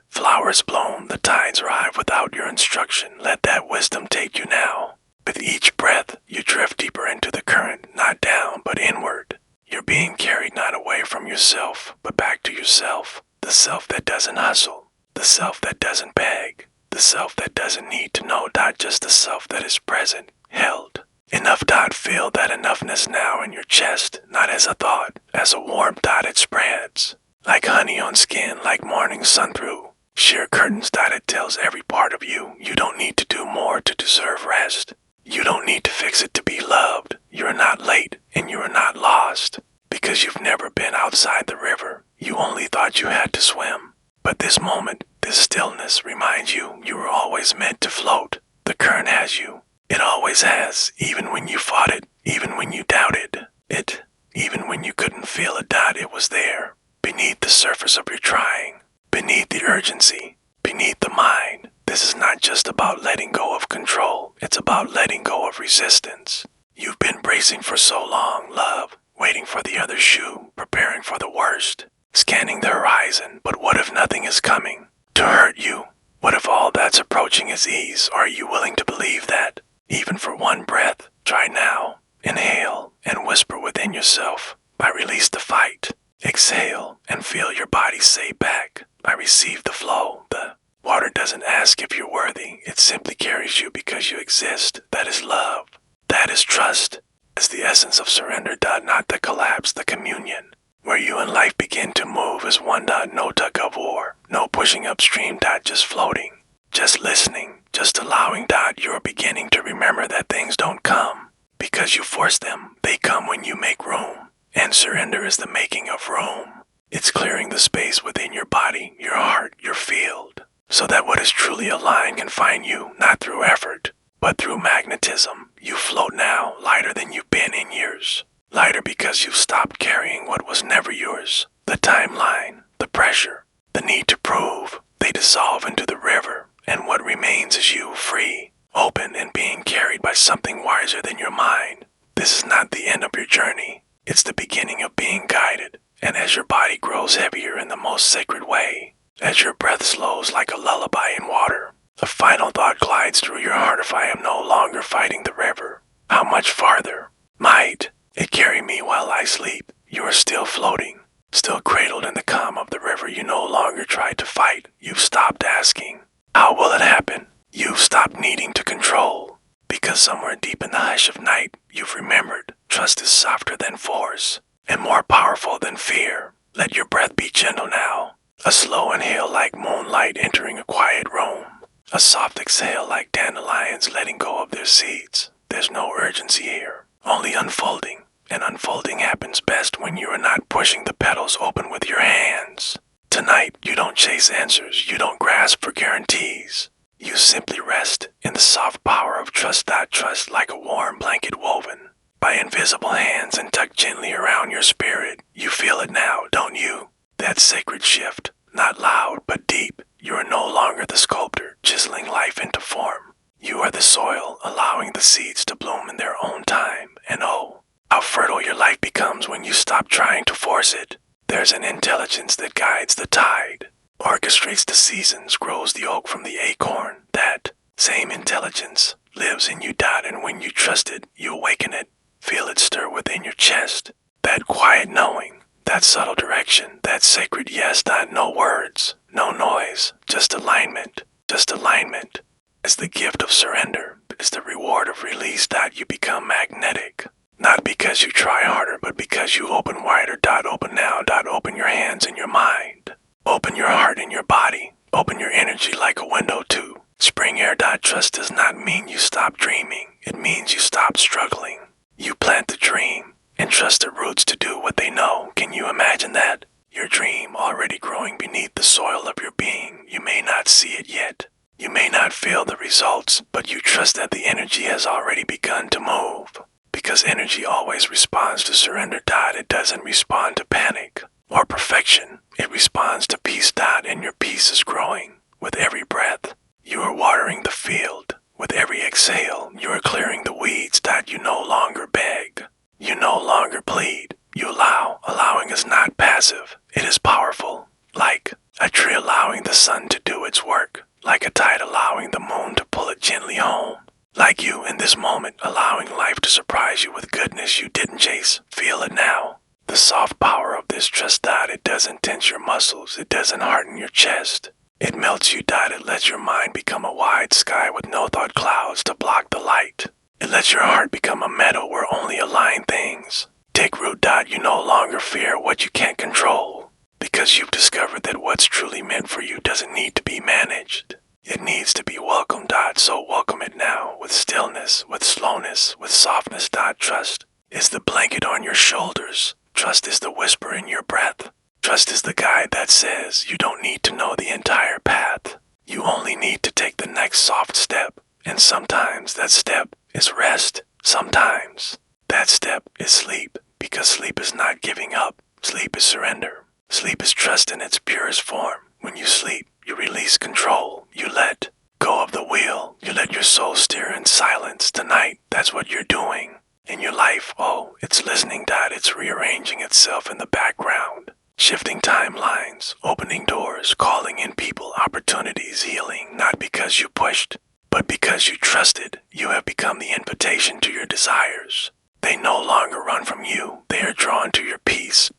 Flowers bloom, the tides arrive without your instruction. Let that wisdom take you now. With each breath, you drift deeper into the current, not down, but inward. You're being carried not away from yourself, but back to yourself. The self that doesn't hustle, the self that doesn't beg, the self that doesn't need to know. Just the self that is present, held. Enough. Feel that enoughness now in your chest, not as a thought, as a warm. It spreads. Like honey on skin, like morning sun through sheer curtains. It tells every part of you. You don't need to do more to deserve rest. You don't need to fix it to be loved. You're not late and you are not lost. Because you've never been outside the river. You only thought you had to swim. But this moment, this stillness reminds you you were always meant to float. The current has you. It always has, even when you fought it, even when you doubted it, even when you couldn't feel it. It was there, beneath the surface of your trying, beneath the urgency, beneath the mind. This is not just about letting go of control, it's about letting go of resistance. You've been bracing for so long, love, waiting for the other shoe, preparing for the worst, scanning the horizon. But what if nothing is coming to hurt you? What if all that's approaching is ease? Are you willing to believe that? Even for one breath, try now. Inhale and whisper within yourself. I release the fight. Exhale and feel your body say back. I receive the flow. The water doesn't ask if you're worthy. It simply carries you because you exist. That is love. That is trust. It's the essence of surrender. Not the collapse, the communion. Where you and life begin to move as one. No tug of war. No pushing upstream. Just floating. Just listening. Just allowing. You're beginning to remember that things don't come because you force them. They come when you make room. And surrender is the making of room. It's clearing the space within your body, your heart, your field, so that what is truly aligned can find you, not through effort, but through magnetism. You float now, lighter than you've been in years. Lighter because you've stopped carrying what was never yours. The timeline, the pressure, the need to prove, they dissolve into the river. And what remains is you, free, open, and being carried by something wiser than your mind. This is not the end of your journey. It's the beginning of being guided. And as your body grows heavier in the most sacred way, as your breath slows like a lullaby in water, a final thought glides through your heart. If I am no longer fighting the river, how much farther might it carry me while I sleep? You are still floating, still cradled in the calm of the river. You no longer tried to fight. You've stopped asking, how will it happen? You've stopped needing to control. Because somewhere deep in the hush of night, you've remembered trust is softer than force and more powerful than fear. Let your breath be gentle now. A slow inhale like moonlight entering a quiet room. A soft exhale like dandelions letting go of their seeds. There's no urgency here, only unfolding. And unfolding happens best when you are not pushing the petals open with your hands. Tonight, you don't chase answers. You don't grasp for guarantees. You simply rest in the soft power of trust. Trust like a warm blanket woven by invisible hands and tucked gently around your spirit. You feel it now, don't you? That sacred shift, not loud but deep. You are no longer the sculptor chiseling life into form. You are the soil, allowing the seeds to bloom in their own time. And oh, how fertile your life becomes when you stop trying to force it. There's an intelligence that guides the tide, orchestrates the seasons, grows the oak from the acorn. That same intelligence lives in you. And when you trust it, you awaken it. Feel it stir within your chest. That quiet knowing, that subtle direction, that sacred yes. No words, no noise, just alignment. Just alignment. It's the gift of surrender. It's the reward of release. You become magnetic. Not because you try harder, but because you open wider. Open now. Open your hands and your mind. Open your heart and your body. Open your energy like a window to spring air. Trust does not mean you stop dreaming. It means you stop struggling. You plant the dream and trust the roots to do what they know. Can you imagine that? Your dream already growing beneath the soil of your being. You may not see it yet. You may not feel the results, but you trust that the energy has already begun to move. Because energy always responds to surrender. It doesn't respond to panic or perfection. It responds to peace. And your peace is growing. With every breath, you are watering the field. With every exhale, you are clearing the weeds. You no longer beg. You no longer plead. You allow. Allowing is not passive. It is powerful. Like a tree allowing the sun to do its work. Like a tide allowing the moon to pull it gently home. Like you in this moment, allowing life to surprise you with goodness you didn't chase. Feel it now. The soft power of this trust. It doesn't tense your muscles. It doesn't harden your chest. It melts you. It lets your mind become a wide sky with no thought clouds to block the light. It lets your heart become a meadow where only aligned things take root. You no longer fear what you can't control. Because you've discovered that what's truly meant for you doesn't need to be managed. It needs to be welcomed. So welcome it now with stillness, with slowness, with softness. Trust is the blanket on your shoulders. Trust is the whisper in your breath. Trust is the guide that says you don't need to know the entire path. You only need to take the next soft step. And sometimes that step is rest. Sometimes that step is sleep. Because sleep is not giving up. Sleep is surrender. Sleep is trust in its purest form. When you sleep, you release control. You let go of the wheel. You let your soul steer in silence. Tonight, that's what you're doing. In your life, it's listening. It's rearranging itself in the background. Shifting timelines, opening doors, calling in people, opportunities, healing. Not because you pushed, but because you trusted. You have become the invitation to your desires. They no longer run from you. They are drawn to your peace,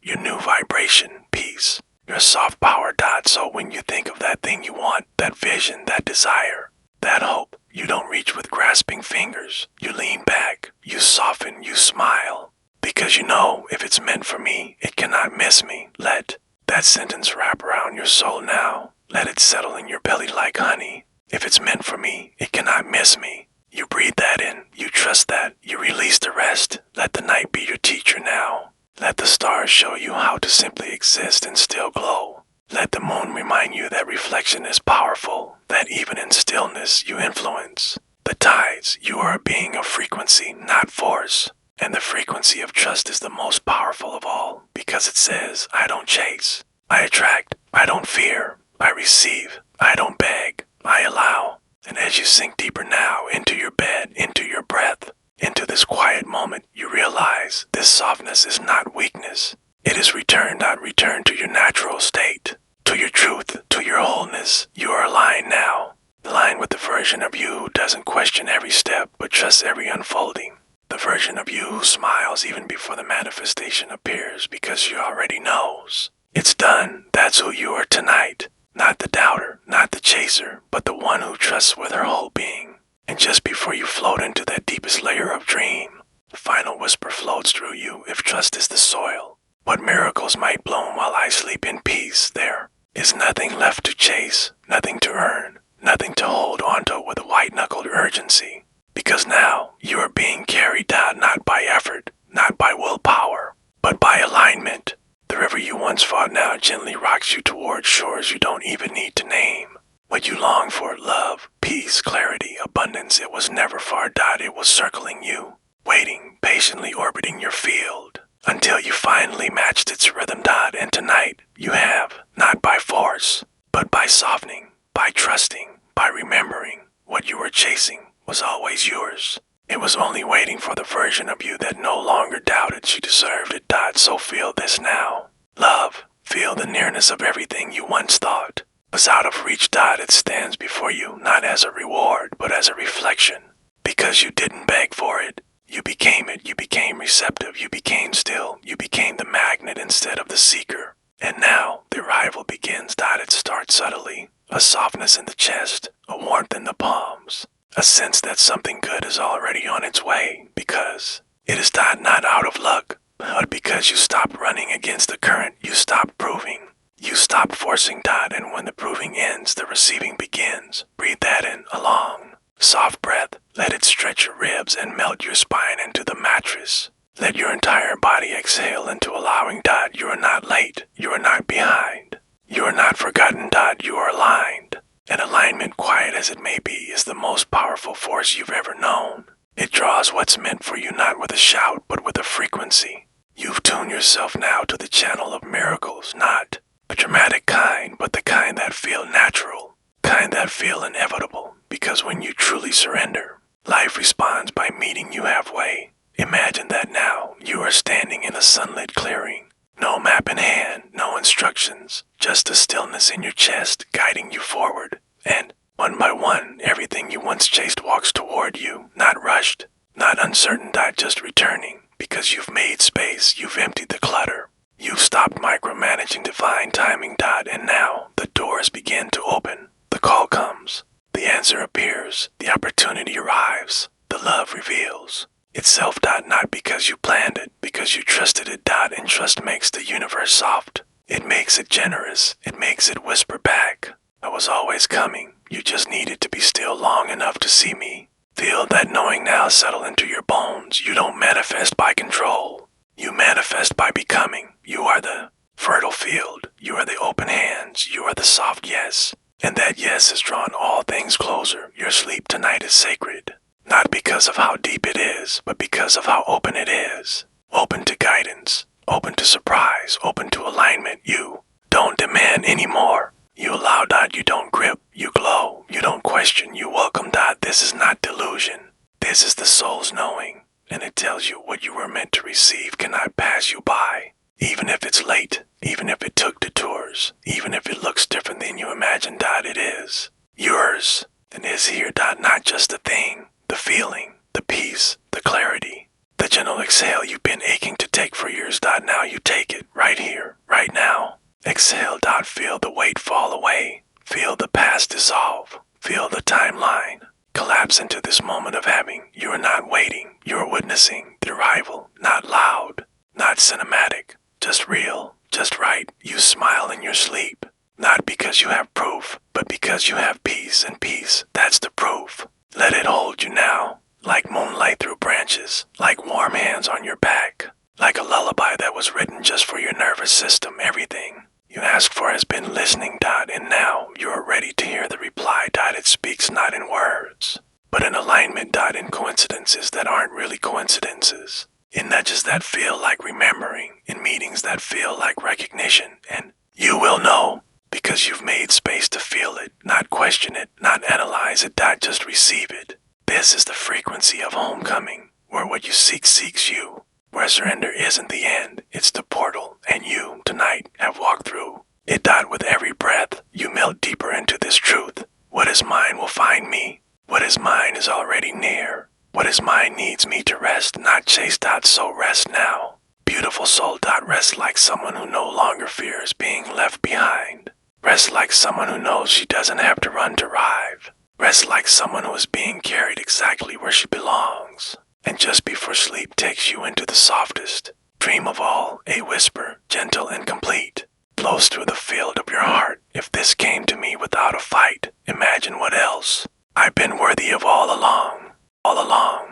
your new vibration, peace, your soft power. So when you think of that thing you want, that vision, that desire, that hope, you don't reach with grasping fingers. You lean back, you soften, you smile. Because you know, if it's meant for me, it cannot miss me. Let that sentence wrap around your soul now. Let it settle in your belly like honey. If it's meant for me, it cannot miss me. You breathe that in, you trust that, you release the rest. Let the night be your teacher now. Let the stars show you how to simply exist and still glow. Let the moon remind you that reflection is powerful, that even in stillness you influence. The tides, you are a being of frequency, not force. And the frequency of trust is the most powerful of all, because it says, I don't chase, I attract, I don't fear, I receive, I don't beg, I allow. And as you sink deeper now into your bed, into your breath, into this quiet moment, you realize this softness is not weakness. It is return to your natural state, to your truth, to your wholeness. You are aligned now, aligned with the version of you who doesn't question every step, but trusts every unfolding. The version of you who smiles even before the manifestation appears because she already knows. It's done. That's who you are tonight. Not the doubter, not the chaser, but the one who trusts with her whole being. And just before you float into that deepest layer of dream, the final whisper floats through you. If trust is the soil, what miracles might bloom while I sleep in peace. There is nothing left to chase, nothing to earn, nothing to hold onto with a white-knuckled urgency. Because now you are being carried down not by effort, not by willpower, but by alignment. The river you once fought now gently rocks you towards shores you don't even need to name. What you long for, love, peace, clarity, abundance, it was never far. It was circling you, waiting, patiently orbiting your field, until you finally matched its rhythm. And tonight you have, not by force, but by softening, by trusting, by remembering what you were chasing was always yours. It was only waiting for the version of you that no longer doubted she deserved it. So feel this now. Love, feel the nearness of everything you once thought was out of reach. It stands before you not as a reward, but as a reflection. Because you didn't beg for it. You became it. You became receptive. You became still. You became the magnet instead of the seeker. And now the arrival begins. It starts subtly. A softness in the chest, a warmth in the palms. A sense that something good is already on its way, because it is not out of luck, but because you stopped running against the current, you stopped proving, you stopped forcing. And when the proving ends, the receiving begins. Breathe that in, a long, soft breath, Let it stretch your ribs and melt your spine into the mattress. Let your entire body exhale into allowing. You are not late. You are not behind. You are not forgotten. You are aligned. And alignment, quiet as it may be, is the most powerful force you've ever known. It draws what's meant for you not with a shout, but with a frequency. You've tuned yourself now to the channel of miracles, not a dramatic kind, but the kind that feel natural, kind that feel inevitable, because when you truly surrender, life responds by meeting you halfway. Imagine that now you are standing in a sunlit clearing. No map in hand, no instructions, just a stillness in your chest guiding you forward. And one by one, everything you once chased walks toward you, not rushed, not uncertain. Just returning, because you've made space, you've emptied the clutter. You've stopped micromanaging divine timing. And now the doors begin to open. The call comes, the answer appears, the opportunity arrives, the love reveals itself. Not because you planned it, because you trusted it. And trust makes the universe soft. It makes it generous. It makes it whisper back, I was always coming. You just needed to be still long enough to see me. Feel that knowing now settle into your bones. You don't manifest by control. You manifest by becoming. You are the fertile field. You are the open hands. You are the soft yes. And that yes has drawn all things closer. Your sleep tonight is sacred. Not because of how deep it is, but because of how open it is. Open to guidance, open to surprise, open to alignment. You don't demand anymore. You allow. You don't grip, you glow. You don't question, you welcome. This is not delusion. This is the soul's knowing. And it tells you what you were meant to receive cannot pass you by. Even if it's late, even if it took detours, even if it looks different than you imagined. It is yours and is here. Not just the thing, the feeling, the peace, the clarity, the gentle exhale you've been aching to take for years. Now you take it right here, right now. Exhale. Feel the weight fall away. Feel the past dissolve. Feel the timeline collapse into this moment of having. You are not waiting. You are witnessing the arrival. Not loud, not cinematic, just real, just right. You smile in your sleep. Not because you have proof, but because you have peace, and peace, that's the proof. Let it hold you now, like moonlight through branches, like warm hands on your back, like a lullaby that was written just for your nervous system. Everything you asked for has been listening. And now you are ready to hear the reply. It speaks not in words, but in alignment. In coincidences that aren't really coincidences. In nudges that feel like remembering. In meetings that feel like recognition. And you will know, because you've made space to feel it, not question it, not analyze it. Just receive it. This is the frequency of homecoming, where what you seek seeks you. Where surrender isn't the end, it's the portal, and you, tonight, have walked through it. With every breath, you melt deeper into this truth. What is mine will find me. What is mine is already near. What is mine needs me to rest, not chase. So rest now. Beautiful soul. Rest like someone who no longer fears being left behind. Rest like someone who knows she doesn't have to run to arrive. Rest like someone who is being carried exactly where she belongs. And just before sleep takes you into the softest dream of all, a whisper, gentle and complete, flows through the field of your heart. If this came to me without a fight, imagine what else. I've been worthy of all along, all along.